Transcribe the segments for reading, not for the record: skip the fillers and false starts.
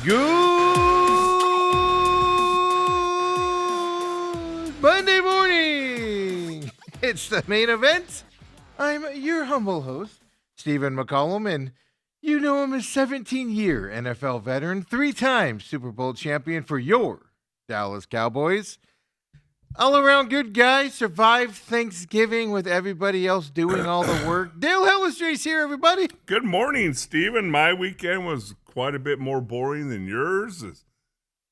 Good Monday morning. It's the main event. I'm your humble host, Stephen McCollum, and you know him as 17-year NFL veteran, 3-time Super Bowl champion for your Dallas Cowboys. All-around good guy, survived Thanksgiving with everybody else doing all the work. Dale Hellestrae's here, everybody. Good morning, Stephen. My weekend was quite a bit more boring than yours.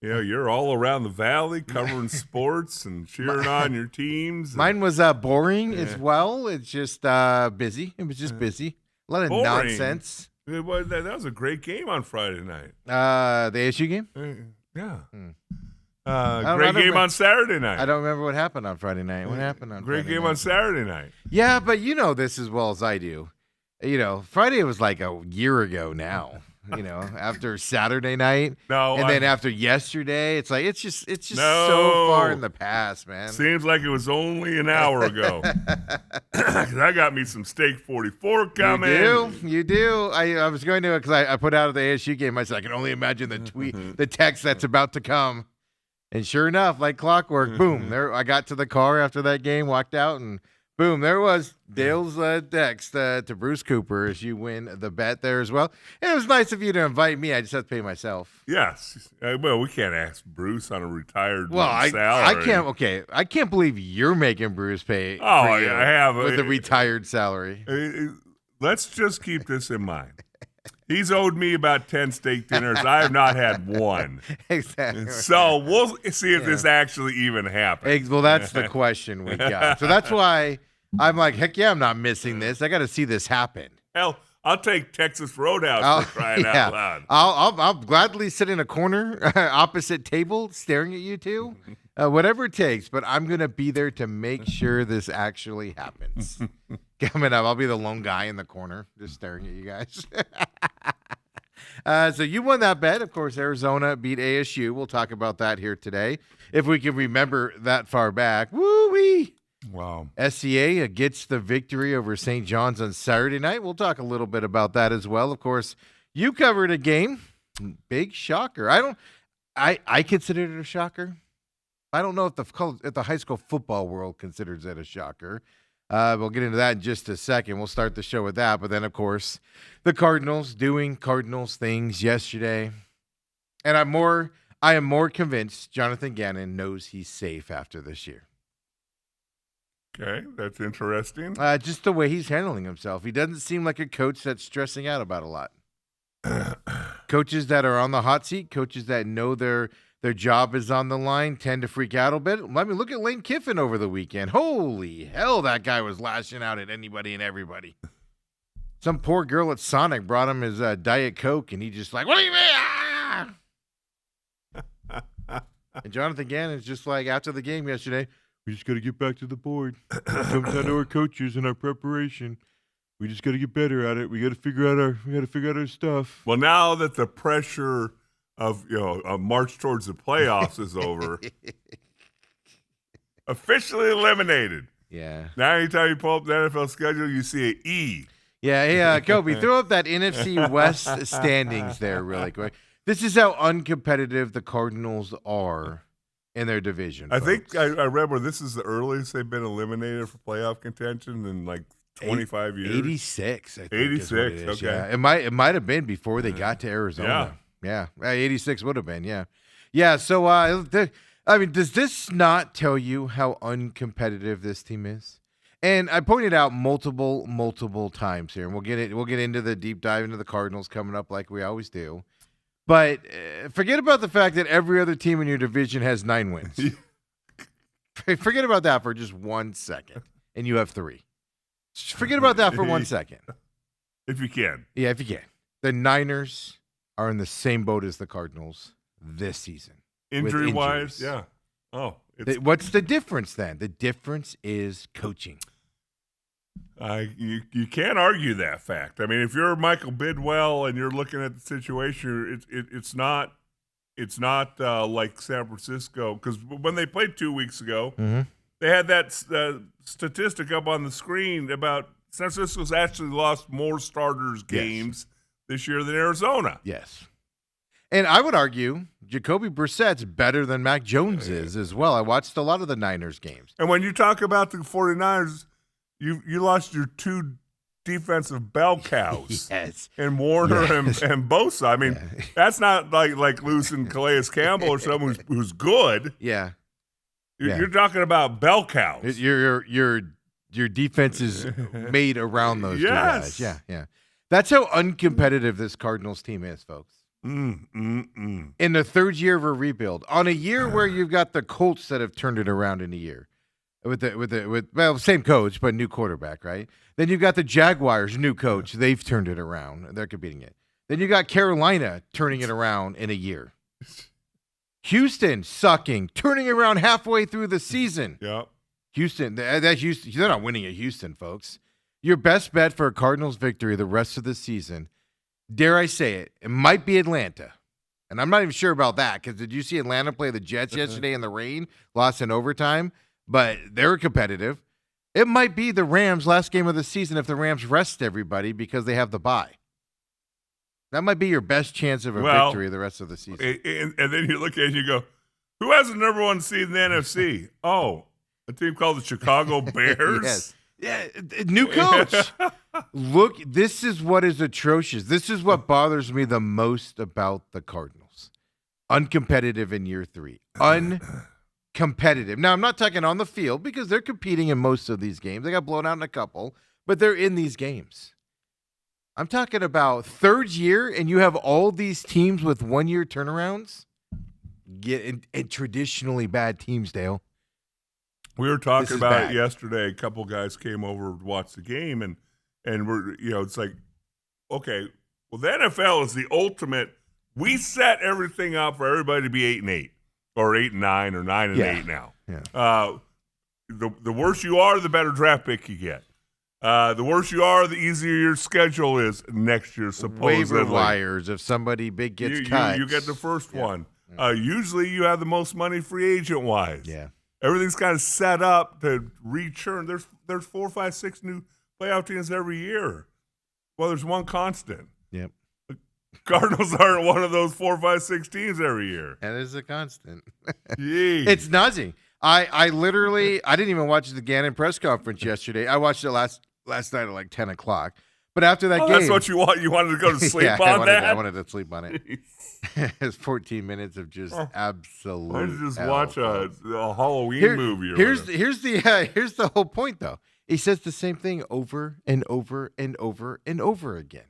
You know, you're all around the valley covering sports and cheering on your teams. Mine was boring as well. It's just busy. It was just busy. A lot of Boring. nonsense. That was a great game on Friday night. The ASU game? Yeah. I Great don't game on Saturday night. I don't remember what happened on Friday night. What happened on Great Friday game night? on Saturday night. Yeah, but you know this as well as I do. You know, Friday was like a year ago now. You know, after Saturday night, then after yesterday, it's just so far in the past, man. Seems like it was only an hour ago. 'Cause I got me some steak 44 coming. You do. I was going to, because I put out of the ASU game. I said I can only imagine the text that's about to come, and sure enough, like clockwork, boom! There, I got to the car after that game, walked out, and boom, there was Dale's text to Bruce Cooper as you win the bet there as well. And it was nice of you to invite me. I just have to pay myself. Yes. Well, we can't ask Bruce on a retired salary. I can't believe you're making Bruce pay. Oh, I have. With a retired salary. Let's just keep this in mind. He's owed me about 10 steak dinners. I have not had one. Exactly. So we'll see if this actually even happens. Well, that's the question we got. So that's why I'm like, heck yeah, I'm not missing this. I got to see this happen. Hell, I'll take Texas Roadhouse for crying out loud. I'll gladly sit in a corner, opposite table, staring at you two, whatever it takes. But I'm going to be there to make sure this actually happens. Coming up, I'll be the lone guy in the corner, just staring at you guys. So you won that bet. Of course, Arizona beat ASU. We'll talk about that here today, if we can remember that far back. Woo-wee! Wow. SCA gets the victory over St. John's on Saturday night. We'll talk a little bit about that as well. Of course, you covered a game. Big shocker. I considered it a shocker. I don't know if the high school football world considers it a shocker. We'll get into that in just a second. We'll start the show with that. But then, of course, the Cardinals doing Cardinals things yesterday. And I am more convinced Jonathan Gannon knows he's safe after this year. Okay, that's interesting. Just the way he's handling himself. He doesn't seem like a coach that's stressing out about a lot. Coaches that are on the hot seat, coaches that know their job is on the line, tend to freak out a bit. I mean, look at Lane Kiffin over the weekend. Holy hell, that guy was lashing out at anybody and everybody. Some poor girl at Sonic brought him his Diet Coke, and he just like, what do you mean? Ah! And Jonathan Gannon's just like, after the game yesterday, we just got to get back to the board. It comes down to our coaches and our preparation. We just got to get better at it. We got to figure out our stuff. Well, now that the pressure of a march towards the playoffs is over, officially eliminated. Yeah. Now anytime you pull up the NFL schedule, you see an E. Yeah, hey, Kobe, throw up that NFC West standings there really quick. This is how uncompetitive the Cardinals are in their division. I think I read where this is the earliest they've been eliminated for playoff contention in like 25 years. 86, I think. 86, okay. Yeah. It might have been before they got to Arizona. Yeah. 86 would have been, yeah. Yeah, so, does this not tell you how uncompetitive this team is? And I pointed out multiple times here, and we'll get into the deep dive into the Cardinals coming up like we always do. But forget about the fact that every other team in your division has 9 wins. Forget about that for just 1 second, and you have 3. Just forget about that for 1 second. If you can. Yeah, if you can. The Niners are in the same boat as the Cardinals this season. Injury-wise, yeah. Oh. What's the difference then? The difference is coaching. You can't argue that fact. I mean, if you're Michael Bidwell and you're looking at the situation, it's not like San Francisco, because when they played 2 weeks ago, they had that statistic up on the screen about San Francisco's actually lost more starters games this year than Arizona. Yes. And I would argue Jacoby Brissett's better than Mac Jones is as well. I watched a lot of the Niners games. And when you talk about the 49ers, you lost your two defensive bell cows. Yes. And Warner and Bosa. I mean, that's not like losing Calais Campbell or someone who's good. Yeah. You're talking about bell cows. Your defense is made around those two guys. Yeah. That's how uncompetitive this Cardinals team is, folks. In the third year of a rebuild, on a year where you've got the Colts that have turned it around in a year, with same coach but new quarterback, right? Then you've got the Jaguars, new coach, they've turned it around, they're competing it. Then you got Carolina turning it around in a year. Houston sucking, turning around halfway through the season. Yep. Houston, that's Houston. They're not winning at Houston, folks. Your best bet for a Cardinals victory the rest of the season, dare I say it, it might be Atlanta. And I'm not even sure about that because did you see Atlanta play the Jets yesterday in the rain, lost in overtime? But they were competitive. It might be the Rams' last game of the season if the Rams rest everybody because they have the bye. That might be your best chance of a victory the rest of the season. And then you look at it and you go, who has the number one seed in the NFC? Oh, a team called the Chicago Bears? Yes. Yeah, new coach. Look, this is what is atrocious. This is what bothers me the most about the Cardinals. Uncompetitive in year 3. Uncompetitive. Now, I'm not talking on the field because they're competing in most of these games. They got blown out in a couple, but they're in these games. I'm talking about third year, and you have all these teams with 1-year turnarounds. And traditionally bad teams, Dale. We were talking about it yesterday. A couple guys came over to watch the game, and we're it's like, okay, well the NFL is the ultimate. We set everything up for everybody to be 8-8 or 8-9 or 9-8 now. Yeah. The worse you are, the better draft pick you get. The worse you are, the easier your schedule is next year, supposedly. Waiver wires, if somebody big gets cut. You get the first one. Usually you have the most money free agent-wise. Yeah. Everything's kind of set up to rechurn. There's 4, 5, 6 new playoff teams every year. Well, there's one constant. Yep. The Cardinals aren't one of those 4, 5, 6 teams every year. That is a constant. It's nutty. I literally didn't even watch the Gannon press conference yesterday. I watched it last night at like 10 o'clock. But after that game, that's what you want. You wanted to go to sleep on that. I wanted to sleep on it. It's 14 minutes of just absolute. Why don't you just watch a Halloween movie? Or here's the whole point, though. He says the same thing over and over and over and over again.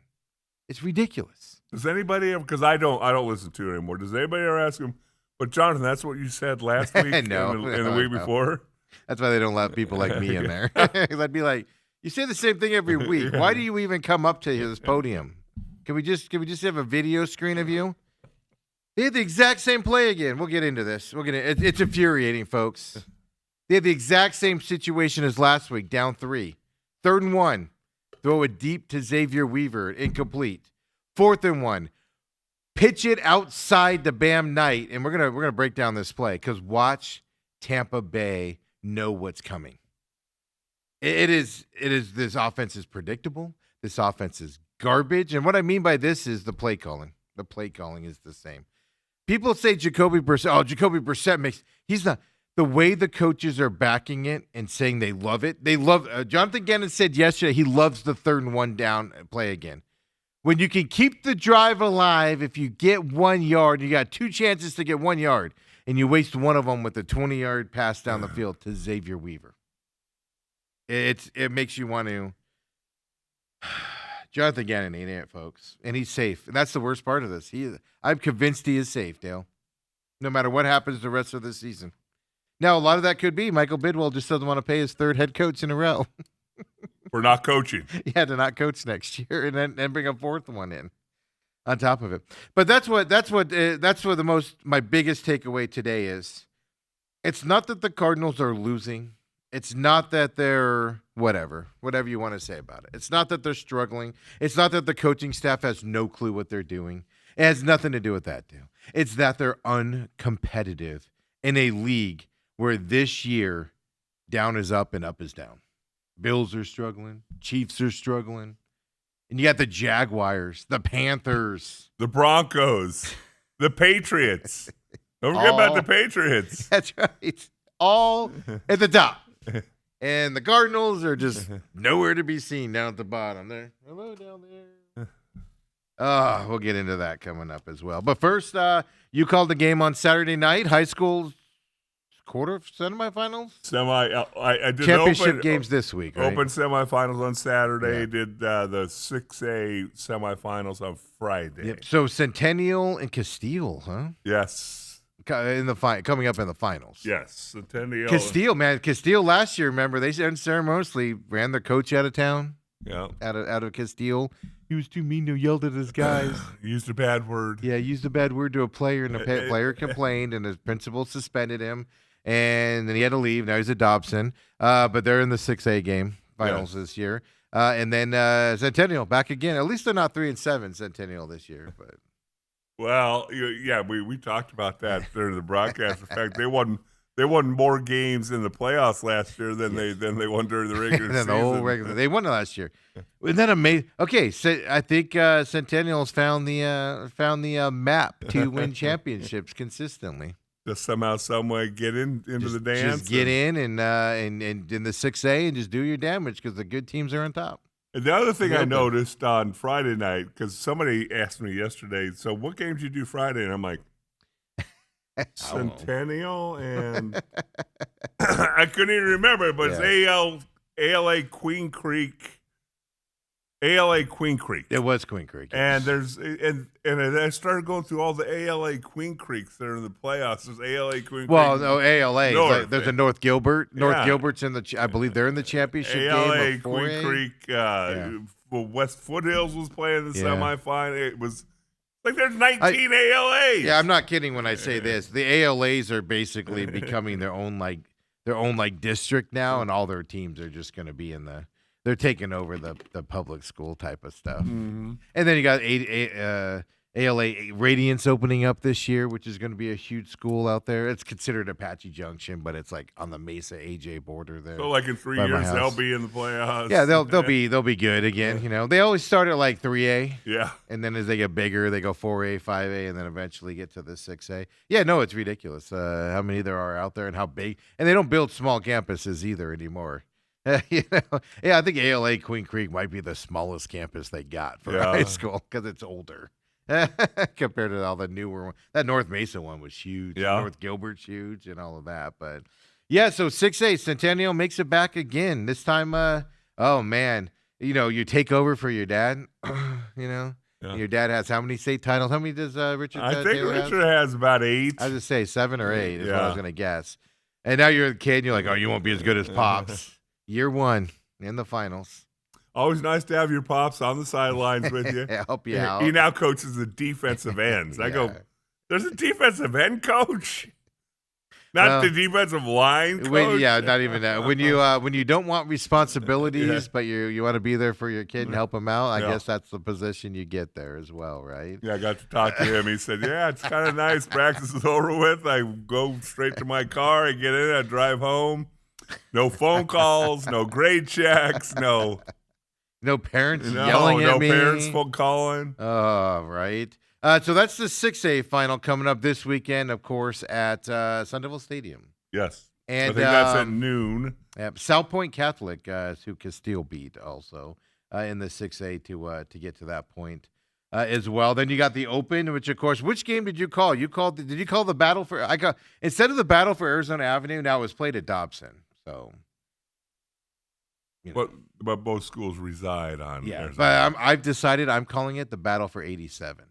It's ridiculous. Does anybody ever? Because I don't listen to it anymore. Does anybody ever ask him? But Jonathan, that's what you said last week no, and the week before. That's why they don't let people like me in there. Because I'd be like, you say the same thing every week. Why do you even come up to this podium? Can we just have a video screen of you? They had the exact same play again. We'll get into this. It's infuriating, folks. They had the exact same situation as last week, down 3. 3rd and 1. Throw it deep to Xavier Weaver, incomplete. 4th and 1. Pitch it outside the Bam Knight, and we're gonna break down this play because watch Tampa Bay know what's coming. It is. This offense is predictable. This offense is garbage, and what I mean by this is the play calling. The play calling is the same. People say Jacoby Brissett. Oh, Jacoby Brissett makes. He's not. The way the coaches are backing it and saying they love it. They love. Jonathan Gannon said yesterday he loves the 3rd and 1 down play again. When you can keep the drive alive, if you get 1 yard, you got 2 chances to get 1 yard, and you waste one of them with a 20-yard pass down the field to Xavier Weaver. It makes you want to. Jonathan Gannon ain't it, folks, and he's safe. And that's the worst part of this. I'm convinced he is safe, Dale. No matter what happens the rest of the season. Now, a lot of that could be Michael Bidwell just doesn't want to pay his 3rd head coach in a row. We're not coaching. Yeah, to not coach next year, and then bring a 4th one in on top of it. But that's what my biggest takeaway today is. It's not that the Cardinals are losing. It's not that they're whatever you want to say about it. It's not that they're struggling. It's not that the coaching staff has no clue what they're doing. It has nothing to do with that, Dale. It's that they're uncompetitive in a league where this year down is up and up is down. Bills are struggling. Chiefs are struggling. And you got the Jaguars, the Panthers. The Broncos. The Patriots. Don't forget about the Patriots. That's right. All at the top. And the Cardinals are just nowhere to be seen down at the bottom. There. Hello down there. We'll get into that coming up as well. But first, you called the game on Saturday night, high school quarter semifinals? I did championship games this week, right? Open semifinals on Saturday. Yeah. Did the 6A semifinals on Friday. Yep. So Centennial and Castile, huh? Yes. In the coming up in the finals. Yes, Centennial. Castile last year, remember, they unceremoniously ran their coach out of town. Yeah. Out of Castile. He was too mean to yelled at his guys. Used a bad word. Yeah, used a bad word to a player, and the player complained, and his principal suspended him, and then he had to leave. Now he's at Dobson. But they're in the 6A game finals this year. And then Centennial back again. At least they're not 3-7 Centennial this year, but. Well, yeah, we talked about that during the broadcast. In fact, they won more games in the playoffs last year than they won during the regular season. The whole regular, they won it last year. Isn't that amazing? Okay, so I think Centennial's found the map to win championships consistently. Just somehow, some way, get into the dance. Just get in and in the 6A and just do your damage because the good teams are on top. And the other thing I noticed on Friday night, because somebody asked me yesterday, so what games you do Friday? And I'm like, Centennial and I couldn't even remember, but it's ALA Queen Creek. ALA Queen Creek. It was Queen Creek. Yes. And I started going through all the ALA Queen Creeks that are in the playoffs. There's ALA Queen Creek. Well, no, ALA. There's a North Gilbert. North Gilbert's in the. I believe they're in the championship ALA game. Queen Creek. West Foothills was playing the semifinal. It was like there's 19 ALAs. Yeah, I'm not kidding when I say this. The ALAs are basically becoming their own district now, and all their teams are just going to be in the. They're taking over the public school type of stuff. Mm-hmm. And then you got ALA Radiance opening up this year, which is going to be a huge school out there. It's considered Apache Junction, but it's like on the Mesa AJ border there. So like in 3 years they'll be in the playoffs. Yeah, they'll be good again. You know, they always start at like 3A. Yeah. And then as they get bigger, they go 4A, 5A, and then eventually get to the 6A. Yeah, no, it's ridiculous how many there are out there and how big. And they don't build small campuses either anymore. Yeah, I think ALA Queen Creek might be the smallest campus they got for high school because it's older compared to all the newer ones. That North Mesa one was huge. Yeah. North Gilbert's huge and all of that. But, yeah, so 6A, Centennial makes it back again. This time, oh, man, you take over for your dad, Yeah. Your dad has how many state titles? How many does Richard I think Richard has about 8. I was going to say 7 or 8 is what I was going to guess. And now you're a kid and you're like, oh, you won't be as good as Pops. Year 1 in the finals. Always nice to have your Pops on the sidelines with you. Help you out. He now coaches the defensive ends. I go, there's a defensive end coach? Not the defensive line coach? Not even that. When you don't want responsibilities, but you want to be there for your kid and help him out, I guess that's the position you get there as well, right? Yeah, I got to talk to him. He said, yeah, it's kind of nice. Practice is over with. I go straight to my car. I get in. I drive home. No phone calls, no grade checks, no parents yelling at me. No parents phone calling. Oh, right. So that's the 6A final coming up this weekend, of course, at Sun Devil Stadium. Yes. And I think that's at noon. South Point Catholic, who Castile beat also in the 6A to get to that point as well. Then you got the Open, which game did you call? Did you call the battle for? Instead of the battle for Arizona Avenue, now it was played at Dobson. So, but both schools reside on. Yeah, but I've decided I'm calling it the battle for 87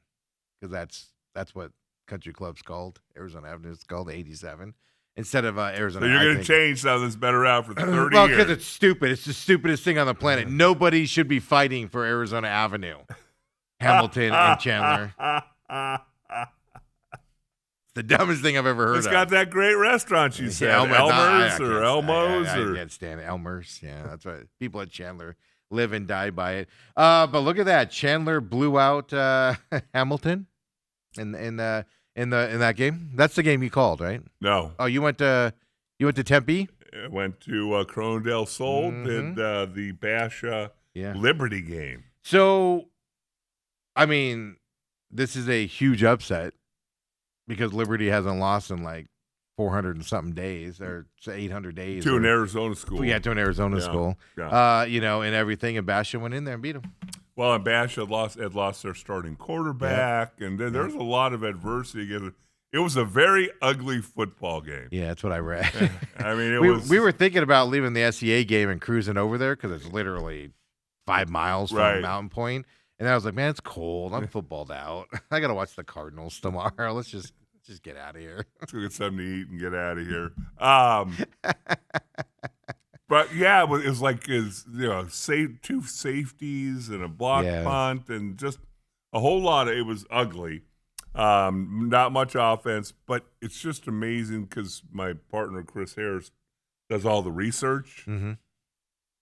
because that's what Country Club's called. Arizona Avenue is called 87 instead of Arizona. So you're going to change something that's been around for 30 years. Well, because it's stupid. It's the stupidest thing on the planet. Nobody should be fighting for Arizona Avenue, Hamilton and Chandler. The dumbest thing I've ever heard It's got that great restaurant, you said. Elmer's or Elmo's. I can't stand it. Elmer's. Yeah, that's what people at Chandler live and die by it. But look at that. Chandler blew out Hamilton in that game. That's the game you called, right? No. Oh, you went to Tempe? I went to Corona del Sol, did the Bash Liberty game. So, I mean, this is a huge upset. because Liberty hasn't lost in like 400 and something days or 800 days. To an Arizona school. Yeah, to an Arizona school. Yeah. And everything. And Basha went in there and beat him. Well, and Bash had lost their starting quarterback, and then there's a lot of adversity against it. It was a very ugly football game. Yeah, that's what I read. I mean, we were thinking about leaving the SEA game and cruising over there because it's literally 5 miles from Mountain Point. And I was like, man, it's cold. I'm footballed out. I got to watch the Cardinals tomorrow. Let's just get out of here. Let's go get something to eat and get out of here. But yeah, it was like two safeties and a block punt and just a whole lot of. It was ugly. Not much offense, but it's just amazing because my partner Chris Harris does all the research, and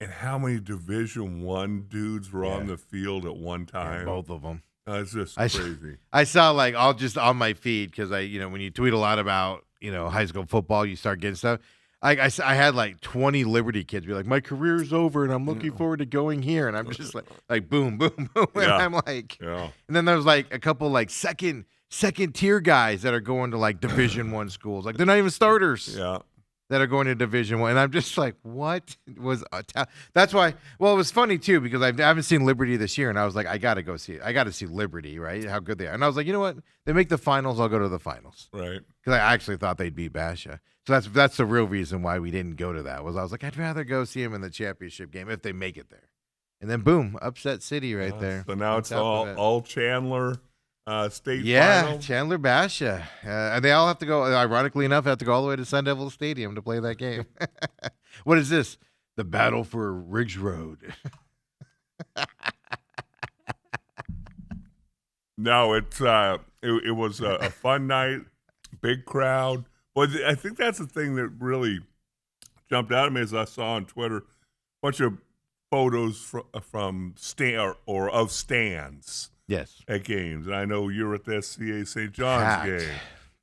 how many Division I dudes were on the field at one time. Yeah, both of them. It's just crazy. I saw I'll just on my feed because when you tweet a lot about high school football, you start getting stuff. I had like 20 Liberty kids be like, my career's over and I'm looking forward to going here, and I'm just like boom, boom, boom, and I'm like, and then there's like a couple like second tier guys that are going to like Division I schools, like they're not even starters. That are going to Division I, and I'm just like, what was that's why? Well, it was funny too because I haven't seen Liberty this year, and I was like, I got to go see it. I got to see Liberty, right? How good they are, and I was like, you know what? They make the finals, I'll go to the finals, right? Because I actually thought they'd beat Basha, so that's the real reason why we didn't go to that. I was like, I'd rather go see them in the championship game if they make it there, and then boom, upset city right there. So now it's all Chandler. State final. Chandler Basha. And they all have to go, ironically enough, have to go all the way to Sun Devil Stadium to play that game. What is this? The battle for Riggs Road. No, it was a fun night, big crowd. But I think that's the thing that really jumped out at me as I saw on Twitter a bunch of photos from stands. Yes. At games. And I know you were at the SCA St. John's packed. game.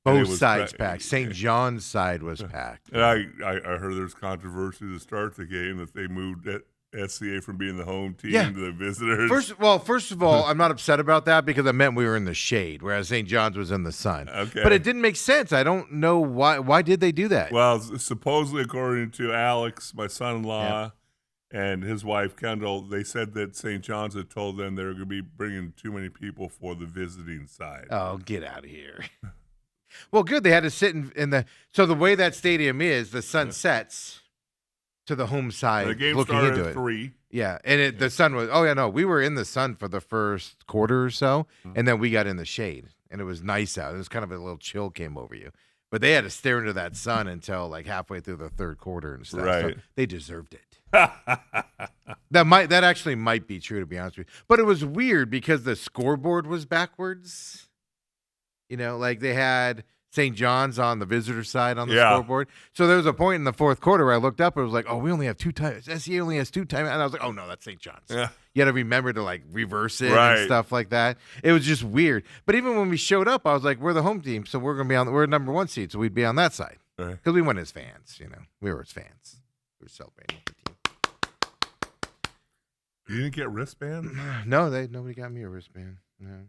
Both sides packed. St. John's side was packed. And I heard there's controversy to start the game that they moved SCA from being the home team to the visitors. First of all, I'm not upset about that because it meant we were in the shade, whereas St. John's was in the sun. Okay. But it didn't make sense. I don't know why. Why did they do that? Well, supposedly, according to Alex, my son-in-law, and his wife, Kendall, they said that St. John's had told them they were going to be bringing too many people for the visiting side. Oh, get out of here. Well, good. They had to sit in the – so the way that stadium is, the sun sets to the home side. The game looking started into at 3. Yeah, and the sun was – we were in the sun for the first quarter or so, and then we got in the shade, and it was nice out. It was kind of a little chill came over you. But they had to stare into that sun until like halfway through the third quarter and stuff. Right. So they deserved it. That actually might be true, to be honest with you. But it was weird because the scoreboard was backwards. Like they had St. John's on the visitor side on the scoreboard. So there was a point in the fourth quarter where I looked up and it was like, oh, we only have 2 times. SEA only has 2 times. And I was like, oh, no, that's St. John's. Yeah. You got to remember to like reverse it and stuff like that. It was just weird. But even when we showed up, I was like, we're the home team, so we're going to be we're number 1 seed, so we'd be on that side. Because we went as fans, We were as fans. We were celebrating with the team. You didn't get wristbands? No, nobody got me a wristband. No.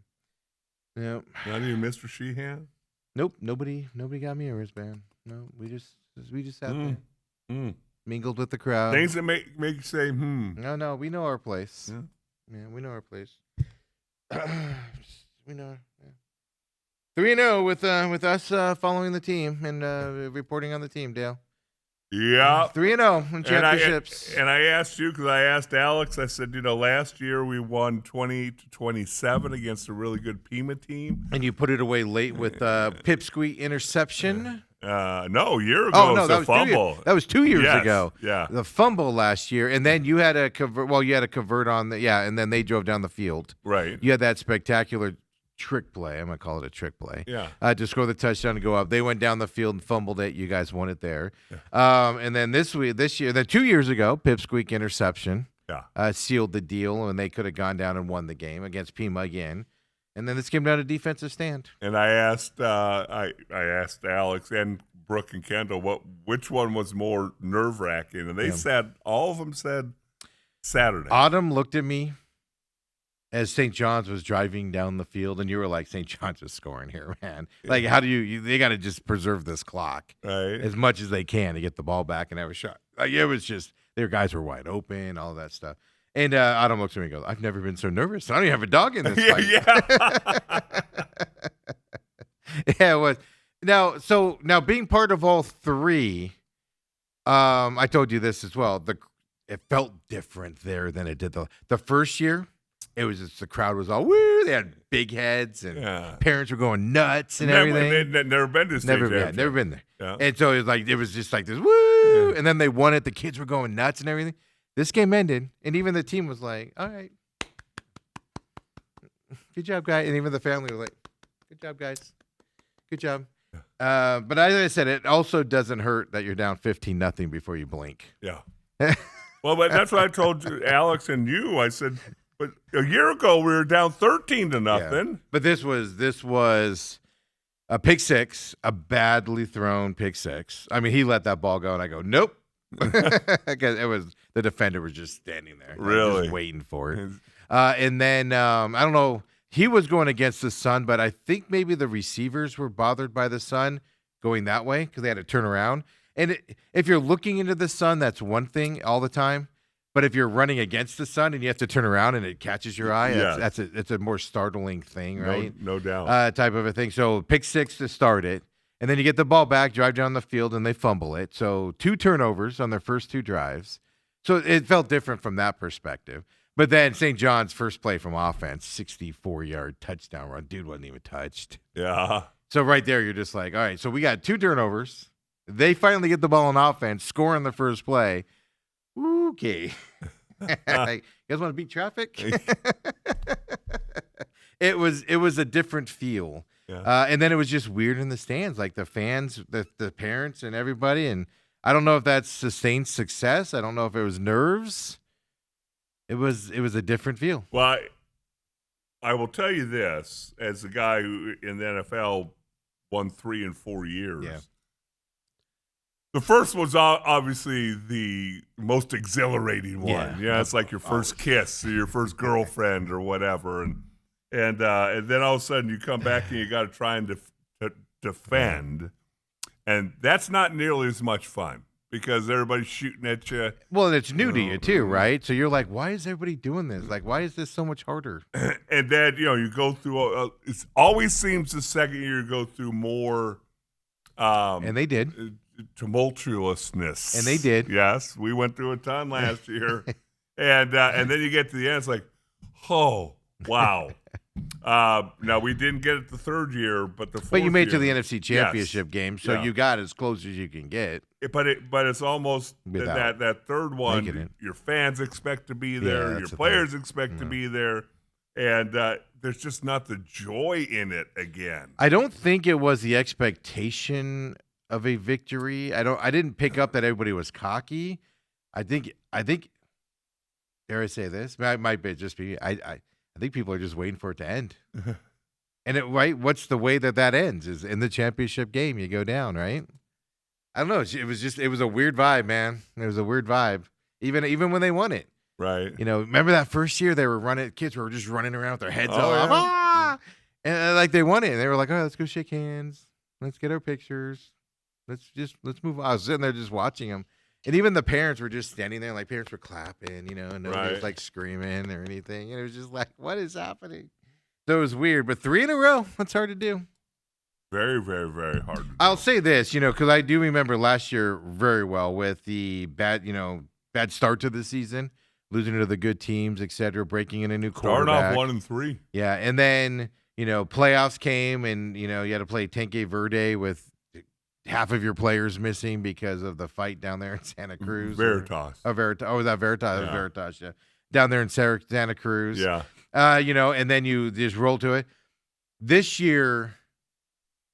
Nope. Not even Mr. Sheehan? Nope. Nobody got me a wristband. No, we just sat there. Mingled with the crowd. Things that make you say, No, we know our place. Yeah, we know our place. We know. 3-0 with us following the team and reporting on the team, Dale. Yeah. 3-0 in championships. And I asked you because I asked Alex, I said, last year we won 20-27 against a really good Pima team. And you put it away late with Pipsqueak interception. No, a year ago. Oh, no, that was fumble. That was 2 years ago. Yeah. The fumble last year. And then you had a convert. Well, you had a convert on and then they drove down the field. Right. You had that spectacular trick play. I'm going to call it a trick play. Yeah. To score the touchdown and go up. They went down the field and fumbled it. You guys won it there. Yeah. And then this year, 2 years ago, Pipsqueak interception sealed the deal, and they could have gone down and won the game against Pima again. And then this came down to defensive stand. And I asked I asked Alex and Brooke and Kendall which one was more nerve-wracking, and they said all of them said Saturday. Autumn looked at me as St. John's was driving down the field, and you were like, St. John's is scoring here, man. Like, how do they got to just preserve this clock Right. as much as they can to get the ball back and have a shot. Like, it was just, their guys were wide open, all that stuff. And Adam looks at me and goes, I've never been so nervous. I don't even have a dog in this fight. Yeah, it was. Now being part of all three, I told you this as well. It felt different there than it did the first year. It was just the crowd was all woo. They had big heads and parents were going nuts and everything. They'd never been to state championship. Never been there. Yeah. And so it was just like this woo. Yeah. And then they won it. The kids were going nuts and everything. This game ended, and even the team was like, "All right, good job, guys." And even the family was like, "Good job, guys. Good job." But as I said, it also doesn't hurt that you're down 15-0 before you blink. Yeah. Well, but that's what I told you, Alex and you. I said, but a year ago we were down 13-0. Yeah. But this was a pick six, a badly thrown pick six. I mean, he let that ball go, and I go, nope. Because it was the defender was just standing there, really just waiting for it. And then I don't know. He was going against the sun, but I think maybe the receivers were bothered by the sun going that way because they had to turn around. And if you're looking into the sun, that's one thing all the time. But if you're running against the sun and you have to turn around and it catches your eye, it's a more startling thing, right? No doubt. Type of a thing. So pick six to start it. And then you get the ball back, drive down the field, and they fumble it. So 2 turnovers on their first 2 drives. So it felt different from that perspective. But then St. John's first play from offense, 64-yard touchdown run. Dude wasn't even touched. Yeah. So right there, you're just like, all right, so we got 2 turnovers. They finally get the ball on offense, score on the first play. Okay. Like, you guys want to beat traffic? It was a different feel. Yeah. And then it was just weird in the stands, like the fans, the parents and everybody. And I don't know if that's sustained success. I don't know if it was nerves. It was a different feel. Well, I will tell you this, as a guy who in the NFL won 3 and 4 years. Yeah. The first was obviously the most exhilarating one. Yeah, it's like your first kiss or your first girlfriend or whatever. And then all of a sudden you come back and you got to try and defend. And that's not nearly as much fun because everybody's shooting at you. Well, and it's new to you too, right? So you're like, why is everybody doing this? Like, why is this so much harder? And then, you go through, it always seems the second year you go through more. And they did. Tumultuousness. And they did. Yes, we went through a ton last year. And then you get to the end, it's like, oh, wow. Now, we didn't get it the third year, but the fourth But you made it to year, the NFC Championship game, so you got as close as you can get. But it's almost that third one, your fans expect to be there, your players expect to be there, and there's just not the joy in it again. I don't think it was the expectation of a victory. I didn't pick up that everybody was cocky. I think dare I say this? It might be just be I think people are just waiting for it to end. And what's the way that ends? Is in the championship game you go down, right? I don't know. It was a weird vibe, man. It was a weird vibe. Even when they won it. Right. Remember that first year they were kids were just running around with their heads up. Yeah. Ah! And like they won it. And they were like, all right, let's go shake hands. Let's get our pictures. Let's move on. I was sitting there just watching them. And even the parents were just standing there, like parents were clapping, and nobody was like screaming or anything. And it was just like, what is happening? So it was weird. But 3 in a row, that's hard to do. Very, very, very hard to do. I'll say this, because I do remember last year very well with the bad start to the season, losing to the good teams, et cetera, breaking in a new quarterback. Starting off 1-3. Yeah, and then, playoffs came and, you had to play Tenke Verde with half of your players missing because of the fight down there in Santa Cruz. Veritas. Veritas. Oh, was that Veritas? Yeah. Veritas, yeah. Down there in Santa Cruz. Yeah. And then you just roll to it. This year,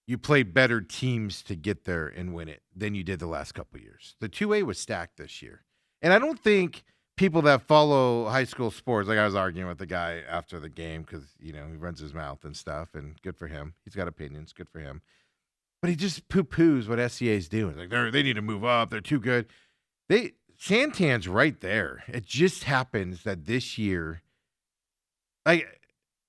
you played better teams to get there and win it than you did the last couple of years. The 2A was stacked this year. And I don't think people that follow high school sports, like I was arguing with the guy after the game because, he runs his mouth and stuff, and good for him. He's got opinions. Good for him. But he just poo-poos what SCA is doing. Like, they need to move up. They're too good. Santan's right there. It just happens that this year, like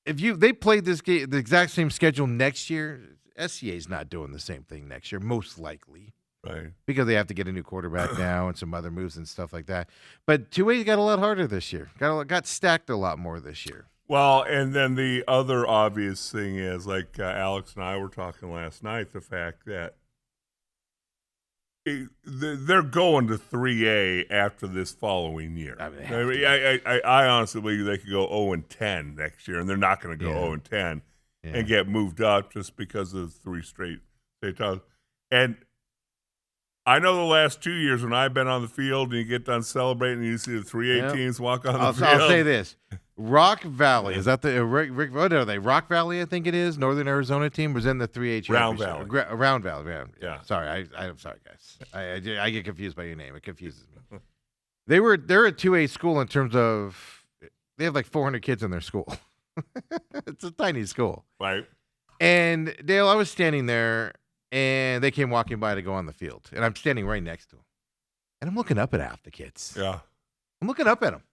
if they played this game the exact same schedule next year, SCA's not doing the same thing next year, most likely. Right. Because they have to get a new quarterback now and some other moves and stuff like that. But 2A got a lot harder this year. Got stacked a lot more this year. Well, and then the other obvious thing is, like Alex and I were talking last night, the fact that they're going to 3A after this following year. I honestly believe they could go 0-10 next year, and they're not going to go 0-10 and get moved up just because of 3 straight titles. And I know the last 2 years when I've been on the field and you get done celebrating and you see the 3A teams walk on the field. I'll say this. Rock Valley, is that the Rick? What are they? Rock Valley, I think it is. Northern Arizona team was in the 3A championship. Round Valley. Yeah. Sorry, I'm sorry, guys. I get confused by your name. It confuses me. They're a 2A school in terms of they have like 400 kids in their school. It's a tiny school, right? And Dale, I was standing there, and they came walking by to go on the field, and I'm standing right next to them, and I'm looking up at half the kids. Yeah, I'm looking up at them.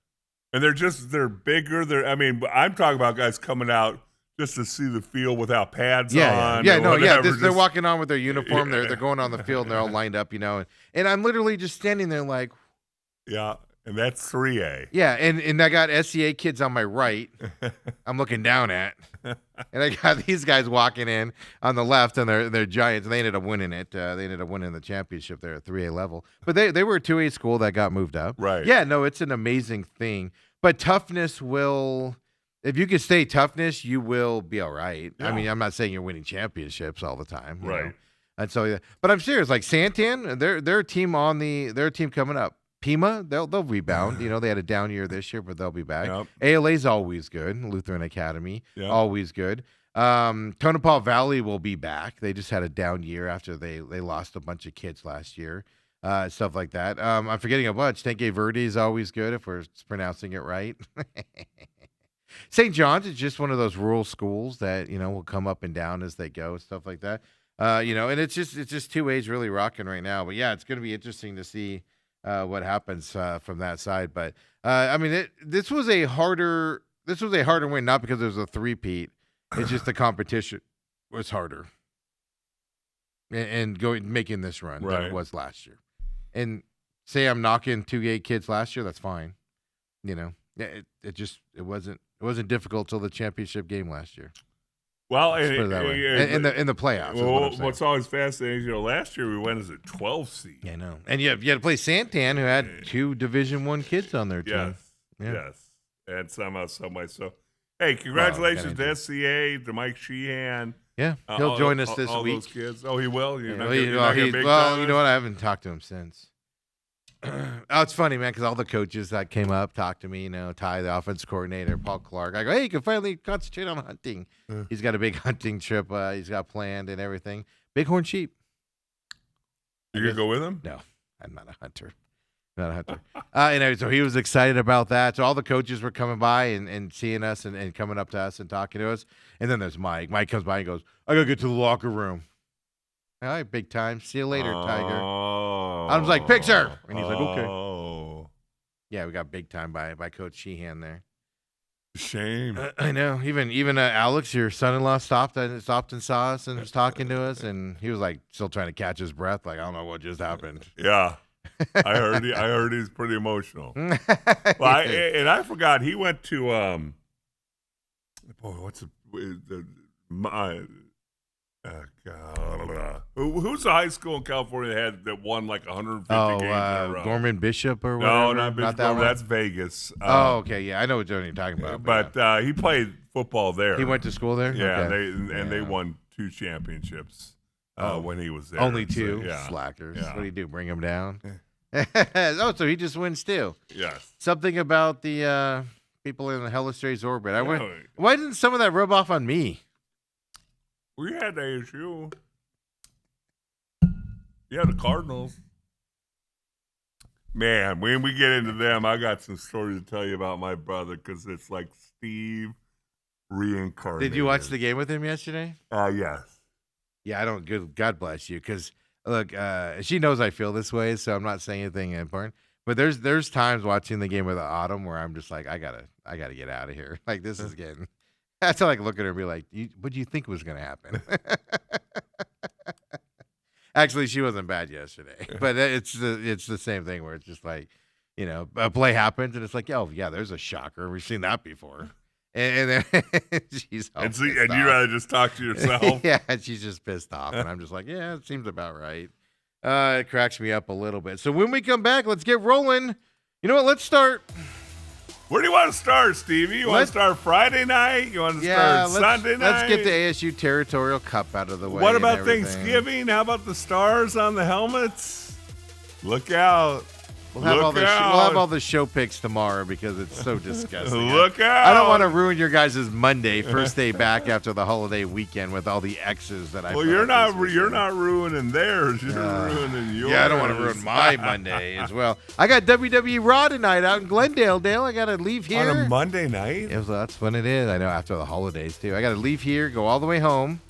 And they're bigger. I'm talking about guys coming out just to see the field without pads on. They're walking on with their uniform. They're going on the field, and they're all lined up, And I'm literally just standing there like. Yeah, and that's 3A. Yeah, and I got SCA kids on my right I'm looking down at. And I got these guys walking in on the left, and they're Giants, and they ended up winning it. They ended up winning the championship there at 3A level. But they were a 2A school that got moved up. Right. Yeah, no, it's an amazing thing. But toughness will – if you can stay toughness, you will be all right. Yeah. I mean, I'm not saying you're winning championships all the time. You know? And so, but I'm serious. Like Santan, they're a team they're a team coming up. Pima, they'll rebound. They had a down year this year, but they'll be back. Yep. ALA's always good. Lutheran Academy, always good. Tonopah Valley will be back. They just had a down year after they lost a bunch of kids last year. Stuff like that. I'm forgetting a bunch. Tenke Verde is always good if we're pronouncing it right. St. John's is just one of those rural schools that will come up and down as they go, stuff like that. And it's just 2A's really rocking right now. But yeah, it's going to be interesting to see what happens from that side. But this was a harder win, not because it was a three-peat. It's just the competition was harder, and making this run than it was last year. And say I'm knocking 2A kids last year, that's fine. It wasn't difficult till the championship game last year. Well, in the playoffs. Well, what's always fascinating, last year we went as a 12 seed. Yeah, I know. And you had to play Santan, who had 2 Division I kids on their team. Yes. And somehow, some way. So, hey, congratulations to SCA, to Mike Sheehan. Yeah, he'll join us this all week. Those kids. Oh, he will? You know what? I haven't talked to him since. It's funny, man, because all the coaches that came up talked to me, Ty, the offense coordinator, Paul Clark. I go, hey, you can finally concentrate on hunting. He's got a big hunting trip he's got planned and everything. Bighorn sheep. You going to go with him? No, I'm not a hunter. So he was excited about that. So all the coaches were coming by and seeing us and coming up to us and talking to us. And then there's Mike. Mike comes by and goes, I got to get to the locker room. All right, big time. See you later, Tiger. I was like, picture. And he's like, okay. Yeah, we got big time by Coach Sheehan there. Shame. I know. Even Alex, your son-in-law, stopped and saw us and was talking to us. And he was like still trying to catch his breath. Like, I don't know what just happened. Yeah. I heard he's pretty emotional. I forgot he went to who's the high school in California that won like 150 games in a row? Gorman Bishop or whatever? No, not Bishop. That's Vegas. Okay, yeah, I know what you're talking about. But he played football there. He went to school there. Yeah, okay. They won 2 championships. When he was there. Only 2? So, yeah. Slackers. Yeah. What do you do, bring him down? So he just wins too. Yes. Something about the people in the Helistra's orbit. Why didn't some of that rub off on me? We had ASU. Yeah, the Cardinals. Man, when we get into them, I got some stories to tell you about my brother because it's like Steve reincarnated. Did you watch the game with him yesterday? Yes. Yeah, I don't. God bless you, because look, she knows I feel this way, so I'm not saying anything important. But there's times watching the game with Autumn where I'm just like, I gotta I got to get out of here. Like, this is getting. I have to like look at her and be like, what do you think was going to happen? Actually, she wasn't bad yesterday, but it's the same thing where it's just like, a play happens and it's like, oh yeah, there's a shocker. We've seen that before, and then she's all and pissed you'd off. rather just talk to yourself. Yeah, she's just pissed off, and I'm just like, yeah, it seems about right. It cracks me up a little bit. So when we come back, let's get rolling. You know what? Let's start. Where do you want to start, Stevie? You want to start Friday night? You want to start Sunday night? Let's get the ASU Territorial Cup out of the way. What about Thanksgiving? How about the stars on the helmets? Look out. We'll have all the show picks tomorrow because it's so disgusting. Look out. I don't want to ruin your guys' Monday, first day back after the holiday weekend with all the X's that I. Well, you're not ruining theirs. You're ruining yours. Yeah, I don't want to ruin my Monday as well. I got WWE Raw tonight out in Glendale, Dale. I got to leave here. On a Monday night? Yeah, well, that's when it is. I know, after the holidays, too. I got to leave here, go all the way home,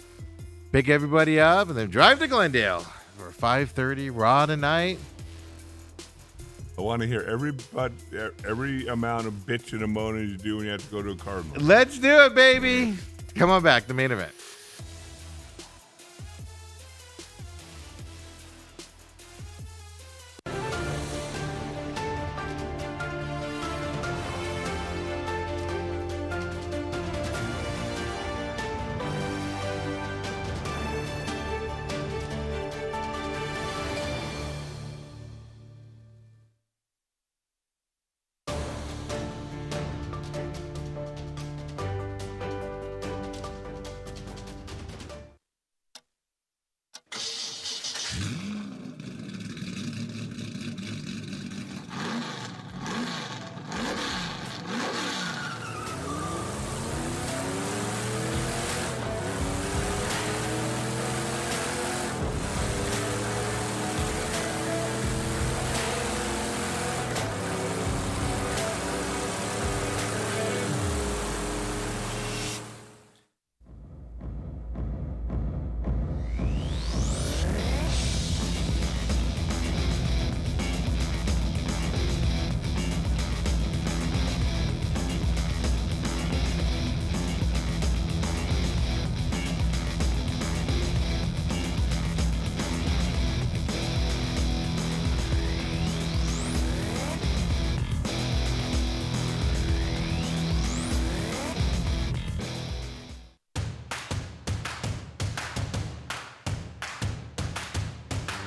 pick everybody up, and then drive to Glendale for 5:30 Raw tonight. I want to hear every amount of bitching and moaning you do when you have to go to a Cardinals. Let's do it, baby. Come on back, the main event.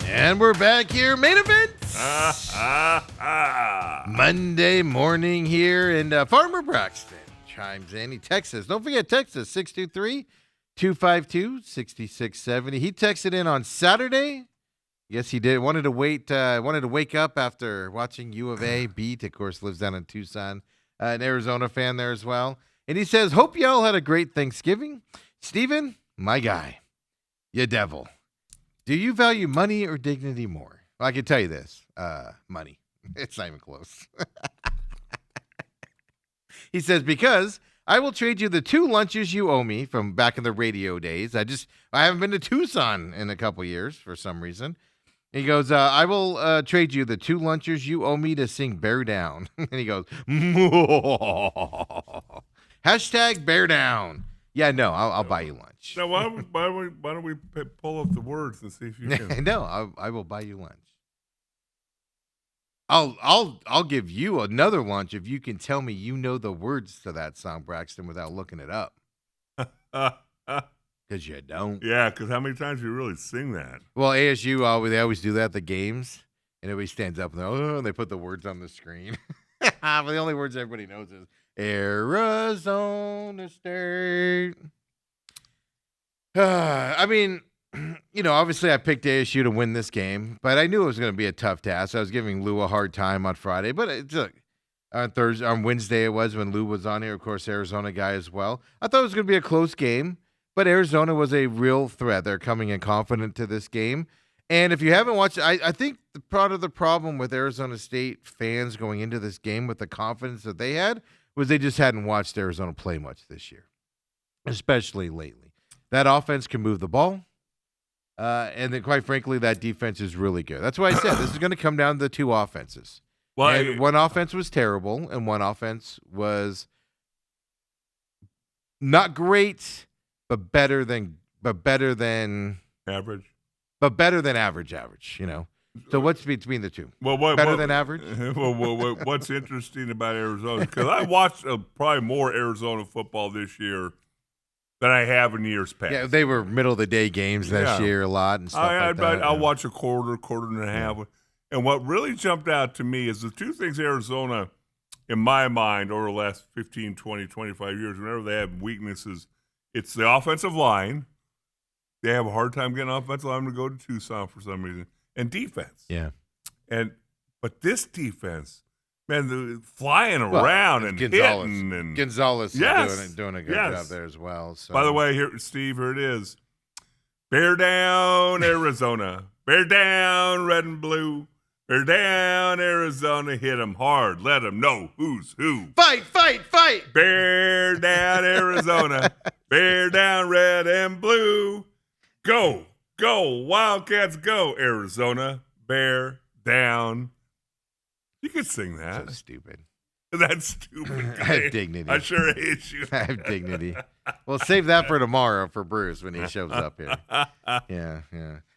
And we're back here, main event. Monday morning here, and Farmer Braxton chimes in. He texts us. Don't forget, text us, 623-252-6670. He texted in on Saturday. Yes, he did. Wanted to wake up after watching U of A beat. Of course, lives down in Tucson. An Arizona fan there as well. And he says, hope y'all had a great Thanksgiving. Steven, my guy, you devil. Do you value money or dignity more? Well, I can tell you this. Money. It's not even close. He says, because I will trade you the 2 lunches you owe me from back in the radio days. I haven't been to Tucson in a couple years for some reason. He goes, I will trade you the 2 lunches you owe me to sing Bear Down. And he goes, hashtag Bear Down. Yeah, no, I'll buy you lunch. Now, why don't we pull up the words and see if you can? No, I will buy you lunch. I'll give you another lunch if you can tell me you know the words to that song, Braxton, without looking it up. Because you don't. Yeah, because how many times do you really sing that? Well, ASU, they always do that at the games, and everybody stands up and they put the words on the screen. But the only words everybody knows is Arizona State. I mean, obviously I picked ASU to win this game, but I knew it was going to be a tough task. I was giving Lou a hard time on Friday, but on Wednesday it was when Lou was on here, of course, Arizona guy as well. I thought it was going to be a close game, but Arizona was a real threat. They're coming in confident to this game. And if you haven't watched, I think part of the problem with Arizona State fans going into this game with the confidence that they had was they just hadn't watched Arizona play much this year, especially lately. That offense can move the ball, and then, quite frankly, that defense is really good. That's why I said this is going to come down to the 2 offenses. Well, one offense was terrible, and one offense was not great, but better than Average. average. So what's between the two? Well, Better than average? What's interesting about Arizona, because I watched probably more Arizona football this year than I have in years past. Yeah, they were middle of the day games this year a lot and stuff like that. I'll watch a quarter and a half. And what really jumped out to me is the two things Arizona, in my mind, over the last 15, 20, 25 years, whenever they have weaknesses, it's the offensive line. They have a hard time getting offensive linemen to go to Tucson for some reason. And defense. Yeah. But this defense, man, flying around and Gonzalez. hitting. And Gonzalez is doing a good job there as well. So. By the way, Steve, here it is. Bear down, Arizona. Bear down, red and blue. Bear down, Arizona. Hit them hard. Let them know who's who. Fight, fight, fight. Bear down, Arizona. Bear down, red and blue. Go, Wildcats, go, Arizona. Bear down. You could sing that. So stupid. That's stupid. I have dignity. I sure hate you. I have dignity. Well, save that for tomorrow for Bruce when he shows up here. Yeah.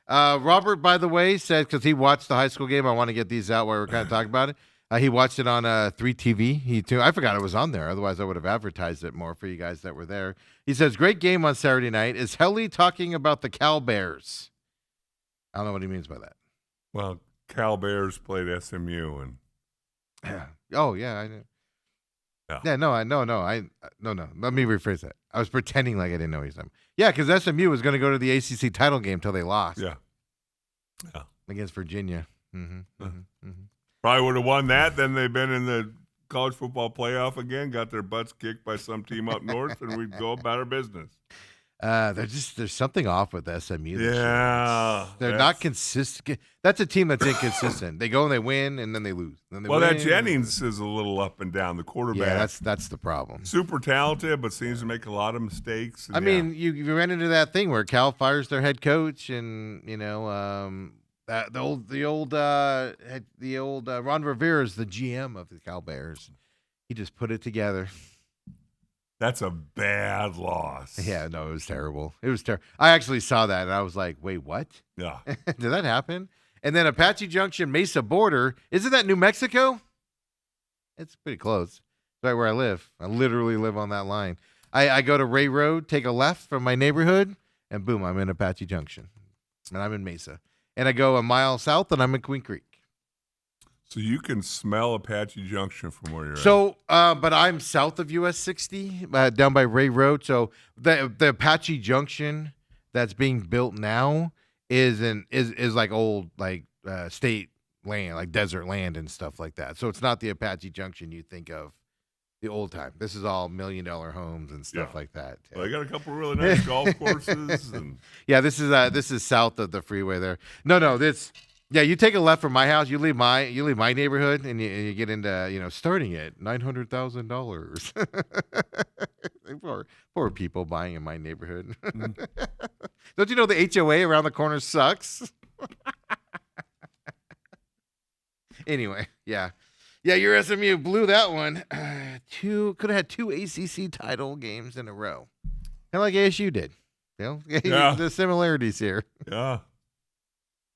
Robert, by the way, said, because he watched the high school game, I want to get these out while we're kind of talking about it. He watched it on 3TV. I forgot it was on there. Otherwise, I would have advertised it more for you guys that were there. He says, great game on Saturday night. Is Helly talking about the Cal Bears? I don't know what he means by that. Well, Cal Bears played SMU. And oh, yeah, I know. Yeah, no. Let me rephrase that. I was pretending like I didn't know what he said. Yeah, because SMU was going to go to the ACC title game until they lost. Yeah. Against Virginia. Probably would have won that. Then they've been in the college football playoff again, got their butts kicked by some team up north, and we'd go about our business. There's something off with SMU. Yeah. They're not consistent. That's a team that's inconsistent. They go and they win, and then they lose. That Jennings is a little up and down, the quarterback. Yeah, that's the problem. Super talented, but seems to make a lot of mistakes. I mean, you ran into that thing where Cal fires their head coach, and the old Ron Rivera is the GM of the Cal Bears. He just put it together. That's a bad loss. Yeah, no, it was terrible. It was terrible. I actually saw that, and I was like, wait, what? Yeah. Did that happen? And then Apache Junction, Mesa border. Isn't that New Mexico? It's pretty close. Right where I live. I literally live on that line. I go to Ray Road, take a left from my neighborhood, and boom, I'm in Apache Junction. And I'm in Mesa. And I go a mile south, and I'm in Queen Creek. So you can smell Apache Junction from where you're at. So, but I'm south of US 60, down by Ray Road. So the Apache Junction that's being built now is like old state land, like desert land and stuff like that. So it's not the Apache Junction you think of the old time. This is all $1 million homes and stuff like that. Well, they got a couple really nice golf courses. And yeah, this is south of the freeway there. No, this. Yeah, you take a left from my house. You leave my neighborhood, and you get into starting at $900,000. Poor people buying in my neighborhood. Don't you know the HOA around the corner sucks? Anyway, yeah, your SMU blew that one. Could have had 2 ACC title games in a row, kind of like ASU did. The similarities here. Yeah.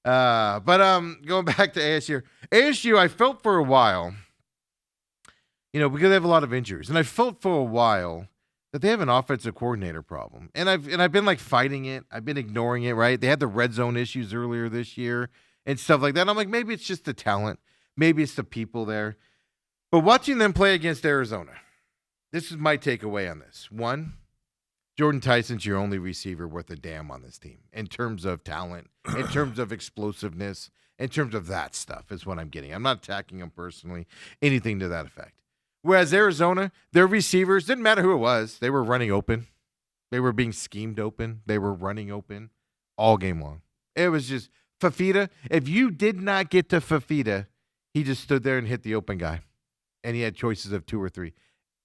But going back to ASU, I felt for a while, because they have a lot of injuries, and I felt for a while that they have an offensive coordinator problem, and I've been fighting it, I've been ignoring it, right? They had the red zone issues earlier this year and stuff like that. And I'm like, maybe it's just the talent, maybe it's the people there, but watching them play against Arizona, this is my takeaway on this. One, Jordan Tyson's your only receiver worth a damn on this team in terms of talent, in terms of explosiveness, in terms of that stuff is what I'm getting. I'm not attacking him personally, anything to that effect. Whereas Arizona, their receivers, didn't matter who it was, they were running open. They were being schemed open. They were running open all game long. It was just Fafita. If you did not get to Fafita, he just stood there and hit the open guy. And he had choices of 2 or 3.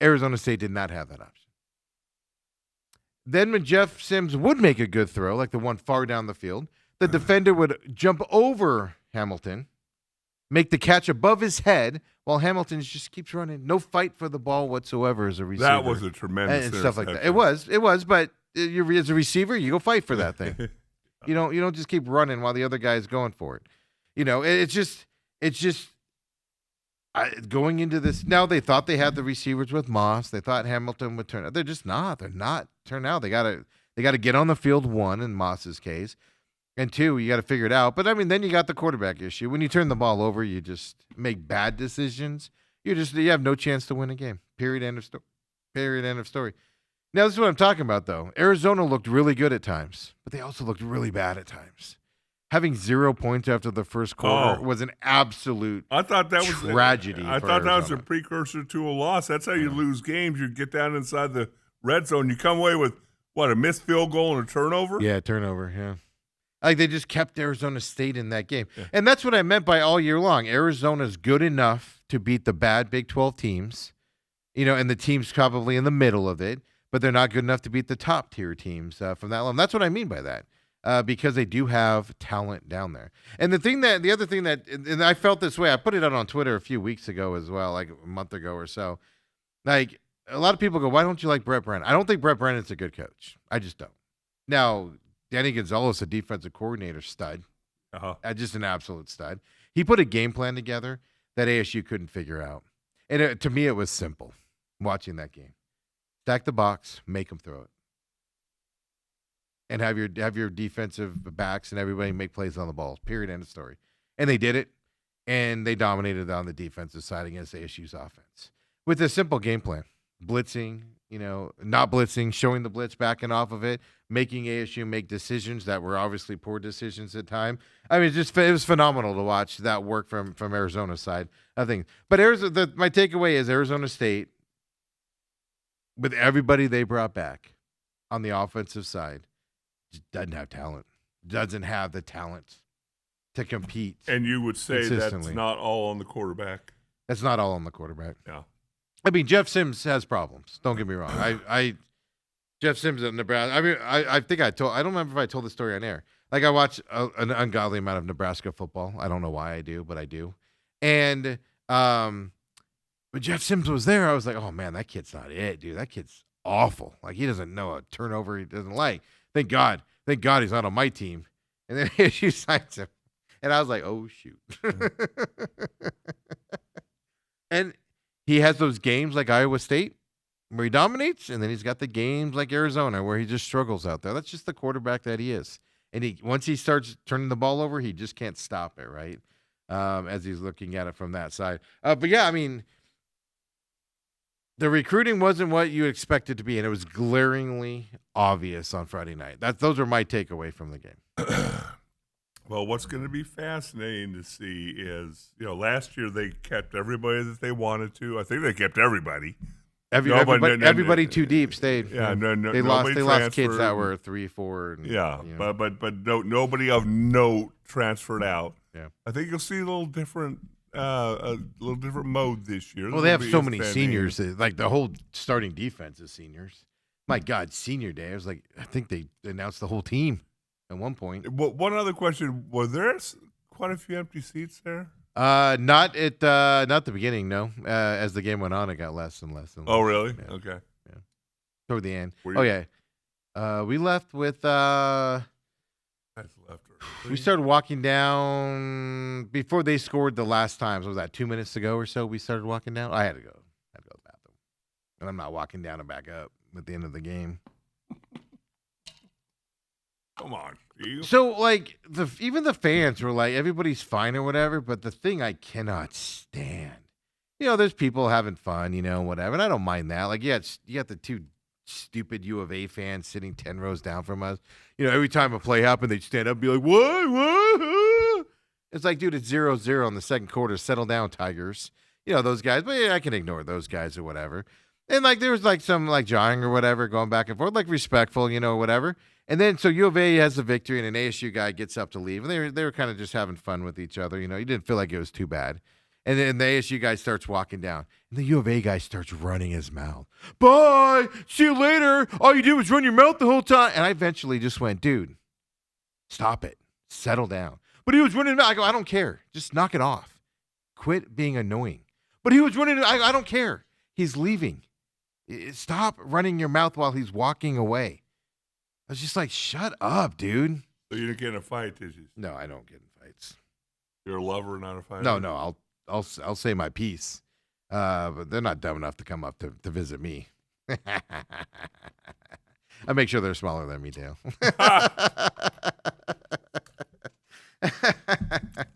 Arizona State did not have that option. Then when Jeff Sims would make a good throw, like the one far down the field, the defender would jump over Hamilton make the catch above his head while Hamilton just keeps running. No fight for the ball whatsoever as a receiver. That was a tremendous and stuff like that. It was, but you're as a receiver, you go fight for that thing. You don't just keep running while the other guy is going for it. It's just going into this. Now they thought they had the receivers with Moss. They thought Hamilton would turn out. They're just not. They're not turn out. They gotta get on the field, one, in Moss's case. And two, you got to figure it out. But, I mean, then you got the quarterback issue. When you turn the ball over, you just make bad decisions. You have no chance to win a game. Period, end of story. Period, end of story. Now, this is what I'm talking about, though. Arizona looked really good at times, but they also looked really bad at times. Having 0 points after the first quarter was an absolute tragedy. I thought that was a precursor to a loss. That's how you lose games. You get down inside the red zone. You come away with, a missed field goal and a turnover? Yeah, turnover, yeah. Like, they just kept Arizona State in that game. Yeah. And that's what I meant by all year long. Arizona's good enough to beat the bad Big 12 teams, and the teams probably in the middle of it, but they're not good enough to beat the top-tier teams from that level. That's what I mean by that, because they do have talent down there. And the other thing that, and I felt this way, I put it out on Twitter a few weeks ago as well, like a month ago or so. Like, a lot of people go, why don't you like Brett Brennan? I don't think Brett Brennan's a good coach. I just don't. Now, Danny Gonzalez, a defensive coordinator, stud. Just an absolute stud. He put a game plan together that ASU couldn't figure out. And to me, it was simple watching that game. Stack the box, make them throw it. And have your defensive backs and everybody make plays on the balls. Period, end of story. And they did it, and they dominated on the defensive side against ASU's offense. With a simple game plan. Blitzing, not blitzing, showing the blitz, backing off of it, making ASU make decisions that were obviously poor decisions at time. I mean, it was phenomenal to watch that work from Arizona's side, I think. But my takeaway is Arizona State, with everybody they brought back on the offensive side, just doesn't have talent. Doesn't have the talent to compete. And you would say that's not all on the quarterback? That's not all on the quarterback. Yeah. I mean, Jeff Sims has problems. Don't get me wrong. Jeff Sims at Nebraska. I mean, I think I don't remember if I told the story on air. Like, I watch an ungodly amount of Nebraska football. I don't know why I do, but I do. And when Jeff Sims was there, I was like, oh man, that kid's not it, dude. That kid's awful. Like, he doesn't know a turnover he doesn't like. Thank God he's not on my team. And then she signs him, and I was like, oh shoot. And he has those games like Iowa State where he dominates, and then he's got the games like Arizona where he just struggles out there. That's just the quarterback that he is. And once he starts turning the ball over, he just can't stop it, right? As he's looking at it from that side. But yeah, I mean, the recruiting wasn't what you expected to be, and it was glaringly obvious on Friday night. Those are my takeaway from the game. Well, what's going to be fascinating to see is, last year they kept everybody that they wanted to. I think they kept everybody. Everybody too deep stayed. Yeah, they lost kids that were 3, 4. But nobody of note transferred out. Yeah, I think you'll see a little different mode this year. Well, they have so many seniors. Like, the whole starting defense is seniors. My God, senior day. I think they announced the whole team at one point. One other question: were there quite a few empty seats there? Not the beginning. No, as the game went on, it got less and less and less. Oh, really? Yeah. Okay. Yeah. Toward the end. We left with. We started walking down before they scored the last time. So was that 2 minutes ago or so? We started walking down. I had to go to the bathroom, and I'm not walking down and back up at the end of the game. Come on, Steve. So, like, even the fans were like, everybody's fine or whatever, but the thing I cannot stand, there's people having fun, whatever, and I don't mind that. Like, you got the two stupid U of A fans sitting 10 rows down from us. Every time a play happened, they'd stand up and be like, what? It's like, dude, it's 0-0 in the second quarter. Settle down, Tigers. Those guys, but yeah, I can ignore those guys or whatever. And, like, there was, like, some, like, jawing or whatever going back and forth, like, respectful, whatever. And then, so U of A has the victory, and an ASU guy gets up to leave. And they were kind of just having fun with each other. You didn't feel like it was too bad. And then the ASU guy starts walking down. And the U of A guy starts running his mouth. Bye! See you later! All you do is run your mouth the whole time. And I eventually just went, dude, stop it. Settle down. But he was running his mouth. I go, I don't care. Just knock it off. quit being annoying. But he was running. I don't care. He's leaving. Stop running your mouth while he's walking away. I was just like, shut up, dude. So you didn't get in a fight, did you? No, I don't get in fights. You're a lover, not a fighter? No, I'll say my piece. But they're not dumb enough to come up to visit me. I make sure they're smaller than me, Dale.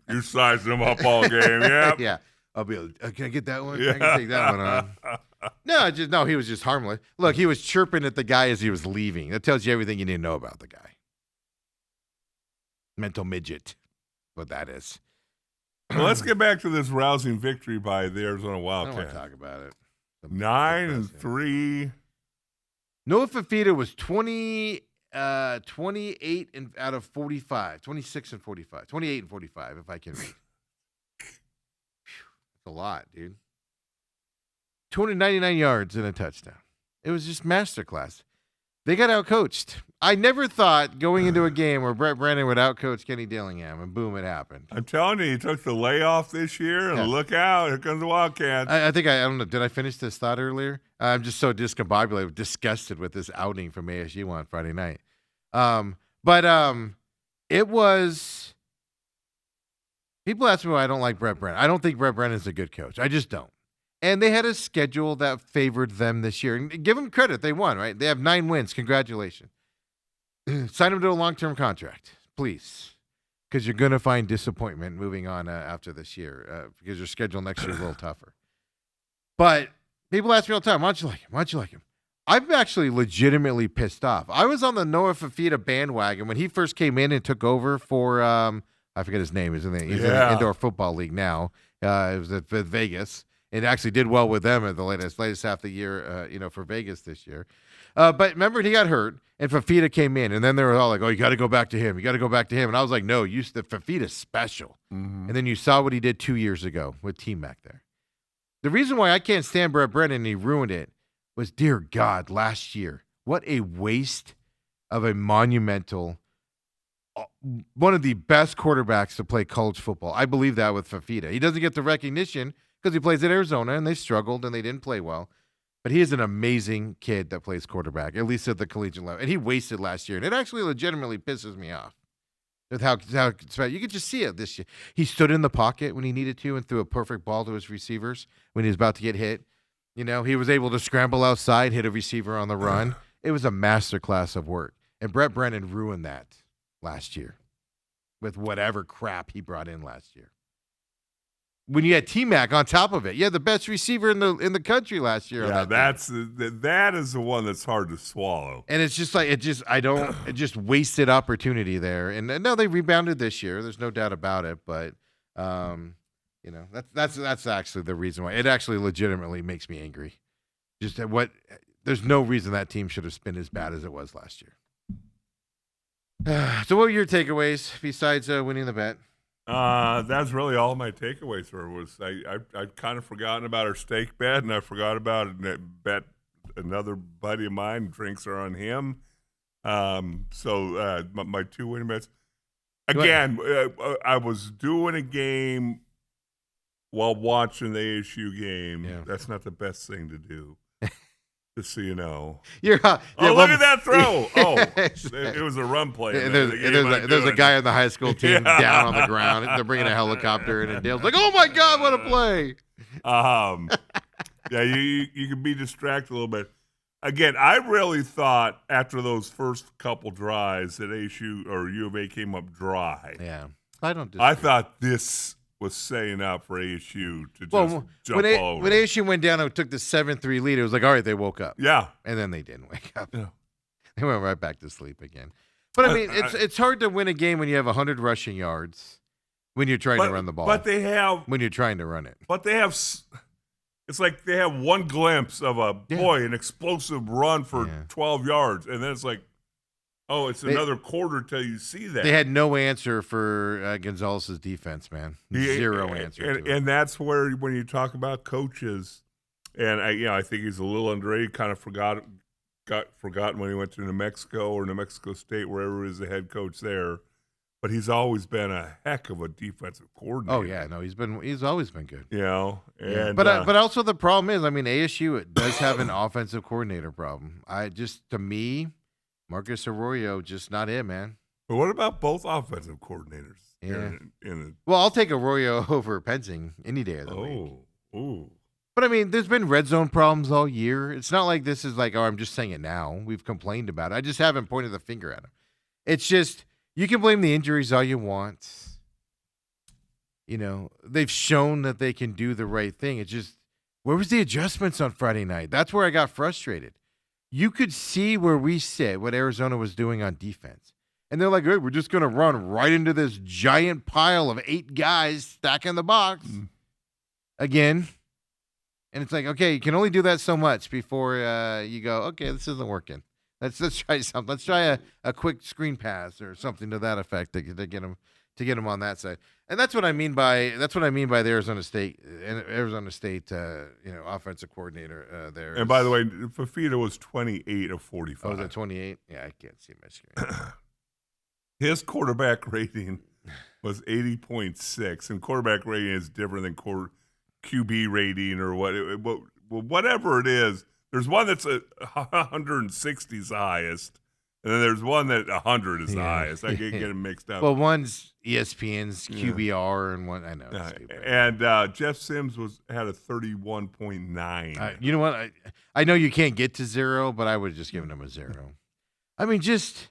You sized them up all game, yeah. Yeah. I'll be able can I get that one? Yeah. I can take that one on. No, he was just harmless. Look, he was chirping at the guy as he was leaving. That tells you everything you need to know about the guy. Mental midget. What that is. Well, let's get back to this rousing victory by the Arizona I don't Wildcats. want to talk about it. 9-3. Noah Fifita was 28 out of 45, 26 and 45, 28 and 45, if I can read. That's a lot, dude. 299 yards and a touchdown. It was just masterclass. They got outcoached. I never thought going into a game where Brett Brennan would outcoach Kenny Dillingham, and boom, it happened. I'm telling you, he took the layoff this year, and look out, here comes the Wildcats. I think I don't know. Did I finish this thought earlier? I'm just so discombobulated, disgusted with this outing from ASU on Friday night. It was. People ask me why I don't like Brett Brennan. I don't think Brett Brennan is a good coach. I just don't. And they had a schedule that favored them this year. And give them credit. They won, right? They have 9 wins. Congratulations. Sign them to a long-term contract, please. Because you're going to find disappointment moving on after this year because your schedule next year is a little tougher. But people ask me all the time, why don't you like him? Why don't you like him? I'm actually legitimately pissed off. I was on the Noah Fifita bandwagon when he first came in and took over for, I forget his name. He's in the Indoor Football League now. It was at Vegas. It actually did well with them at the latest half of the year, for Vegas this year. But remember, he got hurt, and Fifita came in, and then they were all like, "Oh, you got to go back to him. You got to go back to him." And I was like, "No, the Fifita's special." Mm-hmm. And then you saw what he did 2 years ago with T-Mac there. The reason why I can't stand Brett Brennan and he ruined it was, dear God, last year, what a waste of a monumental, one of the best quarterbacks to play college football. I believe that with Fifita. He doesn't get the recognition because he plays at Arizona, and they struggled, and they didn't play well. But he is an amazing kid that plays quarterback, at least at the collegiate level. And he wasted last year, and it actually legitimately pisses me off with how you could just see it this year. He stood in the pocket when he needed to and threw a perfect ball to his receivers when he was about to get hit. He was able to scramble outside, hit a receiver on the run. It was a masterclass of work. And Brett Brennan ruined that last year with whatever crap he brought in last year. When you had T-Mac on top of it, you had the best receiver in the country last year. Yeah, that is the one that's hard to swallow. And it's just like it just wasted opportunity there. And no, they rebounded this year. There's no doubt about it. But that's actually the reason why it actually legitimately makes me angry. There's no reason that team should have been as bad as it was last year. So, what were your takeaways besides winning the bet? That's really all my takeaways were. I'd kind of forgotten about our steak bet, and I forgot about it. Bet another buddy of mine, drinks are on him. So my 2 winning bets. Again, I was doing a game while watching the ASU game. Yeah. That's not the best thing to do. Just so you know. Look at that throw. It was a run play. There's a guy on the high school team down on the ground. They're bringing a helicopter in, and Dale's like, "Oh, my God, what a play." You can be distracted a little bit. Again, I really thought after those first couple drives that ASU or U of A came up dry. Yeah. I thought this was setting up for ASU to jump all over. When ASU went down and took the 7-3 lead, it was like, all right, they woke up. Yeah. And then they didn't wake up. Yeah. They went right back to sleep again. But, I mean, it's hard to win a game when you have 100 rushing yards when you're trying to run the ball. But they have – when you're trying to run it. But they have – it's like they have one glimpse of an explosive run for 12 yards, and then it's like, oh, it's another quarter till you see that. They had no answer for Gonzalez's defense, man. Zero answer. And that's where when you talk about coaches, and I think he's a little underrated. Kind of got forgotten when he went to New Mexico or New Mexico State, wherever he was the head coach there. but he's always been a heck of a defensive coordinator. Oh yeah, no, he's always been good. You know, and but also the problem is, I mean, ASU does have an offensive coordinator problem. To me, Marcus Arroyo just not it, man. But what about both offensive coordinators? Yeah. Well, I'll take Arroyo over Pensing any day of the week. Oh. But I mean, there's been red zone problems all year. It's not like this is like, oh, I'm just saying it now. We've complained about it. I just haven't pointed the finger at him. It's just, you can blame the injuries all you want. You know, they've shown that they can do the right thing. It's just, where was the adjustments on Friday night? That's where I got frustrated. You could see where we sit, what Arizona was doing on defense. And they're like, hey, we're just going to run right into this giant pile of 8 guys stacking the box again. And it's like, okay, you can only do that so much before you go, okay, this isn't working. Let's try something. Let's try a quick screen pass or something to that effect to get them on that side. And that's what I mean by the Arizona State offensive coordinator there. And by the way, Fafita was 28 of 45. Oh, was it 28? Yeah, I can't see my screen. His quarterback rating was 80.6, and quarterback rating is different than QB rating or whatever it is. There's one that's 160 is the highest, and then there's one that 100 is the highest. I get them mixed up. Well, one's ESPN's QBR, and one I know. And Jeff Sims had a 31.9. You know what? I know you can't get to 0, but I would have just given him a 0. I mean, just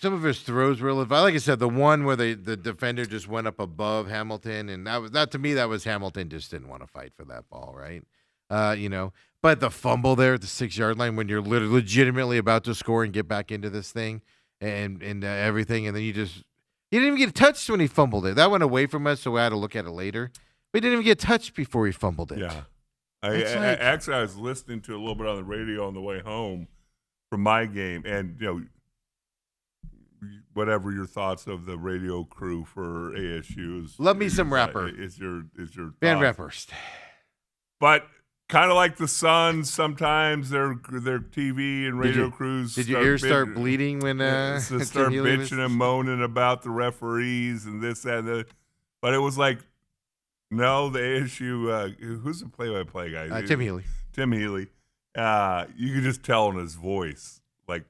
some of his throws were like I said, the one where the defender just went up above Hamilton, and that to me that was Hamilton just didn't want to fight for that ball, right? But the fumble there at the 6-yard line when you're legitimately about to score and get back into this thing and everything, and then he didn't even get touched when he fumbled it. That went away from us, so we had to look at it later. But he didn't even get touched before he fumbled it. Yeah, I was listening to a little bit on the radio on the way home from my game, and whatever your thoughts of the radio crew for ASU is. Love me some rapper. Is your Van Rapperst. But kind of like the Suns, sometimes their TV and radio crews. Did your ears start bleeding when start bitching and moaning about the referees and this, that, and the. But it was like, no, the ASU. Who's the play-by-play guy? Tim Healy. Tim Healy. You could just tell in his voice, like,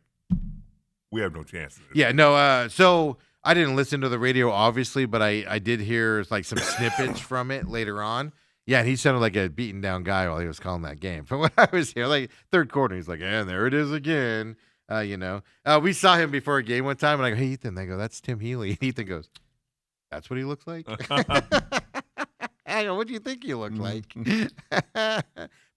we have no chance. Yeah, no. So I didn't listen to the radio, obviously, but I did hear like some snippets from it later on. Yeah, and he sounded like a beaten down guy while he was calling that game. From when I was here, like third quarter, he's like, "And there it is again." We saw him before a game one time, and I go, "Hey, Ethan," they go, "That's Tim Healy." And Ethan goes, "That's what he looks like." I go, "What do you think he looked like?" But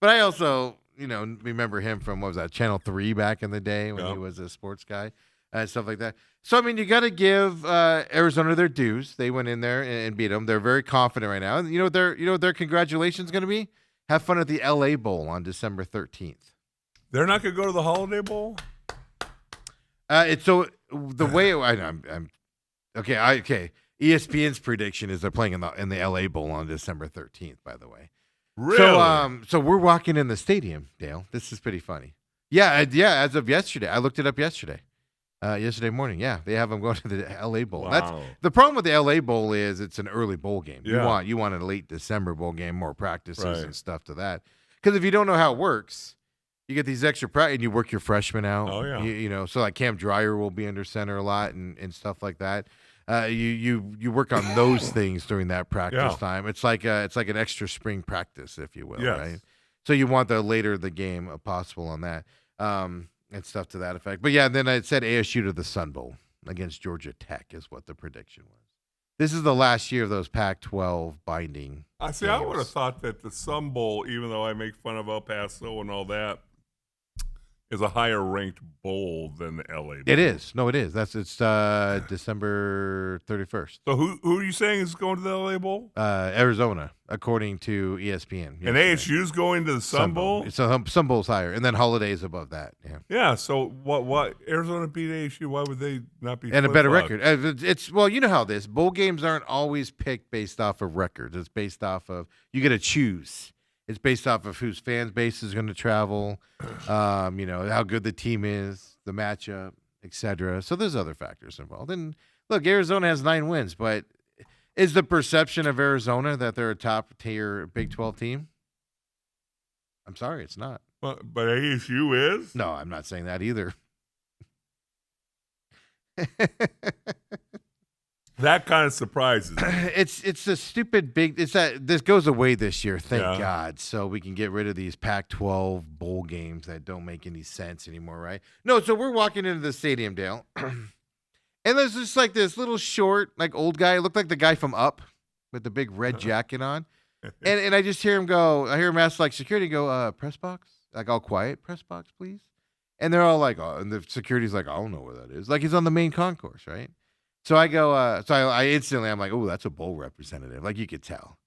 I also, remember him from, what was that, Channel 3 back in the day when he was a sports guy and stuff like that. So, I mean, you got to give Arizona their dues. They went in there and beat them. They're very confident right now. And you know what their congratulations going to be? Have fun at the LA Bowl on December 13th. They're not going to go to the Holiday Bowl? It's so the way I'm okay. ESPN's prediction is they're playing in the LA Bowl on December 13th, by the way. Really? So we're walking in the stadium, Dale. This is pretty funny. Yeah, as of yesterday. I looked it up yesterday morning. Yeah, they have them going to the LA Bowl. Wow. That's the problem with the LA Bowl is it's an early bowl game. Yeah. You want a late December bowl game, more practices and stuff to that. Because if you don't know how it works, you get these extra practice and you work your freshmen out. Oh yeah. So like Cam Dreyer will be under center a lot and stuff like that. You work on those things during that practice time. It's like an extra spring practice, if you will, right? So you want the later the game possible on that, and stuff to that effect. But yeah, then I said ASU to the Sun Bowl against Georgia Tech is what the prediction was. This is the last year of those Pac-12 binding. I see. games. I would have thought that the Sun Bowl, even though I make fun of El Paso and all that, is a higher ranked bowl than the LA Bowl. It is. No, it is. It's December 31st. So who are you saying is going to the LA Bowl? Arizona, according to ESPN. And ASU's going to the Sun Bowl? So Sun Bowl's higher, and then Holidays above that. Yeah. Yeah. So what? Arizona beat ASU. Why would they not be? And a better record. You know how this bowl games aren't always picked based off of records. It's based off of you get to choose. It's based off of whose fan base is going to travel, how good the team is, the matchup, etc. So there's other factors involved. And look, Arizona has 9 wins, but is the perception of Arizona that they're a top-tier Big 12 team? I'm sorry, it's not. But ASU is? No, I'm not saying that either. That kind of surprises me. It's a stupid big. It's that this goes away this year, thank Yeah. God. So we can get rid of these Pac-12 bowl games that don't make any sense anymore, right? No, so we're walking into the stadium, Dale, and there's just like this little short, like old guy. Looked like the guy from Up with the big red jacket on, and I just hear him go. I hear him ask like security go, press box, like all quiet, press box, please. And they're all like, oh, and the security's like, I don't know where that is. Like he's on the main concourse, right? So I go, I instantly, I'm like, oh, that's a bowl representative. Like you could tell.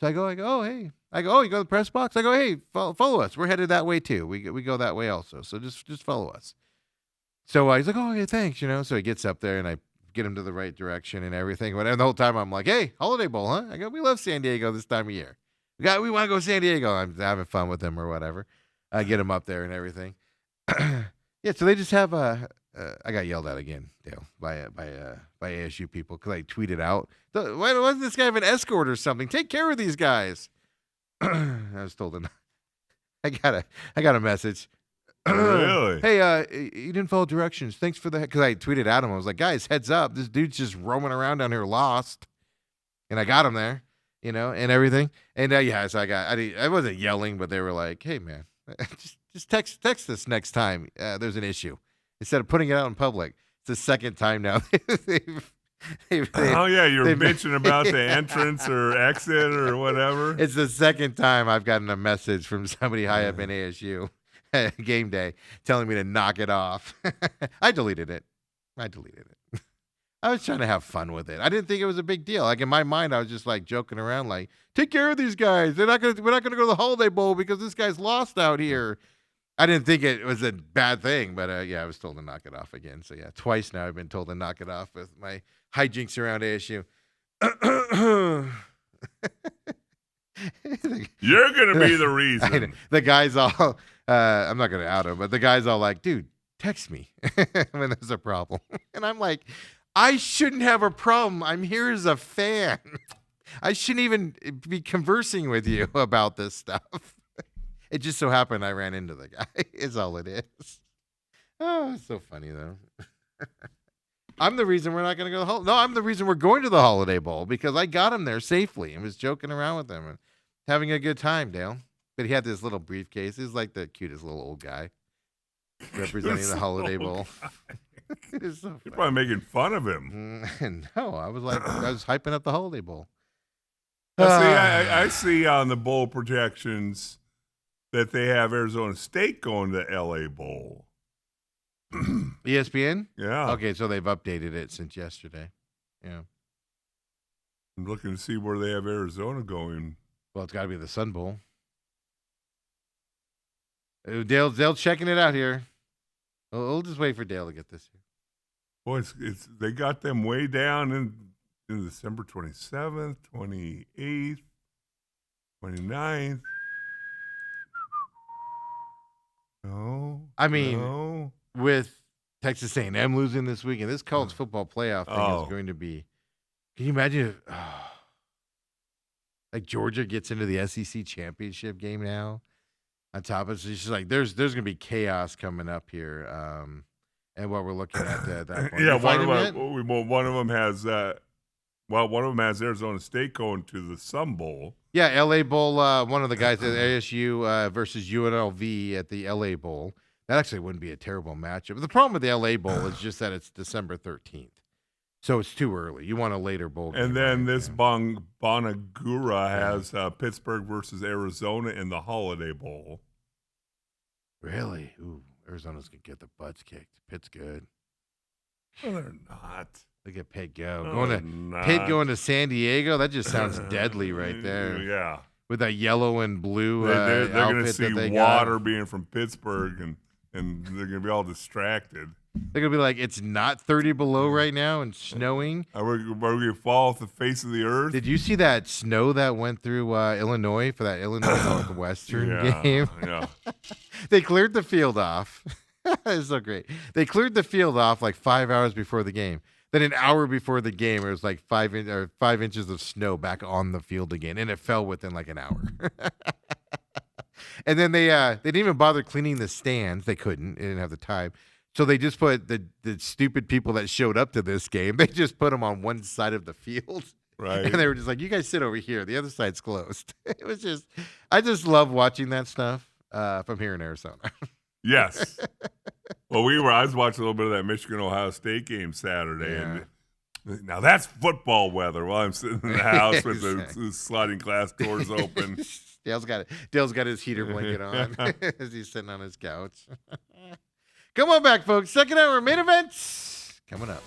So I go, oh, hey. I go, oh, you go to the press box? I go, hey, follow us. We're headed that way too. We go that way also. So just follow us. So he's like, oh, okay, thanks. So he gets up there and I get him to the right direction and everything. But the whole time I'm like, hey, Holiday Bowl, huh? I go, we love San Diego this time of year. We want to go to San Diego. I'm having fun with him or whatever. I get him up there and everything. Yeah, so they just have I got yelled at again, Dale, by ASU people because I tweeted out, why doesn't this guy have an escort or something? Take care of these guys. I was told I got a message. Really? Hey, you didn't follow directions. Thanks for the because I tweeted at him. I was like, guys, heads up, this dude's just roaming around down here lost, and I got him there, and everything. And so I wasn't yelling, but they were like, hey man, just text us next time there's an issue. Instead of putting it out in public, it's the second time now. You're bitching about the entrance or exit or whatever. It's the second time I've gotten a message from somebody high up in ASU game day telling me to knock it off. I deleted it. I was trying to have fun with it. I didn't think it was a big deal. Like in my mind, I was just like joking around, like, take care of these guys. We're not gonna go to the Holiday Bowl because this guy's lost out here. I didn't think it was a bad thing, but I was told to knock it off again. So yeah, twice now I've been told to knock it off with my hijinks around ASU. You're gonna be the reason. The guys all, I'm not gonna out him, but the guys all like, dude, text me when there's a problem, and I'm like, I shouldn't have a problem. I'm here as a fan. I shouldn't even be conversing with you about this stuff. It just so happened I ran into the guy, is all it is. Oh, it's so funny, though. I'm the reason we're not going to go to the I'm the reason we're going to the Holiday Bowl because I got him there safely and was joking around with him and having a good time, Dale. But he had this little briefcase. He's like the cutest little old guy representing the Holiday Bowl. It's so funny. You're probably making fun of him. No, I was hyping up the Holiday Bowl. I see on the bowl projections that they have Arizona State going to LA Bowl. ESPN? Yeah. Okay, so they've updated it since yesterday. Yeah. I'm looking to see where they have Arizona going. Well, it's got to be the Sun Bowl. Dale's checking it out here. We'll just wait for Dale to get this here. Boy, they got them way down in December 27th, 28th, 29th. No. I mean, with Texas A&M losing this week, and this college football playoff thing is going to be. Can you imagine if, like Georgia gets into the SEC championship game now? On top of it, it's just like there's going to be chaos coming up here, and what we're looking at that point. Yeah, one of them has one of them has Arizona State going to the Sun Bowl. Yeah, LA Bowl. One of the guys at ASU versus UNLV at the LA Bowl. That actually wouldn't be a terrible matchup. The problem with the LA Bowl is just that it's December 13th, so it's too early. You want a later bowl game. And then this Bonagura has Pittsburgh versus Arizona in the Holiday Bowl. Really? Ooh, Arizona's gonna get the butts kicked. Pitt's good. No, they're not. Look at Pitt go. No, Pitt going to San Diego. That just sounds deadly right there. Yeah. With that yellow and blue they're going to outfit see that they water got. being from Pittsburgh, and they're going to be all distracted. They're going to be like, it's not 30 below right now and snowing. Are we going to fall off the face of the earth? Did you see that snow that went through Illinois for that Illinois Northwestern game? Yeah. They cleared the field off. It's so great. They cleared the field off like 5 hours before the game. Then an hour before the game, it was like 5 inches of snow back on the field again, and it fell within like an hour. And then they didn't even bother cleaning the stands. They couldn't. They didn't have the time. So they just put the stupid people that showed up to this game, they just put them on one side of the field. Right. And they were just like, you guys sit over here. The other side's closed. It was just, I just love watching that stuff from here in Arizona. Yes. Well, I was watching a little bit of that Michigan-Ohio State game Saturday, and now that's football weather while I'm sitting in the house with the sliding glass doors open. Dale's got his heater blanket on as he's sitting on his couch. Come on back, folks. Second hour main events coming up.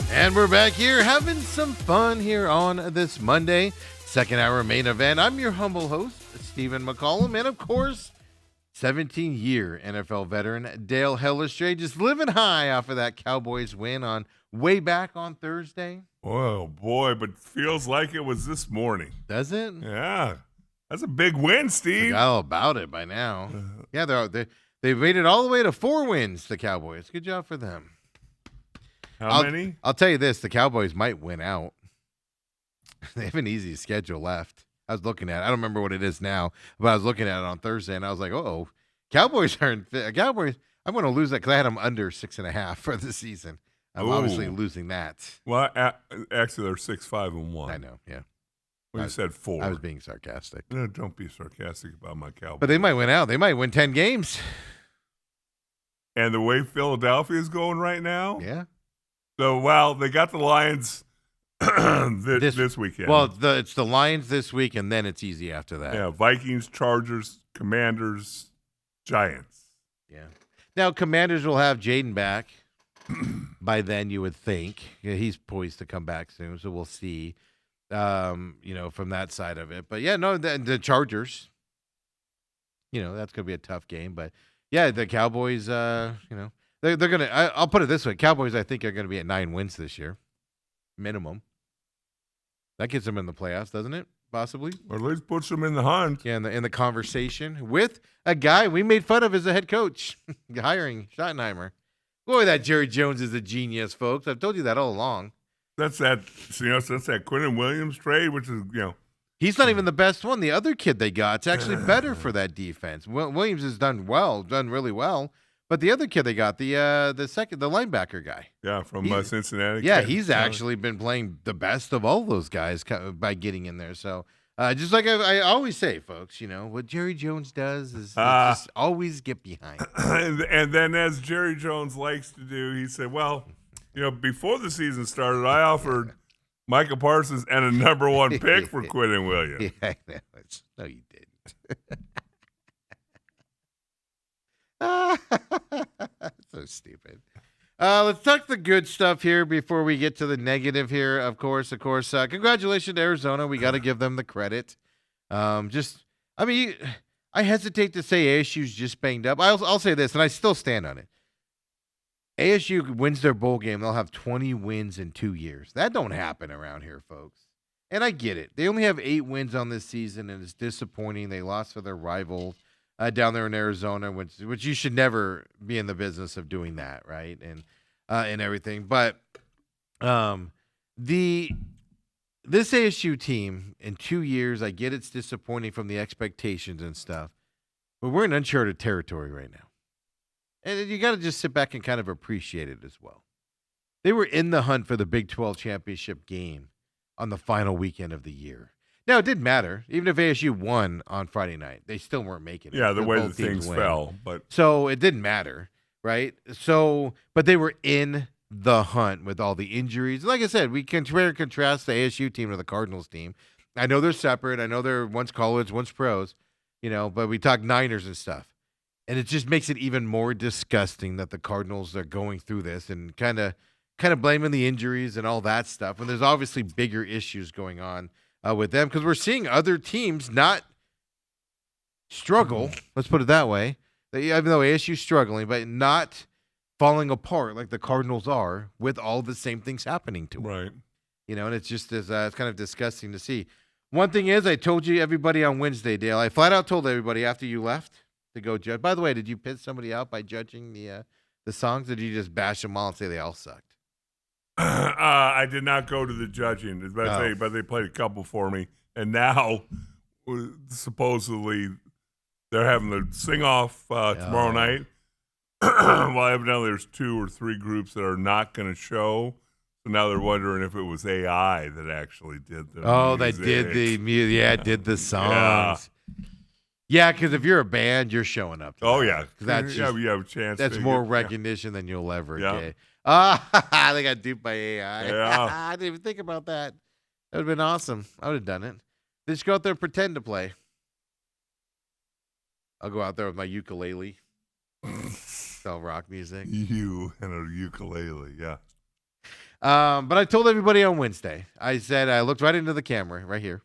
And we're back here having some fun here on this Monday, second hour main event. I'm your humble host, Stephen McCollum, and of course, 17-year NFL veteran Dale Hellestrae, just living high off of that Cowboys win on way back on Thursday. Oh, boy, but feels like it was this morning. Does it? Yeah. That's a big win, Steve. Forgot all about it by now. Yeah, they made it all the way to 4 wins, the Cowboys. Good job for them. How many? I'll tell you this, the Cowboys might win out. They have an easy schedule left. I was looking at it. I don't remember what it is now, but I was looking at it on Thursday, and I was like, oh, Cowboys I'm going to lose that because I had them under 6.5 for the season. I'm obviously losing that. Well, actually, they're 6-5-1. I know, yeah. Well, you said 4. I was being sarcastic. No, don't be sarcastic about my Cowboys. But they might win out. They might win 10 games. And the way Philadelphia is going right now? Yeah. So, well, they got the Lions this weekend. Well, it's the Lions this week, and then it's easy after that. Yeah, Vikings, Chargers, Commanders, Giants. Yeah. Now, Commanders will have Jaden back by then, you would think. Yeah, he's poised to come back soon, so we'll see, from that side of it. But, yeah, no, the Chargers, that's going to be a tough game. But, yeah, the Cowboys, they're going to – I'll put it this way. Cowboys, I think, are going to be at 9 wins this year, minimum. That gets them in the playoffs, doesn't it? Possibly. Or at least puts them in the hunt. Yeah, in the conversation with a guy we made fun of as a head coach, hiring Schottenheimer. Boy, that Jerry Jones is a genius, folks. I've told you that all along. Since that Quinnen Williams trade, which is, He's not even the best one. The other kid they got, it's actually better for that defense. Williams has done really well. But the other kid they got, the linebacker guy. Yeah, from Cincinnati. Yeah, he's actually been playing the best of all those guys by getting in there. So, just like I always say, folks, what Jerry Jones does is just always get behind. And then as Jerry Jones likes to do, he said, well, before the season started, I offered Michael Parsons and a number 1 pick for Quinnen Williams. Yeah, I know. No, you didn't. So stupid. Let's talk the good stuff here before we get to the negative here. Of course, congratulations to Arizona. We got to give them the credit. I hesitate to say ASU's just banged up. I'll say this, and I still stand on it. ASU wins their bowl game, they'll have 20 wins in 2 years. That don't happen around here, folks. And I get it. They only have 8 wins on this season, and it's disappointing. They lost to their rival down there in Arizona, which you should never be in the business of doing that, right? And everything. But this ASU team in 2 years, I get it's disappointing from the expectations and stuff, but we're in uncharted territory right now. And you got to just sit back and kind of appreciate it as well. They were in the hunt for the Big 12 championship game on the final weekend of the year. Now, it didn't matter. Even if ASU won on Friday night, they still weren't making it. Yeah, the way the things fell. So it didn't matter, right? But they were in the hunt with all the injuries. Like I said, we can compare and contrast the ASU team to the Cardinals team. I know they're separate. I know they're one's college, one's pros, but we talk Niners and stuff. And it just makes it even more disgusting that the Cardinals are going through this and kind of blaming the injuries and all that stuff. And there's obviously bigger issues going on with them because we're seeing other teams not struggle. Let's put it that way. Even though ASU's struggling, but not falling apart like the Cardinals are with all the same things happening to them. Right. And it's just it's kind of disgusting to see. One thing is, I told you everybody on Wednesday, Dale. I flat out told everybody after you left to go judge. By the way, did you piss somebody out by judging the songs, or did you just bash them all and say they all sucked? I did not go to the judging, but they played a couple for me, and now supposedly they're having the sing-off tomorrow night. Well, evidently there's 2 or 3 groups that are not going to show. So now they're wondering if it was AI that actually did the music. They did the music. Yeah, did the songs. Yeah, because if you're a band, you're showing up. Yeah. That's you have a chance. That's more recognition than you'll ever get. They got duped by AI. Yeah. I didn't even think about that. That would have been awesome. I would have done it. They just go out there and pretend to play. I'll go out there with my ukulele. Sell rock music. You and a ukulele, yeah. But I told everybody on Wednesday. I said, I looked right into the camera right here,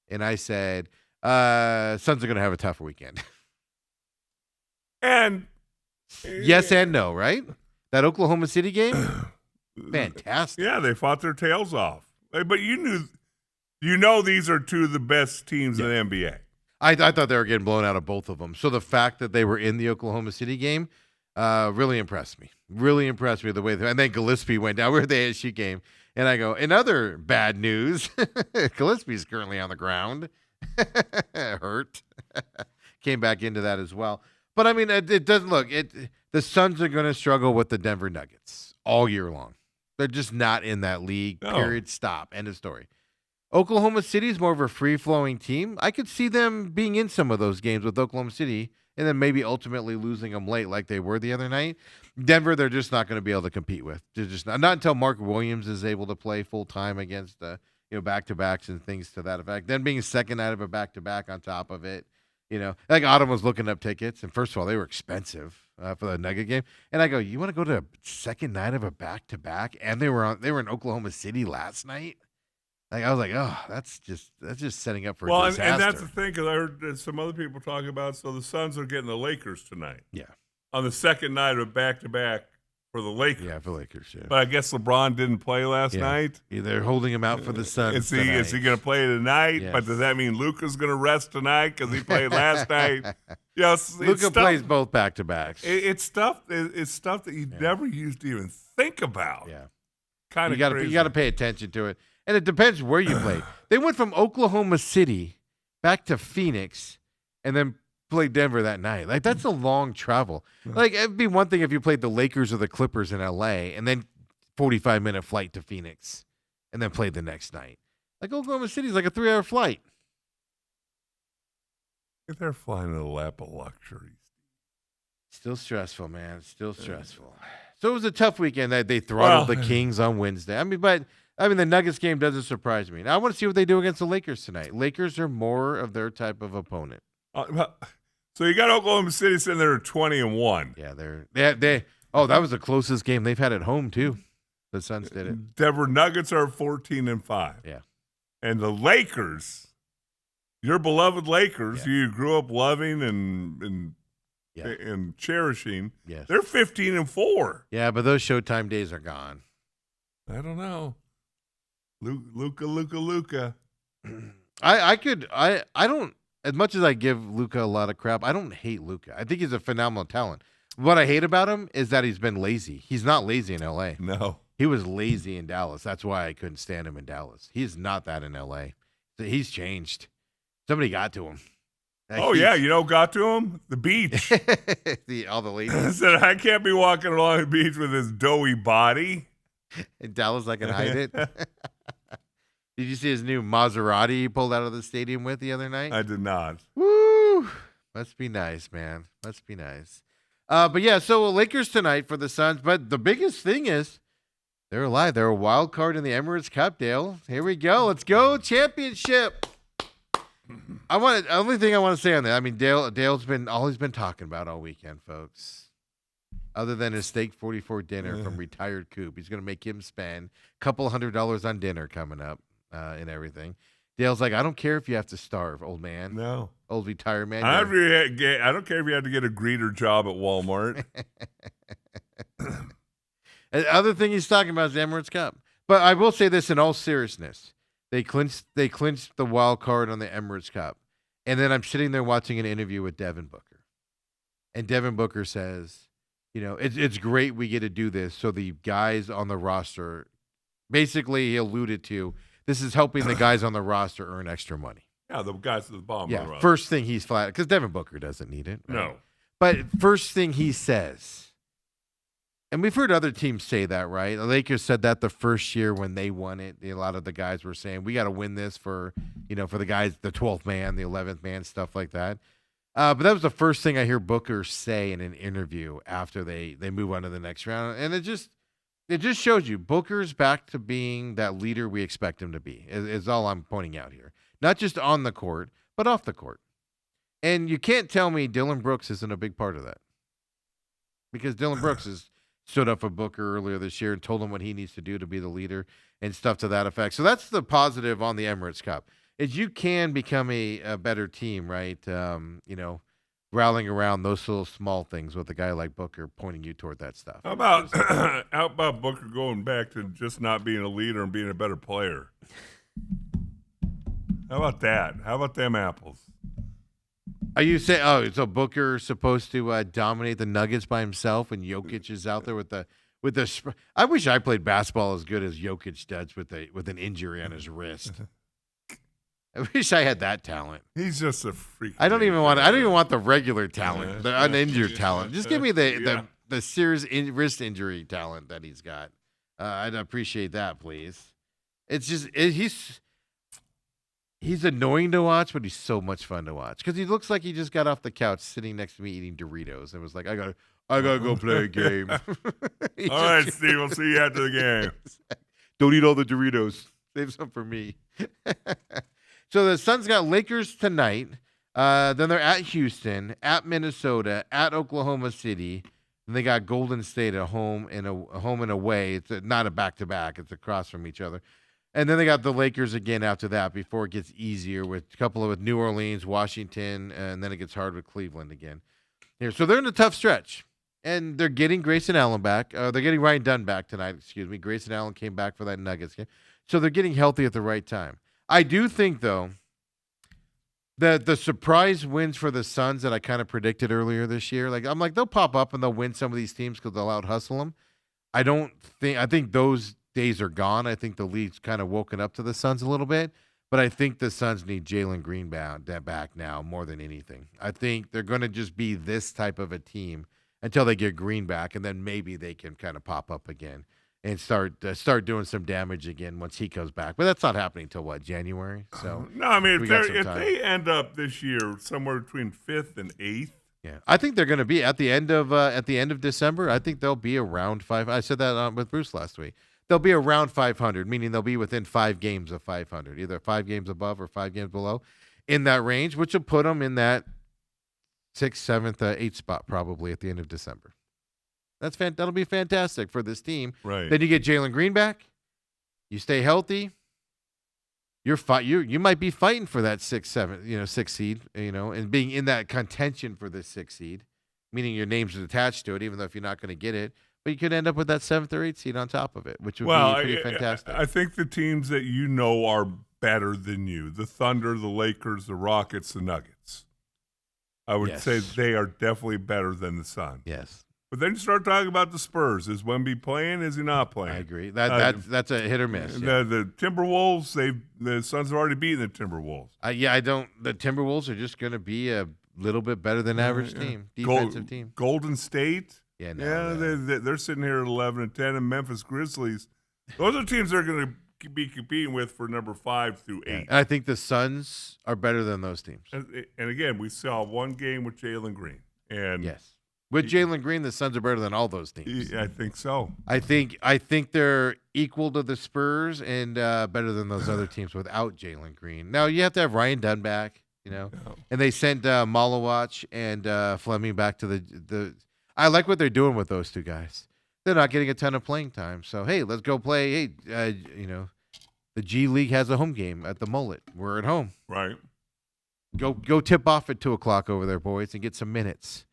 and I said, Suns are going to have a tougher weekend. And yes and no, right? That Oklahoma City game, fantastic. Yeah, they fought their tails off. But you these are 2 of the best teams in the NBA. I thought they were getting blown out of both of them. So the fact that they were in the Oklahoma City game really impressed me. Really impressed me the way. And then Gillespie went down. We were at the ASU game. And I go, in other bad news, Gillespie's currently on the ground. Hurt. Came back into that as well. But, I mean, it doesn't look. The Suns are going to struggle with the Denver Nuggets all year long. They're just not in that league, period, stop, end of story. Oklahoma City is more of a free-flowing team. I could see them being in some of those games with Oklahoma City and then maybe ultimately losing them late like they were the other night. Denver, they're just not going to be able to compete with. They're just not until Mark Williams is able to play full-time against back-to-backs and things to that effect. Then being second out of a back-to-back on top of it. Like Autumn was looking up tickets, and first of all, they were expensive for the Nugget game. And I go, you want to go to a second night of a back-to-back? And they were in Oklahoma City last night. Like I was like, oh, that's just setting up for a disaster. And that's the thing, because I heard some other people talking about. So the Suns are getting the Lakers tonight. Yeah, on the second night of a back-to-back for the Lakers. Yeah, for Lakers. Yeah, but I guess LeBron didn't play last night. Yeah, they're holding him out for the Suns. Is he going to play tonight? Yes. But does that mean Luka's going to rest tonight because he played last night? Yes, Luka plays both back-to-backs. It's stuff. It's stuff that you never used to even think about. Yeah, kind of. You got to pay attention to it. And it depends where you play. They went from Oklahoma City back to Phoenix and then played Denver that night. Like, that's a long travel. Like, it'd be one thing if you played the Lakers or the Clippers in L.A. and then 45-minute flight to Phoenix and then played the next night. Like, Oklahoma City's like a 3-hour flight. If they're flying in the lap of luxury. Still stressful, man. Still stressful. So it was a tough weekend. They throttled the Kings on Wednesday. I mean, the Nuggets game doesn't surprise me. Now, I want to see what they do against the Lakers tonight. Lakers are more of their type of opponent. So you got Oklahoma City sitting there at 20-1. Yeah, that was the closest game they've had at home too. The Suns did it. Denver Nuggets are 14-5. Yeah, and the Lakers, your beloved Lakers, who you grew up loving and and cherishing. Yes. They're 15-4. Yeah, but those Showtime days are gone. I don't know. Luka. I don't, as much as I give Luka a lot of crap, I don't hate Luka. I think he's a phenomenal talent. What I hate about him is that he's been lazy. He's not lazy in LA. No. He was lazy in Dallas. That's why I couldn't stand him in Dallas. He's not that in LA. He's changed. Somebody got to him. Got to him? The beach. All the ladies. I said, I can't be walking along the beach with this doughy body. In Dallas, I can hide it. Did you see his new Maserati he pulled out of the stadium with the other night? I did not. Woo! Must be nice, man. Must be nice. But yeah, so Lakers tonight for the Suns. But the biggest thing is they're alive. They're a wild card in the Emirates Cup, Dale. Here we go. Let's go. Championship. Only thing I want to say on that, I mean, Dale's been all he's been talking about all weekend, folks. Other than his steak 44 dinner from retired Coop. He's going to make him spend a couple $100 on dinner coming up and everything. Dale's like, I don't care if you have to starve, old man. No. Old retired man. I don't care if you had to get a greeter job at Walmart. And the other thing he's talking about is the Emirates Cup. But I will say this in all seriousness. They clinched the wild card on the Emirates Cup. And then I'm sitting there watching an interview with Devin Booker. And Devin Booker says, it's great we get to do this. So the guys on the roster, basically he alluded to, this is helping the guys on the roster earn extra money. Yeah, the guys at the bottom of the roster. First thing he's flat, because Devin Booker doesn't need it. Right? No. But first thing he says, and we've heard other teams say that, right? The Lakers said that the first year when they won it. A lot of the guys were saying, we got to win this for the guys, the 12th man, the 11th man, stuff like that. But that was the first thing I hear Booker say in an interview after they move on to the next round. And it just shows you Booker's back to being that leader we expect him to be, is all I'm pointing out here. Not just on the court, but off the court. And you can't tell me Dillon Brooks isn't a big part of that. Because Dillon Brooks has stood up for Booker earlier this year and told him what he needs to do to be the leader and stuff to that effect. So that's the positive on the Emirates Cup, is you can become a better team, right? Rallying around those little small things with a guy like Booker pointing you toward that stuff. How about Booker going back to just not being a leader and being a better player? How about that? How about them apples? Are you saying, so Booker's supposed to dominate the Nuggets by himself, and Jokic is out there with the? I wish I played basketball as good as Jokic does with an injury on his wrist. I wish I had that talent. He's just a freak. I don't even want the regular talent, the uninjured talent. Just give me the serious wrist injury talent that he's got. I'd appreciate that, please. It's just he's annoying to watch, but he's so much fun to watch because he looks like he just got off the couch sitting next to me eating Doritos and was like, I gotta go play a game. All right, Steve, we'll see you after the game. Don't eat all the Doritos. Save some for me. So the Suns got Lakers tonight. Then they're at Houston, at Minnesota, at Oklahoma City. And they got Golden State at home and away. It's not a back-to-back. It's across from each other. And then they got the Lakers again after that before it gets easier with a couple with New Orleans, Washington, and then it gets hard with Cleveland again. Here, so they're in a tough stretch. And they're getting Grayson Allen back. They're getting Ryan Dunn back tonight, excuse me. Grayson Allen came back for that Nuggets game. So they're getting healthy at the right time. I do think, though, that the surprise wins for the Suns that I kind of predicted earlier this year, I'm like, they'll pop up and they'll win some of these teams because they'll out-hustle them. I think those days are gone. I think the league's kind of woken up to the Suns a little bit, but I think the Suns need Jalen Green back now more than anything. I think they're going to just be this type of a team until they get Green back, and then maybe they can kind of pop up again and start doing some damage again once he comes back. But that's not happening until January? So no, I mean if they end up this year somewhere between 5th and 8th. Yeah, I think they're going to be at the end of December. I think they'll be around 5. I said that with Bruce last week. They'll be around 500, meaning they'll be within 5 games of 500, either 5 games above or 5 games below, in that range, which will put them in that 6th, 7th, 8th spot probably at the end of December. That'll be fantastic for this team. Right. Then you get Jalen Green back. You stay healthy. You might be fighting for that 6th seed, and being in that contention for this 6th seed. meaning your name's attached to it, even though if you're not going to get it. But you could end up with that 7th or 8th seed on top of it, which would be pretty fantastic. I think the teams that you know are better than you, the Thunder, the Lakers, the Rockets, the Nuggets. I would say they are definitely better than the Suns. Yes. But then you start talking about the Spurs. Is Wemby playing? Is he not playing? I agree. That's a hit or miss. Yeah. The Timberwolves, the Suns have already beaten the Timberwolves. The Timberwolves are just going to be a little bit better than average team, defensive team. Golden State. They're sitting here at 11-10, and Memphis Grizzlies. Those are teams they're going to be competing with for number 5 through 8. And I think the Suns are better than those teams. And again, we saw one game with Jalen Green. And yes. With Jalen Green, the Suns are better than all those teams. I think so. I think they're equal to the Spurs and better than those other teams without Jalen Green. Now, you have to have Ryan Dunn back, and they sent Malawach and Fleming back to the – I like what they're doing with those two guys. They're not getting a ton of playing time. So, hey, let's go play. Hey, the G League has a home game at the Mullet. We're at home. Right. Go tip off at 2 o'clock over there, boys, and get some minutes.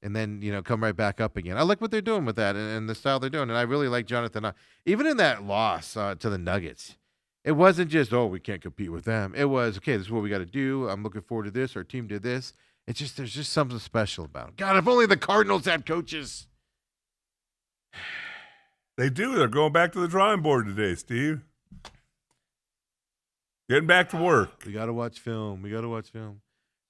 And then, come right back up again. I like what they're doing with that and the style they're doing. And I really like Jonathan. Even in that loss to the Nuggets, it wasn't just, we can't compete with them. It was, okay, this is what we got to do. I'm looking forward to this. Our team did this. It's just, there's just something special about it. God, if only the Cardinals had coaches. They do. They're going back to the drawing board today, Steve. Getting back to work. We got to watch film.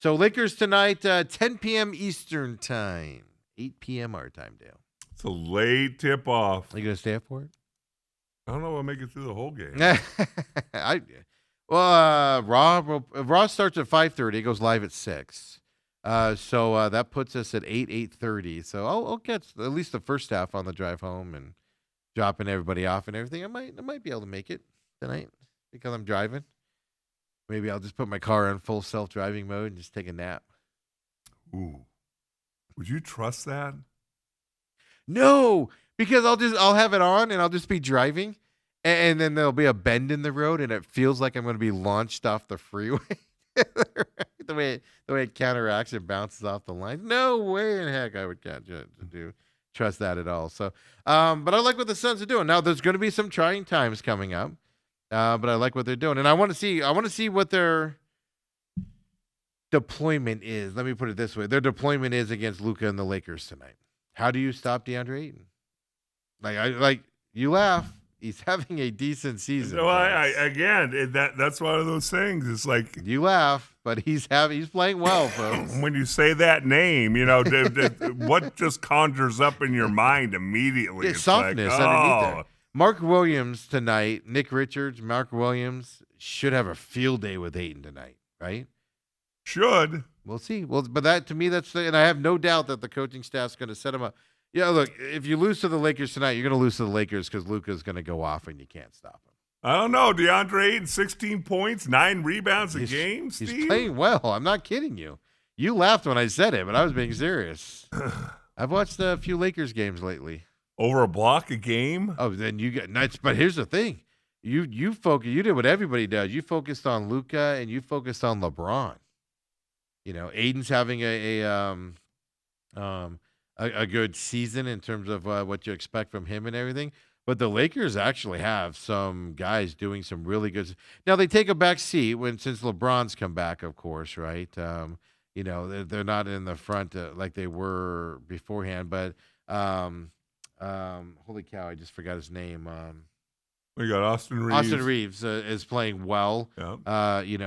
So Lakers tonight, 10 p.m. Eastern time, 8 p.m. our time, Dale. It's a late tip-off. Are you going to stay up for it? I don't know if I'll make it through the whole game. Raw starts at 5:30. It goes live at 6. So that puts us at 8:30. So I'll get at least the first half on the drive home and dropping everybody off and everything. I might be able to make it tonight because I'm driving. Maybe I'll just put my car on full self-driving mode and just take a nap. Ooh. Would you trust that? No, because I'll have it on and I'll just be driving and then there'll be a bend in the road and it feels like I'm going to be launched off the freeway. the way it counteracts and bounces off the line. No way in heck I would trust that at all. So, but I like what the Suns are doing. Now there's going to be some trying times coming up. But I like what they're doing, and I want to see what their deployment is. Let me put it this way: their deployment is against Luka and the Lakers tonight. How do you stop DeAndre Ayton? You laugh. He's having a decent season. No, that's one of those things. It's like you laugh, but he's playing well, folks. When you say that name, what just conjures up in your mind immediately? It's softness underneath there. Mark Williams tonight, Nick Richards, Mark Williams should have a field day with Ayton tonight, right? Should. We'll see. Well, but that to me, and I have no doubt that the coaching staff's going to set him up. Yeah, look, if you lose to the Lakers tonight, you're going to lose to the Lakers because Luka's going to go off and you can't stop him. I don't know. DeAndre Ayton, 16 points, 9 rebounds a game, Steve? He's playing well. I'm not kidding you. You laughed when I said it, but I was being serious. I've watched a few Lakers games lately. Over a block a game? Oh, then you get nuts. But here's the thing. You focus. You did what everybody does. You focused on Luka and you focused on LeBron. Aiden's having a good season in terms of what you expect from him and everything. But the Lakers actually have some guys doing some really good. Now they take a back seat since LeBron's come back, of course, right? They're not in the front like they were beforehand, but. Holy cow! I just forgot his name. We got Austin Reeves. Austin Reeves is playing well. Yep. You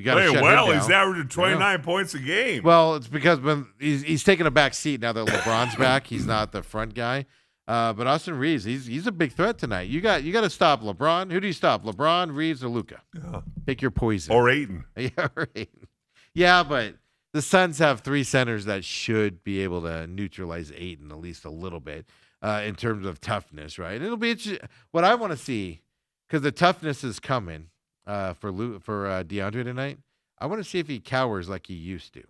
got to shut him down. He's averaging 29 points a game. Well, it's because when he's taking a back seat now that LeBron's back, he's not the front guy. But Austin Reeves, he's a big threat tonight. You got to stop LeBron. Who do you stop? LeBron, Reeves, or Luka? Yeah. Pick your poison. Or Ayton. Yeah, or Ayton. Yeah, but the Suns have 3 centers that should be able to neutralize Ayton at least a little bit. In terms of toughness, right? It'll be what I want to see because the toughness is coming for DeAndre tonight. I want to see if he cowers like he used to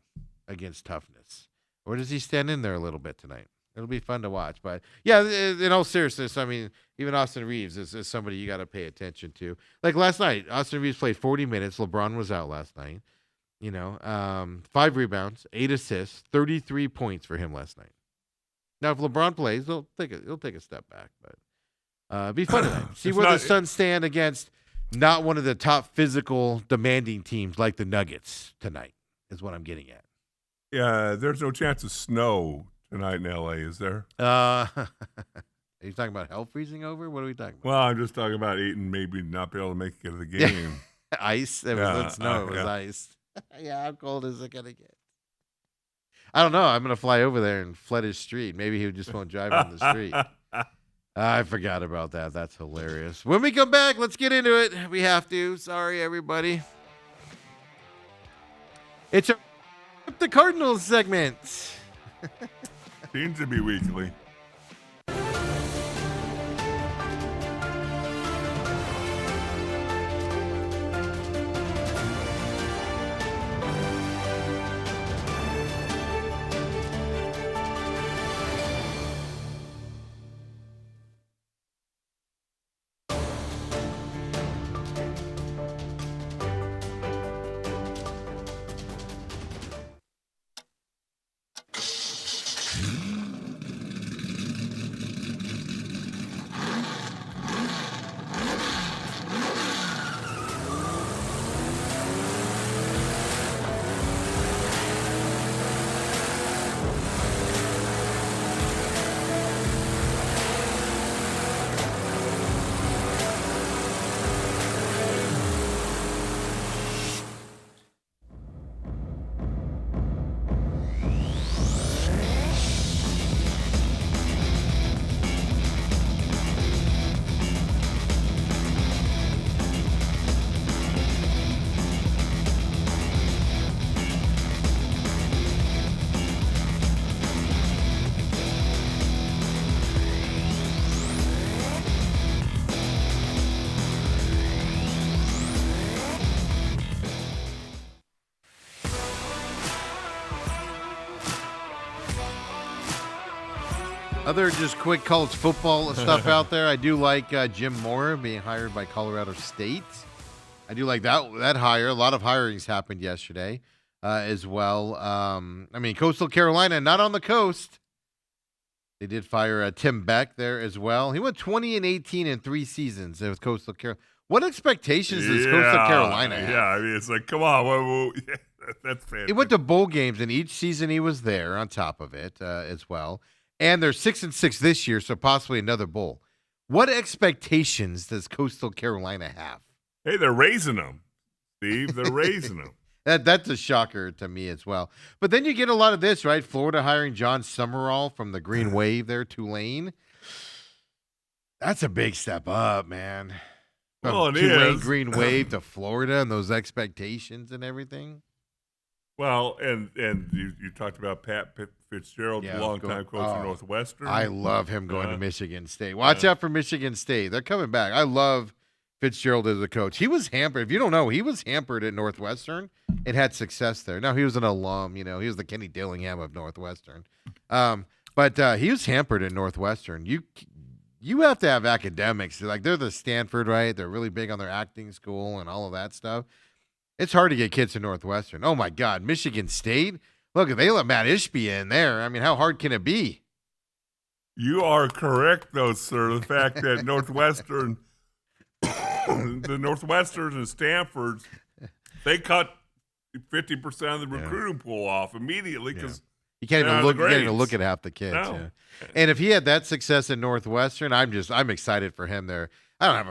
against toughness, or does he stand in there a little bit tonight? It'll be fun to watch. But yeah, in all seriousness, I mean, even Austin Reeves is somebody you got to pay attention to. Like last night, Austin Reeves played 40 minutes. LeBron was out last night. 5 rebounds, 8 assists, 33 points for him last night. Now, if LeBron plays, he'll take a step back, but it'd be fun tonight. See where the Suns stand against not one of the top physical, demanding teams like the Nuggets tonight. Is what I'm getting at. Yeah, there's no chance of snow tonight in L.A., is there? Are you talking about hell freezing over? What are we talking about? Well, I'm just talking about Ayton maybe not be able to make it to the game. Ice? It wasn't snow. It was ice. Yeah, how cold is it going to get? I don't know. I'm going to fly over there and flood his street. Maybe he just won't drive on the street. I forgot about that. That's hilarious. When we come back, let's get into it. We have to. Sorry, everybody. It's the Cardinals segment. Seems to be weekly. Other just quick college football stuff out there. I do like Jim Mora being hired by Colorado State. I do like that hire. A lot of hirings happened yesterday as well. Coastal Carolina, not on the coast. They did fire Tim Beck there as well. He went 20-18 in 3 seasons with Coastal Carolina. What expectations does Coastal Carolina have? Yeah, I mean, it's like, come on. That's fantastic. He went to bowl games, and each season he was there on top of it as well. And they're 6-6 this year, so possibly another bowl. What expectations does Coastal Carolina have? Hey, they're raising them, Steve. They're raising them. That's a shocker to me as well. But then you get a lot of this, right? Florida hiring John Summerall from the Green Wave there, Tulane. That's a big step up, man. From Well, it Tulane is. Green Wave to Florida and those expectations and everything. Well, and you talked about Pat Fitzgerald, Yeah, longtime coach of Northwestern. I love him going to Michigan State. Watch out for Michigan State. They're coming back. I love Fitzgerald as a coach. He was hampered. If you don't know, he was hampered at Northwestern and had success there. Now, he was an alum. He was the Kenny Dillingham of Northwestern. But he was hampered at Northwestern. You have to have academics. Like, they're the Stanford, right? They're really big on their acting school and all of that stuff. It's hard to get kids to Northwestern. Oh, my God. Michigan State? Look, if they let Matt Ishbia in there, I mean, how hard can it be? You are correct, though, sir. The fact that Northwestern, the Northwesterns and Stanfords, they cut 50% of the recruiting pool off immediately because you can't even look at half the kids. No. Yeah. And if he had that success in Northwestern, I'm excited for him there. I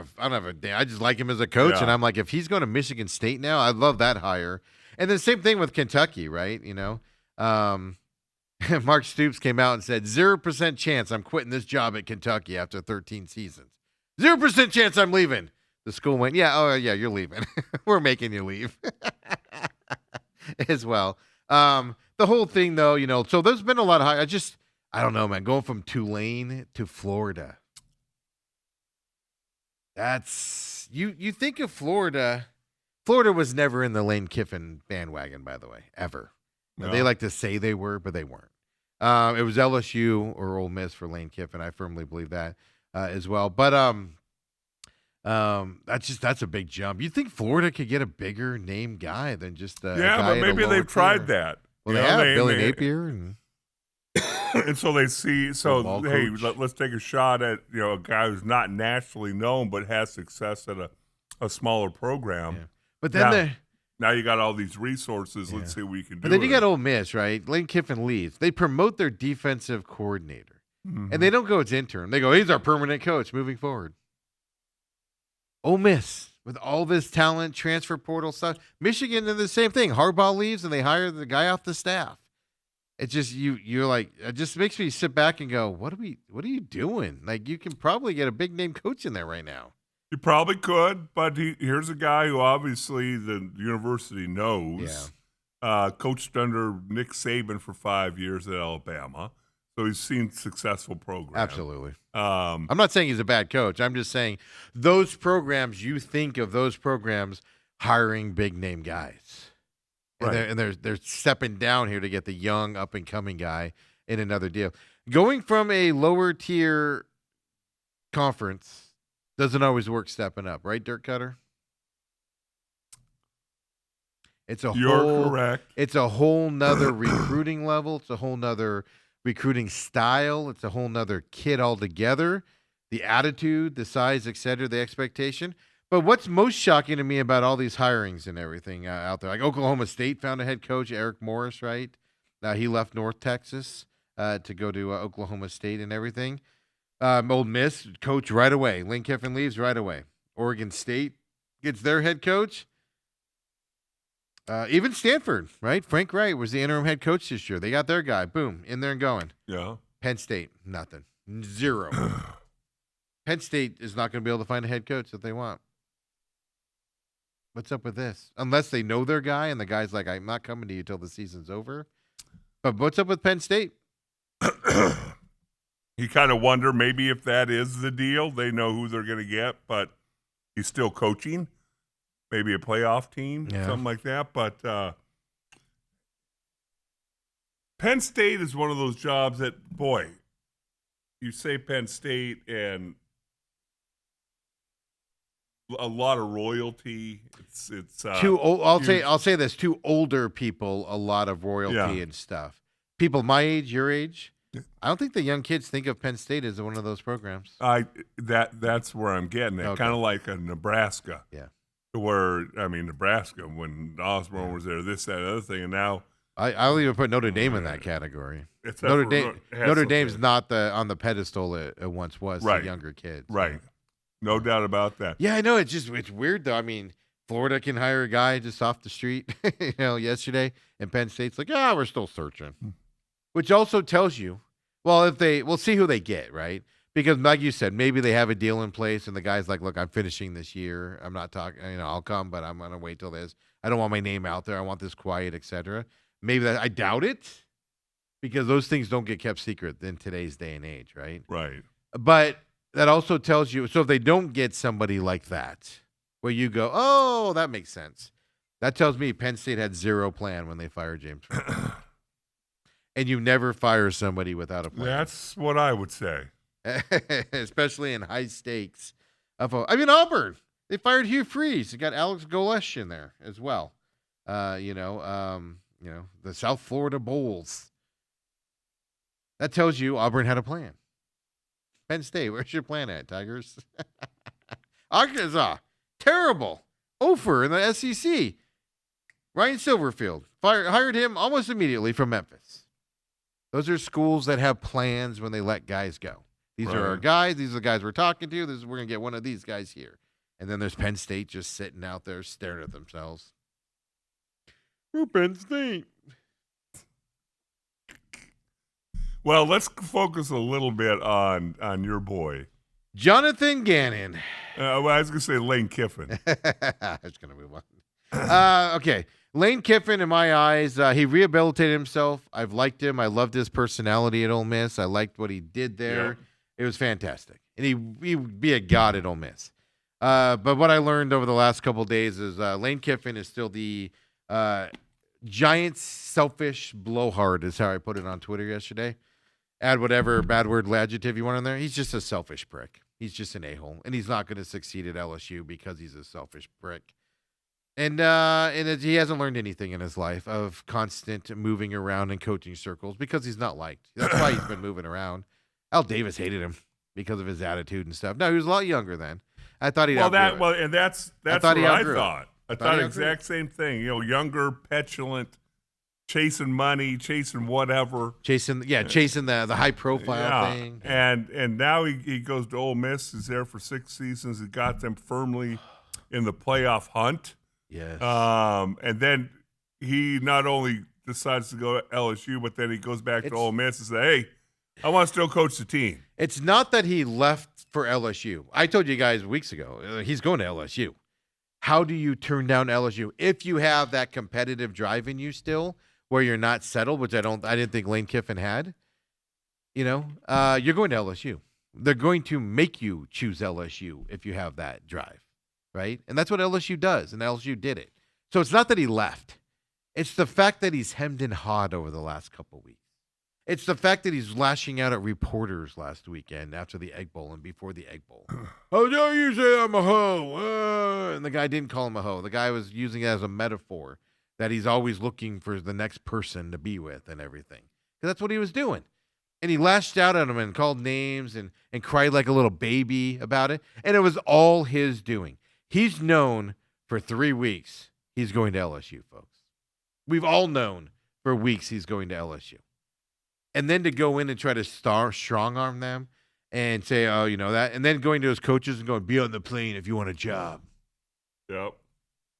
just like him as a coach, and I'm like, if he's going to Michigan State now, I love that hire. And the same thing with Kentucky, right? Mark Stoops came out and said 0% chance I'm quitting this job at Kentucky after 13 seasons. 0% chance I'm leaving. The school went, yeah, you're leaving. We're making you leave as well. The whole thing, though, so there's been a lot of I don't know, man, going from Tulane to Florida. That's you think of Florida. Florida was never in the Lane Kiffin bandwagon, by the way, ever. No. They like to say they were, but they weren't. It was LSU or Ole Miss for Lane Kiffin. I firmly believe that as well. But That's a big jump. You think Florida could get a bigger name guy than just a Yeah, guy but at a maybe lower they've tried tier? that. Well, You they know, have Billy Napier and and so they see. So Football hey, coach. let's take a shot at a guy who's not nationally known but has success at a smaller program. yeah. But then Now you got all these resources. Let's see what we can do. but then you with got it. Ole Miss, right? Lane Kiffin leaves. They promote their defensive coordinator, Mhm. and they don't go it's interim. They go he's our permanent coach moving forward. Ole Miss with all this talent, transfer portal stuff. Michigan did the same thing. Harbaugh leaves and they hire the guy off the staff. It's just you're like it just makes me sit back and go, what are you doing? Like you can probably get a big name coach in there right now. You probably could, but here's a guy who obviously the university knows. Coached under Nick Saban for 5 years at Alabama, so he's seen successful programs. Absolutely. I'm not saying he's a bad coach. I'm just saying those programs, you think of those programs hiring big name guys. And, Right. they're stepping down here to get the young up and coming guy in another deal. Going from a lower tier conference doesn't always work stepping up, right, Dirk Cutter? You're correct. It's a whole nother recruiting level. It's a whole nother recruiting style. It's a whole nother kid altogether. The attitude, the size, etc., the expectation. But what's most shocking to me about all these hirings and everything out there, like Oklahoma State found a head coach, Eric Morris, right? He left North Texas to go to Oklahoma State and everything. Ole Miss coach right away. Lane Kiffin leaves right away. Oregon State gets their head coach. Even Stanford, right? Frank Wright was the interim head coach this year. They got their guy. Boom, in there and going. Yeah. Penn State, nothing. Zero. Penn State is not going to be able to find a head coach that they want. What's up with this? Unless they know their guy and the guy's like, I'm not coming to you till the season's over. But what's up with Penn State? You kind of wonder maybe if that is the deal. They know who they're going to get, but he's still coaching. Maybe a playoff team, something like that. But Penn State is one of those jobs that, boy, you say Penn State and a lot of royalty. It's too old. I'll say this: to older people, a lot of royalty and stuff. People my age, your age, I don't think the young kids think of Penn State as one of those programs. That's where I'm getting at. Okay. Kind of like a Nebraska. Yeah. Where Nebraska, when Osborne was there, this, that, other thing, and now I'll even put Notre Dame in that category. It's Notre Dame's not on the pedestal it once was to younger kids. Right. No doubt about that. Yeah, I know. It's weird though. I mean, Florida can hire a guy just off the street, yesterday, and Penn State's like, we're still searching. Which also tells you, well, we'll see who they get, right? Because like you said, maybe they have a deal in place and the guy's like, look, I'm finishing this year. I'm not talking, I'll come, but I'm going to wait till this. I don't want my name out there. I want this quiet, etc. Maybe I doubt it because those things don't get kept secret in today's day and age, right? Right. But that also tells you, so if they don't get somebody like that, where you go, oh, that makes sense. That tells me Penn State had zero plan when they fired James Franklin. And you never fire somebody without a plan. That's what I would say. Especially in high stakes. Auburn. They fired Hugh Freeze. They got Alex Golesh in there as well. The South Florida Bowls. That tells you Auburn had a plan. Penn State, where's your plan at, Tigers? Arkansas, terrible. Ofer in the SEC. Ryan Silverfield hired him almost immediately from Memphis. Those are schools that have plans when they let guys go. These are our guys. These are the guys we're talking to. We're going to get one of these guys here. And then there's Penn State just sitting out there staring at themselves. We're Penn State. Well, let's focus a little bit on your boy. Jonathan Gannon. I was going to say Lane Kiffin. I was going to move on. Okay. Lane Kiffin, in my eyes, he rehabilitated himself. I've liked him. I loved his personality at Ole Miss. I liked what he did there. Yeah. It was fantastic. And he'd be a god at Ole Miss. But what I learned over the last couple of days is Lane Kiffin is still the giant selfish blowhard is how I put it on Twitter yesterday. Add whatever bad word adjective you want in there. He's just a selfish prick. He's just an a-hole, and he's not going to succeed at LSU because he's a selfish prick. And he hasn't learned anything in his life of constant moving around in coaching circles because he's not liked. That's why he's been moving around. Al Davis hated him because of his attitude and stuff. No, he was a lot younger then. I thought he'd that's what I thought. I thought the exact same thing. Younger, petulant, chasing money, chasing whatever, chasing the high profile thing. And now he goes to Ole Miss. He's there for 6 seasons. He got them firmly in the playoff hunt. Yes. And then he not only decides to go to LSU, but then he goes back to Ole Miss and say, "Hey, I want to still coach the team." It's not that he left for LSU. I told you guys weeks ago, he's going to LSU. How do you turn down LSU if you have that competitive drive in you still, where you're not settled, which I didn't think Lane Kiffin had? You're going to LSU. They're going to make you choose LSU if you have that drive. Right? And that's what LSU does, and LSU did it. So it's not that he left. It's the fact that he's hemmed and hawed over the last couple of weeks. It's the fact that he's lashing out at reporters last weekend after the Egg Bowl and before the Egg Bowl. How dare you say I'm a hoe? And the guy didn't call him a hoe. The guy was using it as a metaphor that he's always looking for the next person to be with and everything. Because that's what he was doing. And he lashed out at him and called names and cried like a little baby about it. And it was all his doing. He's known for 3 weeks he's going to LSU, folks. We've all known for weeks he's going to LSU. And then to go in and try to strong-arm them and say, that, and then going to his coaches and going, be on the plane if you want a job. Yep.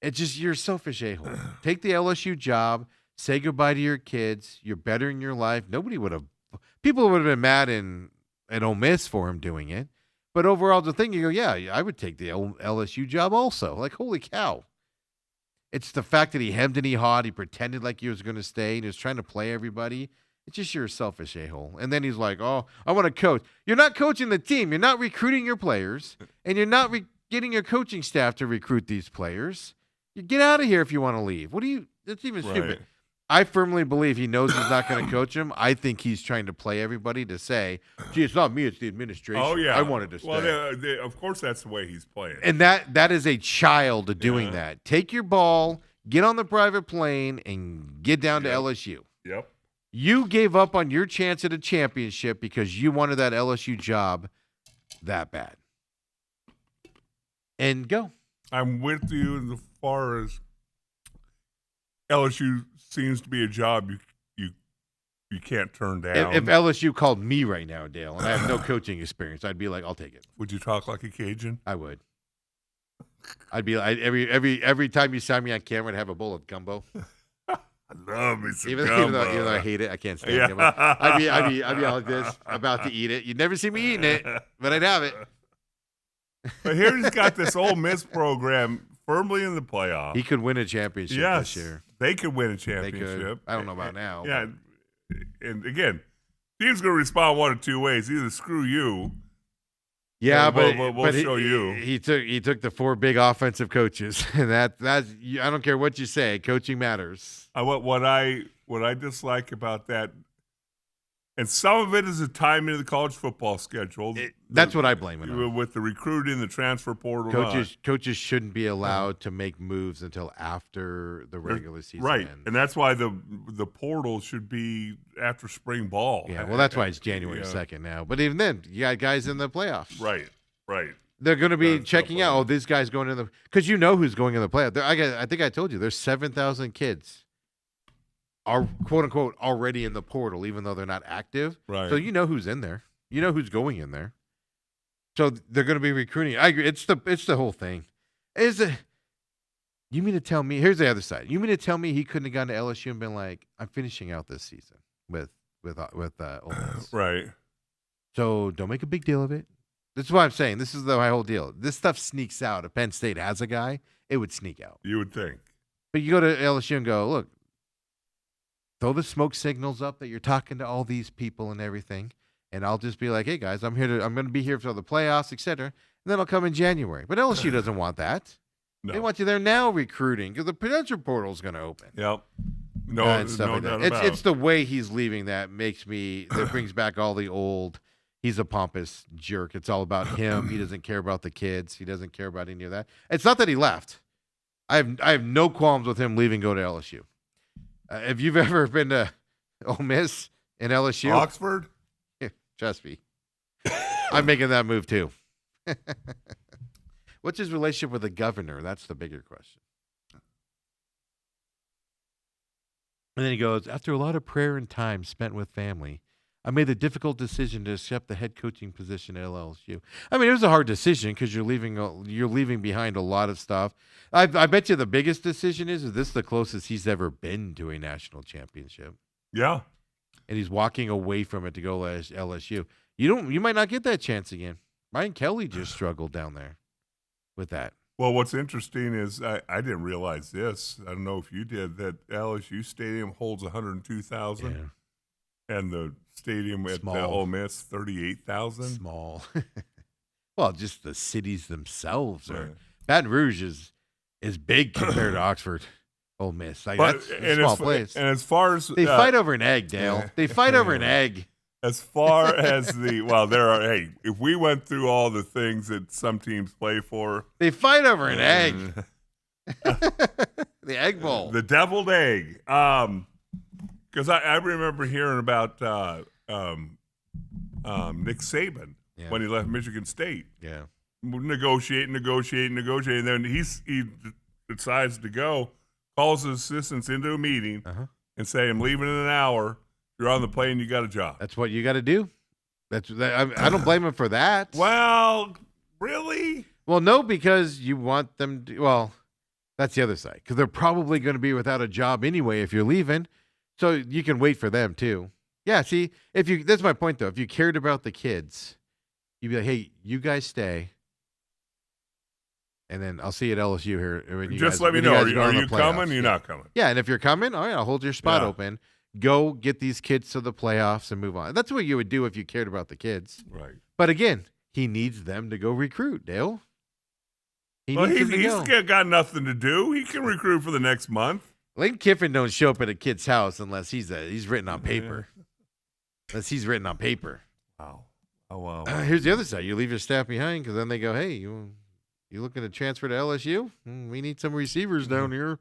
It's just, you're a selfish a-hole. Take the LSU job, say goodbye to your kids, you're bettering your life. People would have been mad at Ole Miss for him doing it. But overall, the thing, you go, yeah, I would take the LSU job also. Like, holy cow. It's the fact that he hemmed and he hawed. He pretended like he was going to stay. And he was trying to play everybody. It's just you're a selfish a-hole. And then he's like, oh, I want to coach. You're not coaching the team. You're not recruiting your players. And you're not getting your coaching staff to recruit these players. You get out of here if you want to leave. That's even stupid. I firmly believe he knows he's not going to coach him. I think he's trying to play everybody to say, gee, it's not me, it's the administration. Oh, yeah. I wanted to stay. Well, of course that's the way he's playing. And that is a child doing that. Take your ball, get on the private plane, and get down to LSU. Yep. You gave up on your chance at a championship because you wanted that LSU job that bad. And go. I'm with you as far as LSU seems to be a job you can't turn down. If LSU called me right now, Dale, and I have no coaching experience, I'd be like, I'll take it. Would you talk like a Cajun? I would. I'd be like, every time you saw me on camera, I'd have a bowl of gumbo. I love me some gumbo. Even though I hate it, I can't stand it. I'd be like this, about to eat it. You'd never see me eating it, but I'd have it. But here he's got this Ole Miss program firmly in the playoffs. He could win a championship this year. They could win a championship. They could. I don't know about now. Yeah, and again, team's going to respond one of two ways: either screw you. Yeah, we'll show you. He took the 4 big offensive coaches, and that's I don't care what you say, coaching matters. What I dislike about that. And some of it is the timing of the college football schedule. That's what I blame it on. With the recruiting, the transfer portal. Coaches shouldn't be allowed to make moves until after the regular season ends. And that's why the portal should be after spring ball. Yeah, well, that's why it's January 2nd now. But even then, you got guys in the playoffs. Right. They're going to be checking out, this guy's going in the – because you know who's going in the playoff. I think I told you, there's 7,000 kids are quote unquote already in the portal, even though they're not active. Right. So you know who's in there. You know who's going in there. So they're going to be recruiting. I agree. It's the whole thing. You mean to tell me? Here's the other side. You mean to tell me he couldn't have gone to LSU and been like, I'm finishing out this season with Ole Miss. Right. So don't make a big deal of it. This is what I'm saying. This is my whole deal. This stuff sneaks out. If Penn State has a guy, it would sneak out. You would think. But you go to LSU and go, look. Throw the smoke signals up that you're talking to all these people and everything, and I'll just be like, "Hey guys, I'm going to be here for the playoffs, etc." And then I'll come in January. But LSU doesn't want that. No. They want you there now recruiting because the potential portal is going to open. Yep. No doubt about it. It's the way he's leaving that brings back all the old. he's a pompous jerk. It's all about him. He doesn't care about the kids. He doesn't care about any of that. It's not that he left. I have no qualms with him leaving, go to LSU. If you've ever been to Ole Miss and LSU, Oxford, trust me, I'm making that move too. What's his relationship with the governor? That's the bigger question. And then he goes, after a lot of prayer and time spent with family, I made the difficult decision to accept the head coaching position at LSU. I mean, it was a hard decision because you're leaving behind a lot of stuff. I bet you the biggest decision is this the closest he's ever been to a national championship. yeah. And he's walking away from it to go to LSU. You might not get that chance again. Ryan Kelly just struggled down there with that. Well, what's interesting is I didn't realize this. I don't know if you did, that LSU Stadium holds 102,000, and the stadium at Ole Miss 38,000. Small. Well, just the cities themselves are. Right. Baton Rouge is big compared to Oxford, Ole Miss. Like that's a small place. And as far as they fight over an egg, Dale. They fight over an egg. As far as if we went through all the things that some teams play for. They fight over an egg. The Egg Bowl. The deviled egg. Because I remember hearing about Nick Saban when he left Michigan State. Yeah. Negotiate, and then he decides to go, calls his assistants into a meeting and say, I'm leaving in an hour. You're on the plane, you got a job. That's what you got to do. I don't blame him for that. Well, really? Well, no, because you want them to. Well, that's the other side. Because they're probably going to be without a job anyway if you're leaving. So you can wait for them too. Yeah, see, that's my point though. If you cared about the kids, you'd be like, hey, you guys stay. And then I'll see you at LSU here. Just let me know. Are you coming? You're not coming. Yeah, and if you're coming, all right, I'll hold your spot open. Go get these kids to the playoffs and move on. That's what you would do if you cared about the kids. Right. But again, he needs them to go recruit, Dale. He's got nothing to do. He can recruit for the next month. Lane Kiffin don't show up at a kid's house unless he's written on paper. Unless he's written on paper. Wow. Oh, wow. Here's the other side. You leave your staff behind because then they go, hey, you looking to transfer to LSU? We need some receivers down here.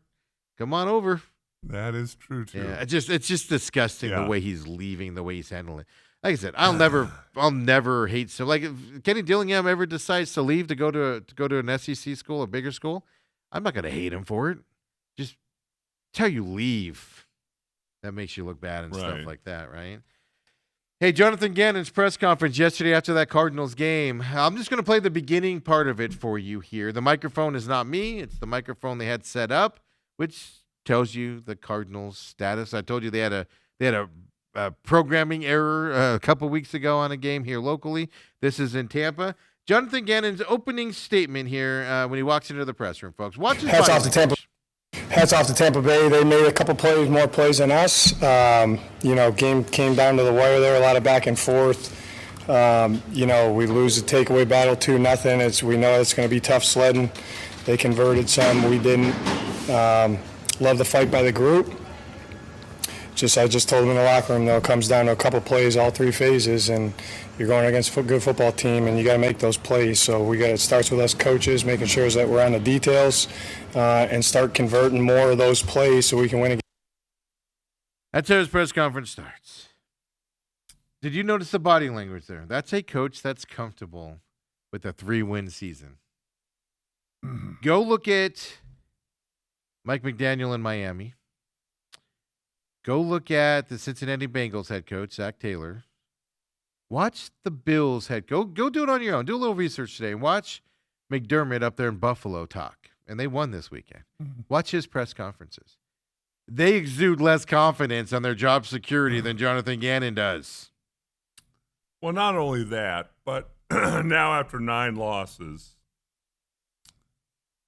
Come on over. That is true too. Yeah, it's just disgusting the way he's leaving, the way he's handling it. Like I said, I'll never hate so. Like if Kenny Dillingham ever decides to leave to go to an SEC school, a bigger school, I'm not gonna hate him for it. Just tell you leave. That makes you look bad and stuff like that, right? Hey, Jonathan Gannon's press conference yesterday after that Cardinals game. I'm just going to play the beginning part of it for you here. The microphone is not me. It's the microphone they had set up, which tells you the Cardinals' status. I told you they had a programming error a couple weeks ago on a game here locally. This is in Tampa. Jonathan Gannon's opening statement here when he walks into the press room, folks. Watch his Hats off to Tampa Bay. They made a couple more plays than us. Game came down to the wire there, a lot of back and forth. We lose the takeaway battle 2-0. We know it's going to be tough sledding. They converted some, we didn't. Love the fight by the group. I just told them in the locker room, though, it comes down to a couple plays, all three phases, and you're going against a good football team, and you got to make those plays. So it starts with us coaches, making sure that we're on the details and start converting more of those plays so we can win again. That's how his press conference starts. Did you notice the body language there? That's a coach that's comfortable with a 3-win season. Go look at Mike McDaniel in Miami. Go look at the Cincinnati Bengals head coach, Zach Taylor. Watch the Bills head coach. Go do it on your own. Do a little research today. Watch McDermott up there in Buffalo talk. And they won this weekend. Watch his press conferences. They exude less confidence on their job security than Jonathan Gannon does. Well, not only that, but now after 9 losses,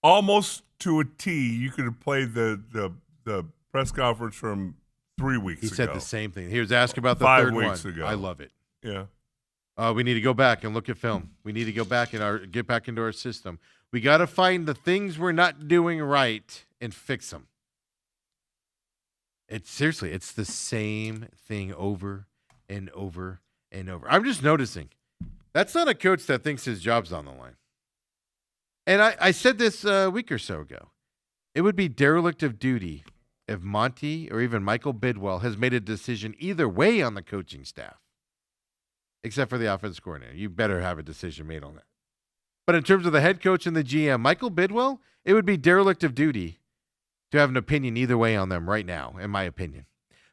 almost to a T, you could have played the press conference from 3 weeks ago. He said the same thing. He was asked about the 5 third weeks one. ago. I love it. Yeah. We need to go back and look at film. We need to go back and get back into our system. We got to find the things we're not doing right and fix them. It's the same thing over and over and over. I'm just noticing That's not a coach that thinks his job's on the line. And I said this a week or so ago. It would be derelict of duty if Monty or even Michael Bidwell has made a decision either way on the coaching staff, except for the offense coordinator. You better have a decision made on that. But in terms of the head coach and the GM, Michael Bidwell, it would be derelict of duty to have an opinion either way on them right now, in my opinion.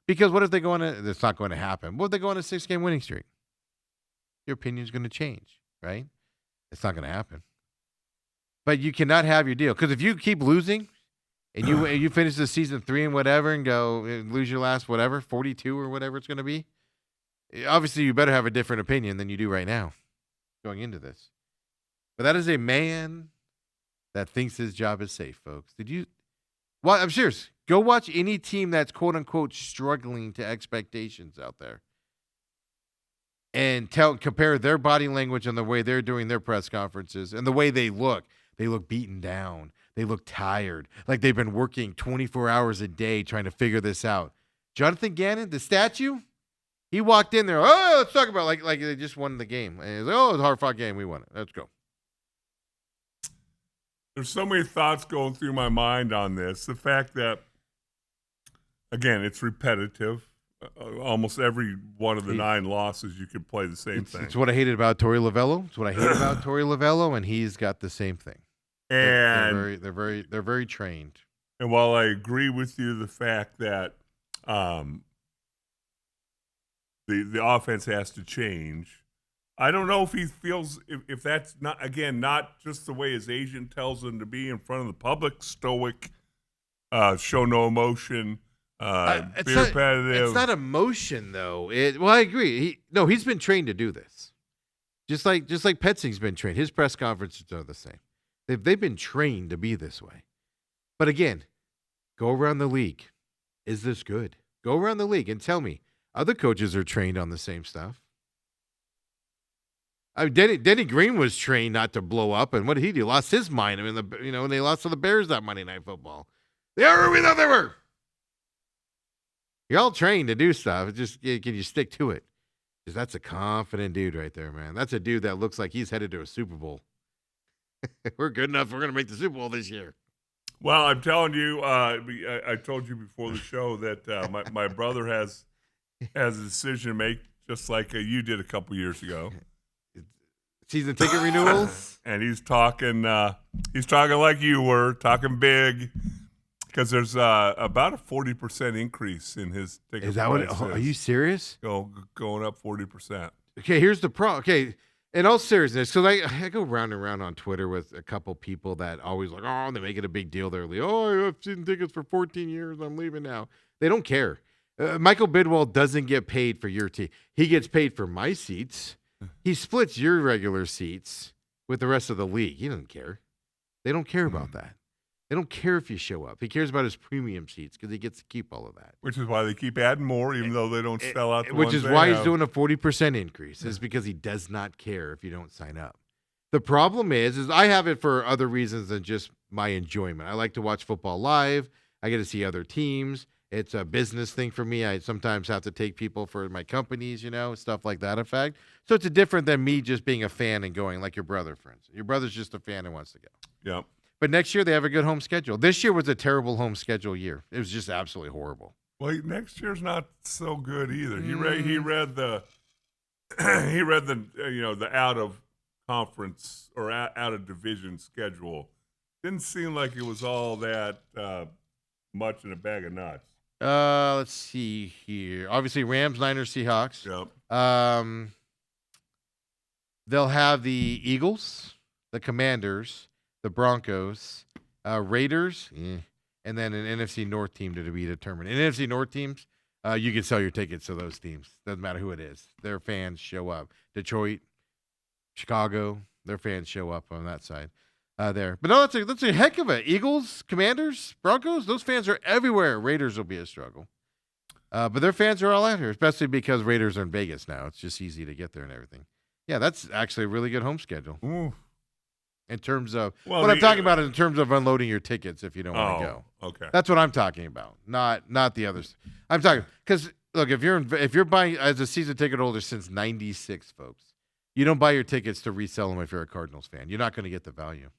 Because what if they go on it's not going to happen. What if they go on a 6-game winning streak? Your opinion's going to change, right? It's not going to happen. But you cannot have your deal. Because if you keep losing and you finish the season 3 and whatever and go and lose your last 42 or whatever it's going to be, obviously you better have a different opinion than you do right now going into this. But that is a man that thinks his job is safe, folks. Well, I'm serious. Go watch any team that's quote-unquote struggling to expectations out there. And compare their body language and the way they're doing their press conferences and the way they look. They look beaten down. They look tired, like they've been working 24 hours a day trying to figure this out. Jonathan Gannon, the statue, he walked in there. Oh, let's talk about like they just won the game. And he's like, oh, it's a hard-fought game. We won it. Let's go. There's so many thoughts going through my mind on this. The fact that, again, it's repetitive. Almost every one of the 9 losses, you could play the same thing. It's what I hated about Torey Lovello. It's what I hate about Torey Lovello, and he's got the same thing. And they're very trained. And while I agree with you, the fact that the offense has to change, I don't know if he feels if that's not just the way his agent tells him to be in front of the public, stoic, show no emotion. Be repetitive. It's not emotion though. Well, I agree. He's been trained to do this. Just like Petzing's been trained. His press conferences are the same. They've been trained to be this way. But again, go around the league. Is this good? Go around the league and tell me other coaches are trained on the same stuff. Denny Green was trained not to blow up, and what did he do? Lost his mind. I mean, when they lost to the Bears that Monday Night Football, they are who we thought they were. You're all trained to do stuff. It's just, can you stick to it? Because that's a confident dude right there, man. That's a dude that looks like he's headed to a Super Bowl. We're good enough. We're going to make the Super Bowl this year. Well, I'm telling you, I told you before the show that my brother has a decision to make, just like you did a couple years ago. Season ticket renewals, and he's talking like you were, talking big. Because there's about a 40% increase in his ticket. Is that prices. Are you serious? Going up 40%. Okay, here's the problem. Okay, in all seriousness, because I go round and round on Twitter with a couple people that always like, oh, they make it a big deal. They're like, oh, I've seen tickets for 14 years. I'm leaving now. They don't care. Michael Bidwell doesn't get paid for your team. He gets paid for my seats. He splits your regular seats with the rest of the league. He doesn't care. They don't care about that. They don't care if you show up. He cares about his premium seats because he gets to keep all of that. Which is why they keep adding more, even though they don't sell out the Which ones is why he's have. doing a 40% increase, is because he does not care if you don't sign up. The problem is I have it for other reasons than just my enjoyment. I like to watch football live. I get to see other teams. It's a business thing for me. I sometimes have to take people for my companies, stuff like that, in fact. So it's different than me just being a fan and going like your brother, for instance. Your brother's just a fan and wants to go. Yep. But next year they have a good home schedule. This year was a terrible home schedule year. It was just absolutely horrible. Well, next year's not so good either. He read the the out of conference or out of division schedule. Didn't seem like it was all that much in a bag of nuts. Let's see here. Obviously, Rams, Niners, Seahawks. Yep. They'll have the Eagles, the Commanders, the Broncos, Raiders, and then an NFC North team to be determined. In NFC North teams, you can sell your tickets to those teams. Doesn't matter who it is. Their fans show up. Detroit, Chicago, their fans show up on that side there. But no, that's a heck of it. Eagles, Commanders, Broncos, those fans are everywhere. Raiders will be a struggle. But their fans are all out here, especially because Raiders are in Vegas now. It's just easy to get there and everything. Yeah, that's actually a really good home schedule. Ooh. In terms of what I'm talking about is in terms of unloading your tickets if you don't want to go. Okay. That's what I'm talking about, not the others. I'm talking because look, if you're buying as a season ticket holder since '96, folks, You don't buy your tickets to resell them if you're a Cardinals fan. You're not going to get the value.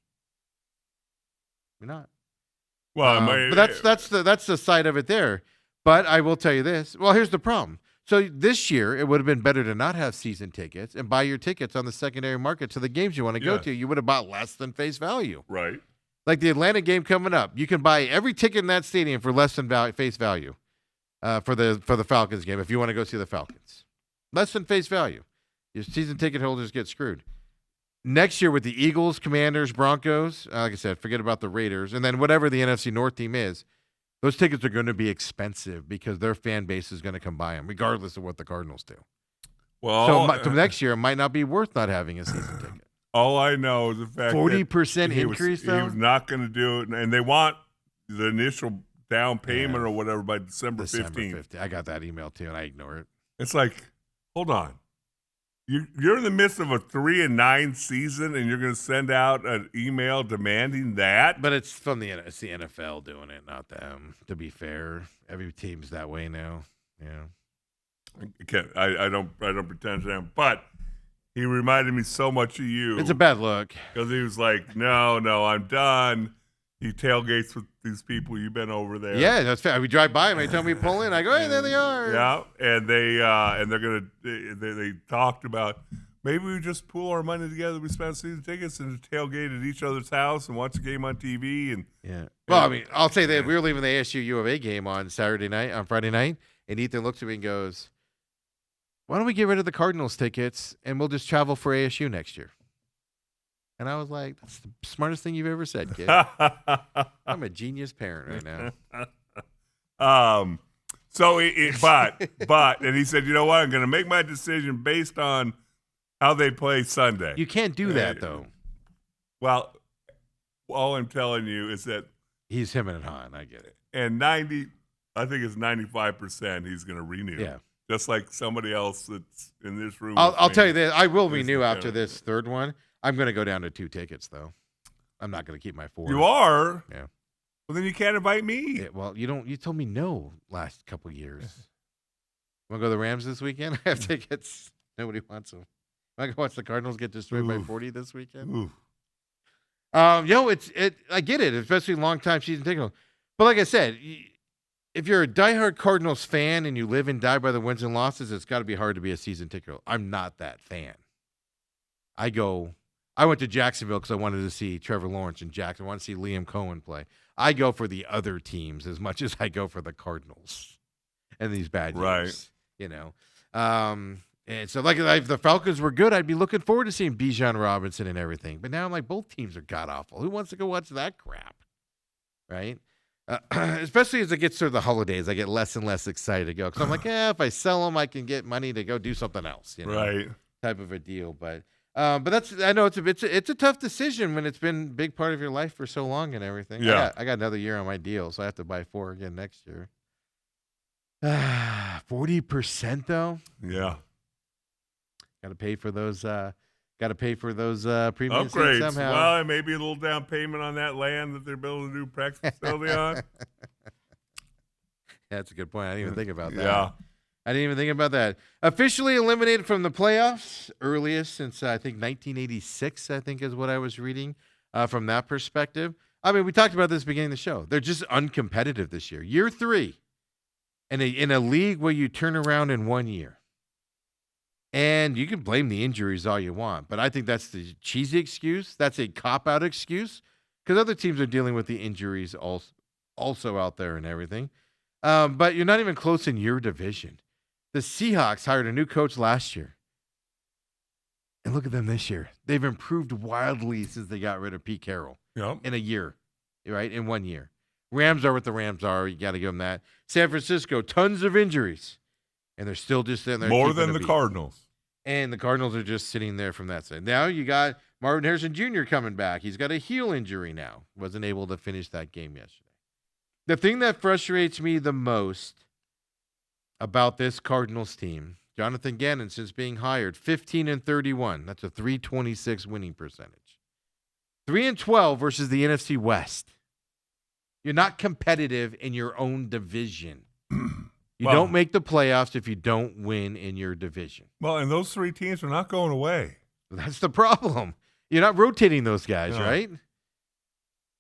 You're not. Well, But that's the side of it there. But I will tell you this. Well, here's the problem. So this year, it would have been better to not have season tickets and buy your tickets on the secondary market to the games you want to go to. You would have bought less than face value. Right. Like the Atlanta game coming up, you can buy every ticket in that stadium for less than face value for the Falcons game if you want to go see the Falcons. Less than face value. Your season ticket holders get screwed. Next year with the Eagles, Commanders, Broncos, like I said, forget about the Raiders, and then whatever the NFC North team is, those tickets are going to be expensive because their fan base is going to come buy them, regardless of what the Cardinals do. Well, so next year, it might not be worth not having a season ticket. All I know is the fact 40% increase, though? He was not going to do it, and they want the initial down payment or whatever by December 15th. I got that email, too, and I ignore it. It's like, hold on. You're in the midst of a 3-9 season, and you're going to send out an email demanding that? But it's from the NFL doing it, not them. To be fair, every team's that way now. Yeah. I don't pretend to him, but he reminded me so much of you. It's a bad look because he was like, "No, I'm done." He tailgates with these people. You've been over there. Yeah, that's fair. We drive by them. They tell me pull in. I go, hey, there they are. Yeah, and they talked about maybe we just pool our money together. We spend season tickets and tailgate at each other's house and watch a game on TV. And yeah. Well, I mean, I'll say that we were leaving the ASU U of A game on Friday night, and Ethan looks at me and goes, "Why don't we get rid of the Cardinals tickets and we'll just travel for ASU next year?" And I was like, that's the smartest thing you've ever said, kid. I'm a genius parent right now. But, and he said, you know what? I'm going to make my decision based on how they play Sunday. You can't do that, though. Well, all I'm telling you is that he's him and Han. I get it. And I think it's 95% he's going to renew. Yeah. Just like somebody else that's in this room. I'll tell you this. I will renew after this third one. I'm going to go down to 2 tickets, though. I'm not going to keep my 4. You are? Yeah. Well, then you can't invite me. Yeah, well, you told me no last couple years. Want to go to the Rams this weekend? I have tickets. Nobody wants them. I can watch the Cardinals get destroyed by 40 this weekend. Ooh. I get it, especially long-time season ticket. But like I said, if you're a diehard Cardinals fan and you live and die by the wins and losses, it's got to be hard to be a season ticket. I'm not that fan. I went to Jacksonville because I wanted to see Trevor Lawrence in Jackson. I want to see Liam Cohen play. I go for the other teams as much as I go for the Cardinals and these bad years. Right. And so, like, if the Falcons were good, I'd be looking forward to seeing Bijan Robinson and everything. But now I'm like, both teams are god-awful. Who wants to go watch that crap? Right? Especially as it gets through the holidays, I get less and less excited to go. Because I'm like, if I sell them, I can get money to go do something else. Right. Type of a deal. But I know it's a tough decision when it's been a big part of your life for so long and everything. Yeah. I got another year on my deal, so I have to buy 4 again next year. 40% though. Yeah. Got to pay for those. Premium upgrades seats somehow. Well, maybe a little down payment on that land that they're building a new practice facility on. Yeah, that's a good point. I didn't even think about that. Yeah. I didn't even think about that. Officially eliminated from the playoffs, earliest since I think 1986, I think is what I was reading from that perspective. I mean, we talked about this at the beginning of the show. They're just uncompetitive this year. Year 3 in a league where you turn around in 1 year. And you can blame the injuries all you want, but I think that's the cheesy excuse. That's a cop-out excuse because other teams are dealing with the injuries also out there and everything. But you're not even close in your division. The Seahawks hired a new coach last year. And look at them this year. They've improved wildly since they got rid of Pete Carroll in a year, right? In 1 year. Rams are what the Rams are. You got to give them that. San Francisco, tons of injuries. And they're still just sitting there. More than the Cardinals. And the Cardinals are just sitting there from that side. Now you got Marvin Harrison Jr. coming back. He's got a heel injury now. Wasn't able to finish that game yesterday. The thing that frustrates me the most about this Cardinals team, Jonathan Gannon, since being hired, 15-31. That's a .326 winning percentage. 3-12 versus the NFC West. You're not competitive in your own division. You don't make the playoffs if you don't win in your division. Well, and those 3 teams are not going away. That's the problem. You're not rotating those guys, No. right?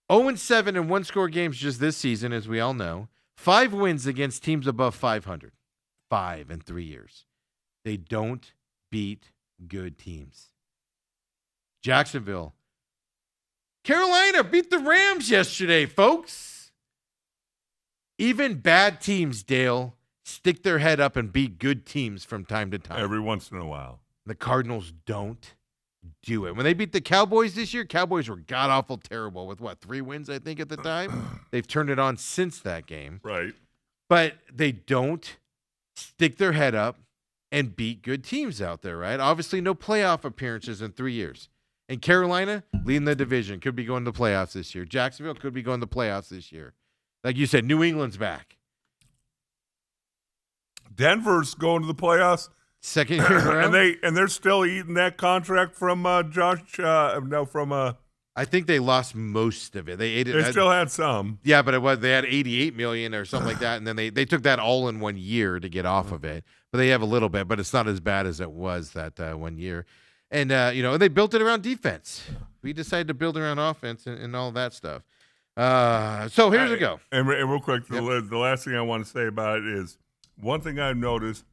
0-7 in one-score games just this season, as we all know. 5 wins against teams above 500. 5 in 3 years. They don't beat good teams. Jacksonville. Carolina beat the Rams yesterday, folks. Even bad teams, Dale, stick their head up and beat good teams from time to time. Every once in a while. The Cardinals don't do it. When they beat the Cowboys this year, Cowboys were god-awful terrible with, 3 wins, I think, at the time? They've turned it on since that game. Right. But they don't stick their head up and beat good teams out there, right? Obviously, no playoff appearances in 3 years. And Carolina, leading the division, could be going to the playoffs this year. Jacksonville could be going to the playoffs this year. Like you said, New England's back. Denver's going to the playoffs. Second year around. and they're still eating that contract from Josh. I think they lost most of it. They ate it. They still had some. Yeah, but they had $88 million or something like that, and then they took that all in 1 year to get off of it. But they have a little bit, but it's not as bad as it was that 1 year. And they built it around defense. We decided to build around offense and all that stuff. So here's a go. And real quick, the last thing I want to say about it is one thing I've noticed,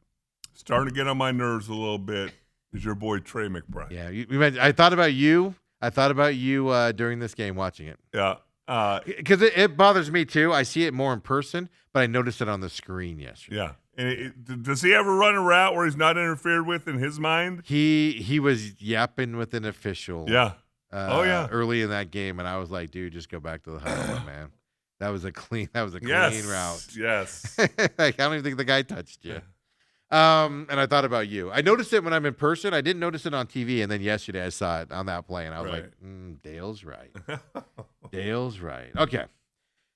starting to get on my nerves a little bit, is your boy Trey McBride. Yeah, I thought about you. During this game watching it. Yeah. Because it bothers me too. I see it more in person, but I noticed it on the screen yesterday. Yeah. And does he ever run a route where he's not interfered with in his mind? He was yapping with an official. Yeah. Early in that game, and I was like, dude, just go back to the huddle, man. That was a clean route. Yes. Like, I don't even think the guy touched you. And I thought about you. I noticed it when I'm in person. I didn't notice it on TV, and then yesterday I saw it on that play, and I was like, Dale's right. Dale's right. Okay.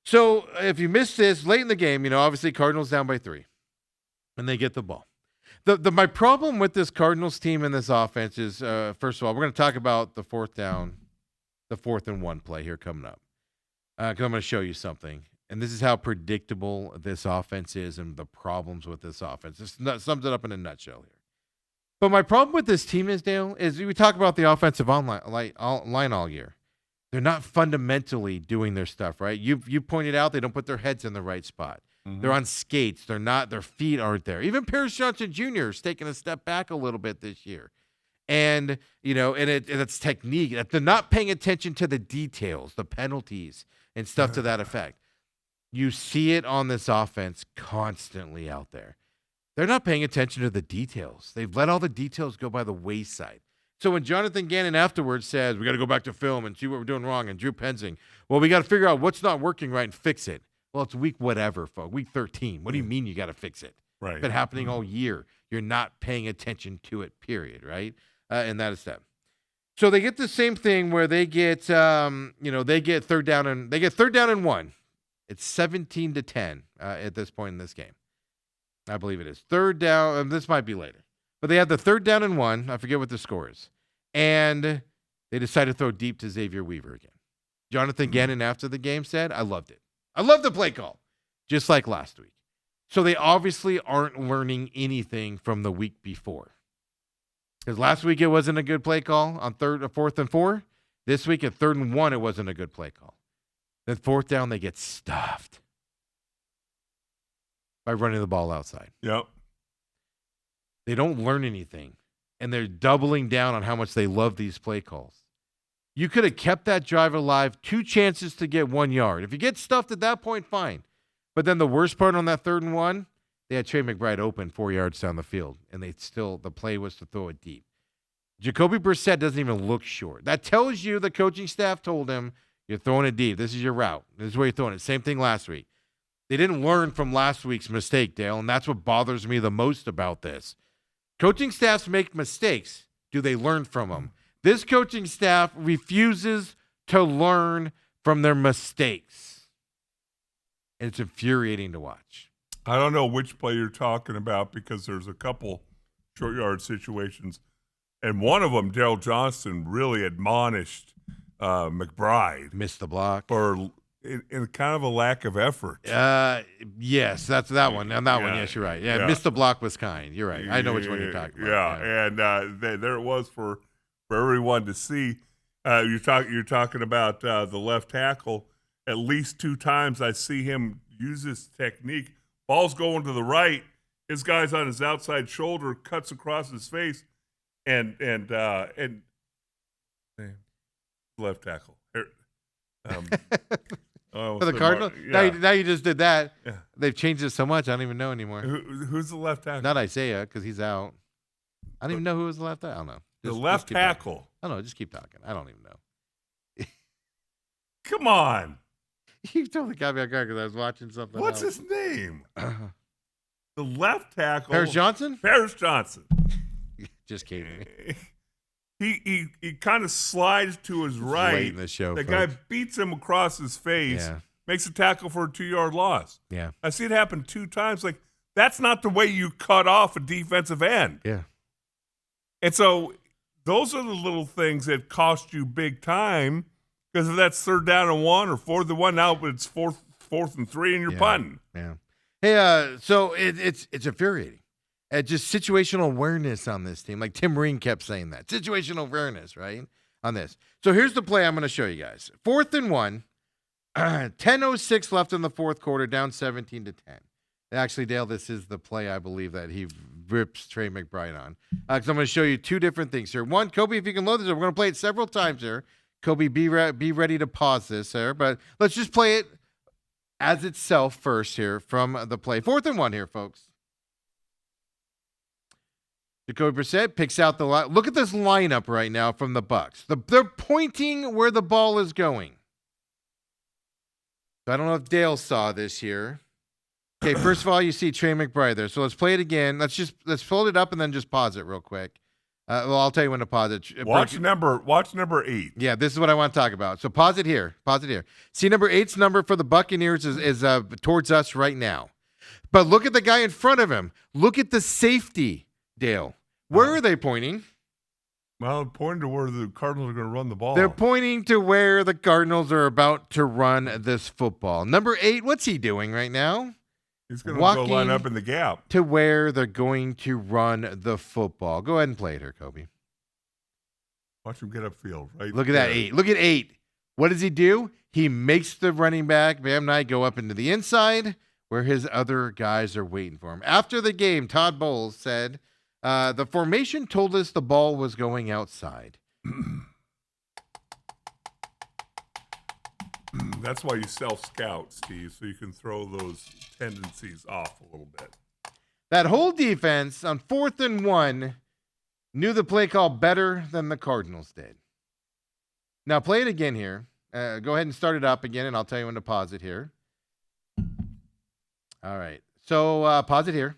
So if you missed this, late in the game, obviously Cardinals down by 3, and they get the ball. My problem with this Cardinals team and this offense is, first of all, we're going to talk about the 4th and 1 play here coming up. Because I'm going to show you something. And this is how predictable this offense is and the problems with this offense. This sums it up in a nutshell here. But my problem with this team is, Dale, is we talk about the offensive line all year. They're not fundamentally doing their stuff, right? You pointed out they don't put their heads in the right spot. Mm-hmm. They're on skates. They're not. Their feet aren't there. Even Paris Johnson Jr. is taking a step back a little bit this year. And, it's technique. They're not paying attention to the details, the penalties, and stuff to that effect. You see it on this offense constantly out there. They're not paying attention to the details. They've let all the details go by the wayside. So when Jonathan Gannon afterwards says, we got to go back to film and see what we're doing wrong, and Drew Penzing, well, we got to figure out what's not working right and fix it. Well, it's week whatever, folks. Week 13. What do you mean you got to fix it? Right. It's been happening all year. You're not paying attention to it, period, right? And that is that. So they get the same thing where they get, they get third down and 1. It's 17-10 at this point in this game. I believe it is. Third down. This might be later. But they had the 3rd down and 1. I forget what the score is. And they decided to throw deep to Xavier Weaver again. Jonathan Gannon after the game said, I loved it. I love the play call, just like last week. So they obviously aren't learning anything from the week before. Because last week it wasn't a good play call on 4th and 4. This week at 3rd and 1, it wasn't a good play call. Then 4th down, they get stuffed by running the ball outside. Yep. They don't learn anything, and they're doubling down on how much they love these play calls. You could have kept that drive alive, 2 chances to get 1 yard. If you get stuffed at that point, fine. But then the worst part on that 3rd and 1, they had Trey McBride open 4 yards down the field, and the play was to throw it deep. Jacoby Brissett doesn't even look short. That tells you the coaching staff told him, you're throwing it deep. This is your route. This is where you're throwing it. Same thing last week. They didn't learn from last week's mistake, Dale, and that's what bothers me the most about this. Coaching staffs make mistakes. Do they learn from them? This coaching staff refuses to learn from their mistakes. And it's infuriating to watch. I don't know which play you're talking about because there's a couple short yard situations. And one of them, Daryl Johnston, really admonished McBride. Missed the block. For in kind of a lack of effort. Yes, that's that one. And that one, yes, you're right. Yeah, missed the block was kind. You're right. I know which one you're talking about. And there it was for for everyone to see. You're talking about the left tackle. At least 2 times I see him use this technique. Ball's going to the right. His guy's on his outside shoulder, cuts across his face, and left tackle. For the Cardinals? Yeah. Now you just did that. Yeah. They've changed it so much, I don't even know anymore. Who's the left tackle? Not Isaiah, because he's out. I don't even know who was the left tackle. I don't know. The Just left keep talking. tackle. I don't know. Just keep talking. I don't even know. Come on. You totally got me on guard because I was watching something What's else. his name? The left tackle. Paris Johnson? Paris Johnson. Just kidding. He kind of slides to his right. Late in the show, The folks. guy beats him across his face, Yeah. makes a tackle for a 2-yard loss. Yeah. I see it happen 2 times. Like, that's not the way you cut off a defensive end. Yeah. And so those are the little things that cost you big time, because if that's 3rd down and 1 or 4th and 1, now it's fourth and 3 and you're punting. Yeah. Hey, so it's infuriating. Just situational awareness on this team. Like Tim Ring kept saying that. Situational awareness, right? On this. So here's the play I'm going to show you guys. 4th and 1. 10:06 left in the 4th quarter, down 17-10. Actually, Dale, this is the play I believe that he rips Trey McBride on. Because I'm going to show you 2 different things here. One, Kobe, if you can load this, we're going to play it several times here. Kobe, be ready to pause this there. But let's just play it as itself first here from the play. 4th and 1 here, folks. Jacoby Brissett picks out the line. Look at this lineup right now from the Bucs. They're pointing where the ball is going. So I don't know if Dale saw this here. Okay, first of all, you see Trey McBride there. So let's play it again. Let's fold it up and then just pause it real quick. Well, I'll tell you when to pause it. Watch number 8. Yeah, this is what I want to talk about. So pause it here. See, number 8's number for the Buccaneers is towards us right now. But look at the guy in front of him. Look at the safety, Dale. Where are they pointing? Well, pointing to where the Cardinals are going to run the ball. They're pointing to where the Cardinals are about to run this football. Number 8, what's he doing right now? He's going to go line up in the gap. To where they're going to run the football. Go ahead and play it here, Kobe. Watch him get upfield. Right. Look at that 8. Look at 8. What does he do? He makes the running back, Bam Knight, go up into the inside where his other guys are waiting for him. After the game, Todd Bowles said, the formation told us the ball was going outside. That's why you self-scout, Steve, so you can throw those tendencies off a little bit. That whole defense on 4th and 1 knew the play call better than the Cardinals did. Now play it again here. Go ahead and start it up again, and I'll tell you when to pause it here. All right. So pause it here.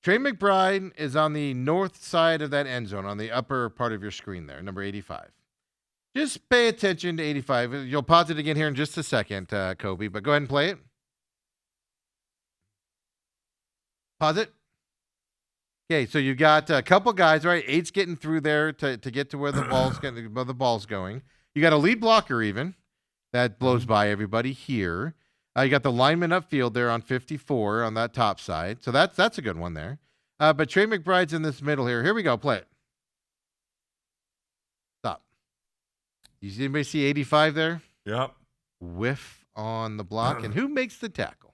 Trey McBride is on the north side of that end zone, on the upper part of your screen there, number 85. Just pay attention to 85. You'll pause it again here in just a second, Kobe, but go ahead and play it. Pause it. Okay, so you got a couple guys, right? 8's getting through there to get to where the ball's going. You got a lead blocker even. That blows by everybody here. You got the lineman upfield there on 54 on that top side. So that's a good one there. But Trey McBride's in this middle here. Here we go. Play it. Stop. You see anybody see 85 there? Yep. Whiff on the block. And who makes the tackle?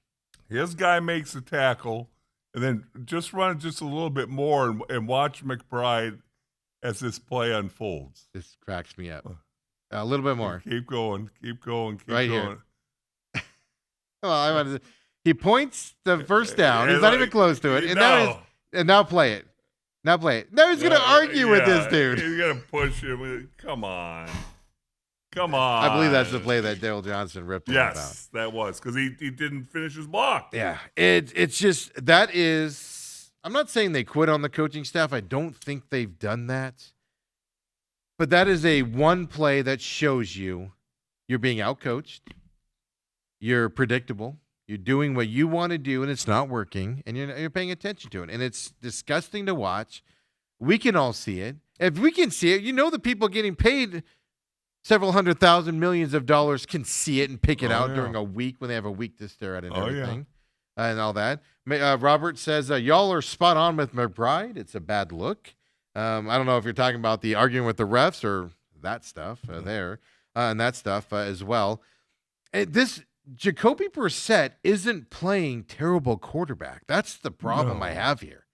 His guy makes the tackle, and then just run just a little bit more and watch McBride as this play unfolds. This cracks me up. A little bit more. Keep going. Right here. Well, he points the first down. He's not even close to it. And now play it. Now he's going to argue with this dude. He's going to push him. Come on. I believe that's the play that Dale Johnson ripped him about. Yes, that was because he didn't finish his block. Yeah, it's just that is. I'm not saying they quit on the coaching staff. I don't think they've done that. But that is a one play that shows you're being outcoached. You're predictable. You're doing what you want to do, and it's not working, and you're paying attention to it. And it's disgusting to watch. We can all see it. If we can see it, the people getting paid several $100,000 millions of dollars can see it and pick it out during a week when they have a week to stare at it and everything. And all that. Robert says, y'all are spot on with McBride. It's a bad look. I don't know if you're talking about the arguing with the refs or that stuff and that stuff as well. This Jacoby Brissett isn't playing terrible quarterback. That's the problem I have here.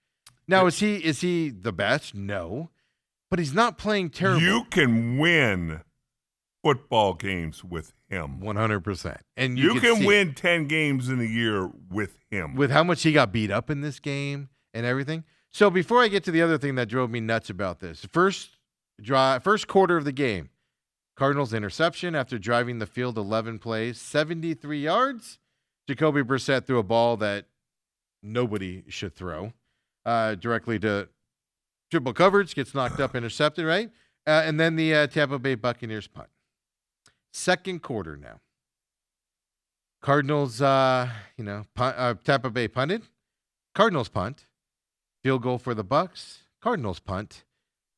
Now, is he the best? No, but he's not playing terrible. You can win football games with him. 100%. And you can win 10 games in a year with him. With how much he got beat up in this game and everything. So before I get to the other thing that drove me nuts about this, first quarter of the game, Cardinals interception after driving the field 11 plays, 73 yards. Jacoby Brissett threw a ball that nobody should throw directly to triple coverage, gets knocked up, intercepted, right? And then the Tampa Bay Buccaneers punt. Second quarter now. Cardinals, Tampa Bay punted. Cardinals punt. Field goal for the Bucs. Cardinals punt.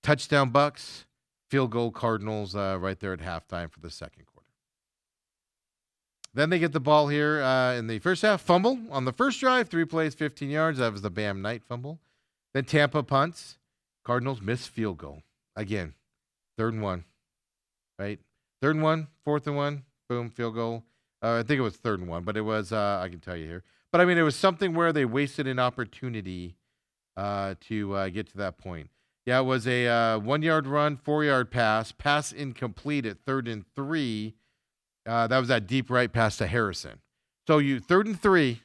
Touchdown Bucs. Field goal Cardinals right there at halftime for the second quarter. Then they get the ball here in the first half. Fumble on the first drive. 3 plays, 15 yards. That was the Bam Knight fumble. Then Tampa punts. Cardinals miss field goal. Again, 3rd and 1. Right? 3rd and 1, 4th and 1. Boom, field goal. I think it was 3rd and 1, but it was, I can tell you here. But, I mean, it was something where they wasted an opportunity to get to that point. Yeah, it was a 1-yard run, 4-yard pass incomplete at 3rd and 3. That was that deep right pass to Harrison. So 3rd and 3,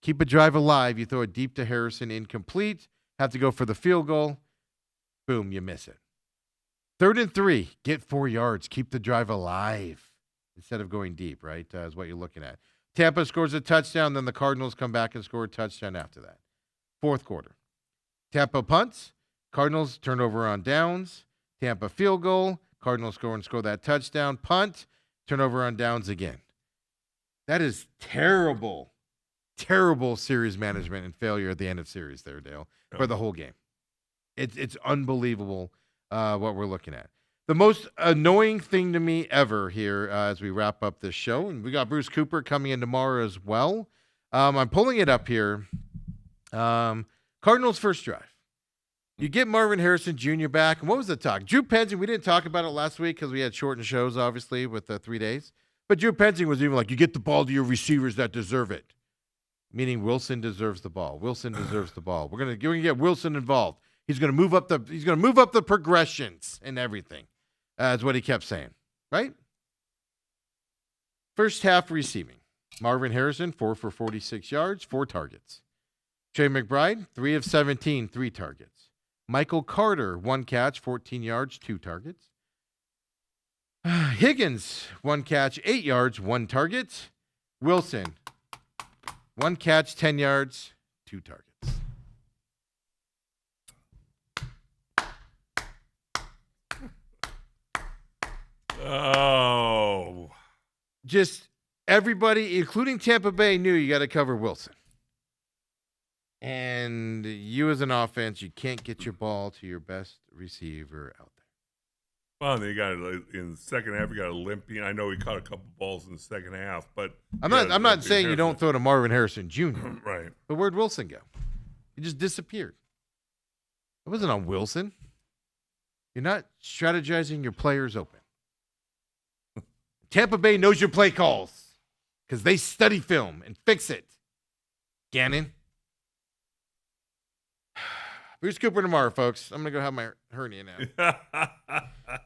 keep a drive alive. You throw it deep to Harrison, incomplete. Have to go for the field goal. Boom, you miss it. 3rd and 3, get 4 yards. Keep the drive alive instead of going deep, right, is what you're looking at. Tampa scores a touchdown, then the Cardinals come back and score a touchdown after that. 4th quarter. Tampa punts. Cardinals turnover on downs. Tampa field goal. Cardinals score that touchdown. Punt. Turnover on downs again. That is terrible, terrible series management and failure at the end of series there, Dale, for the whole game. It's unbelievable what we're looking at. The most annoying thing to me ever here as we wrap up this show, and we got Bruce Cooper coming in tomorrow as well. I'm pulling it up here. Cardinals first drive. You get Marvin Harrison Jr. back. And what was the talk? Drew Petzing, we didn't talk about it last week because we had shortened shows, obviously, with 3 days. But Drew Petzing was even like, you get the ball to your receivers that deserve it. Meaning Wilson deserves the ball. Wilson deserves the ball. We're gonna get Wilson involved. He's gonna move up the progressions and everything. Is what he kept saying. Right? First half receiving. Marvin Harrison, 4 for 46 yards, 4 targets. Trey McBride, 3 of 17, 3 targets. Michael Carter, 1 catch, 14 yards, 2 targets. Higgins, 1 catch, 8 yards, 1 target. Wilson, 1 catch, 10 yards, 2 targets. Oh. Just everybody, including Tampa Bay, knew you got to cover Wilson. And you as an offense, you can't get your ball to your best receiver out there. Well, they got in the second half. You got Olympian. I know he caught a couple balls in the second half, but I'm not saying you don't throw to Marvin Harrison Jr. Right. But where'd Wilson go? He just disappeared. It wasn't on Wilson. You're not strategizing your players open. Tampa Bay knows your play calls because they study film and fix it. Gannon. Bruce Cooper tomorrow, folks. I'm going to go have my hernia now.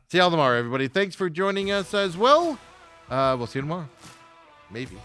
See y'all tomorrow, everybody. Thanks for joining us as well. We'll see you tomorrow. Maybe.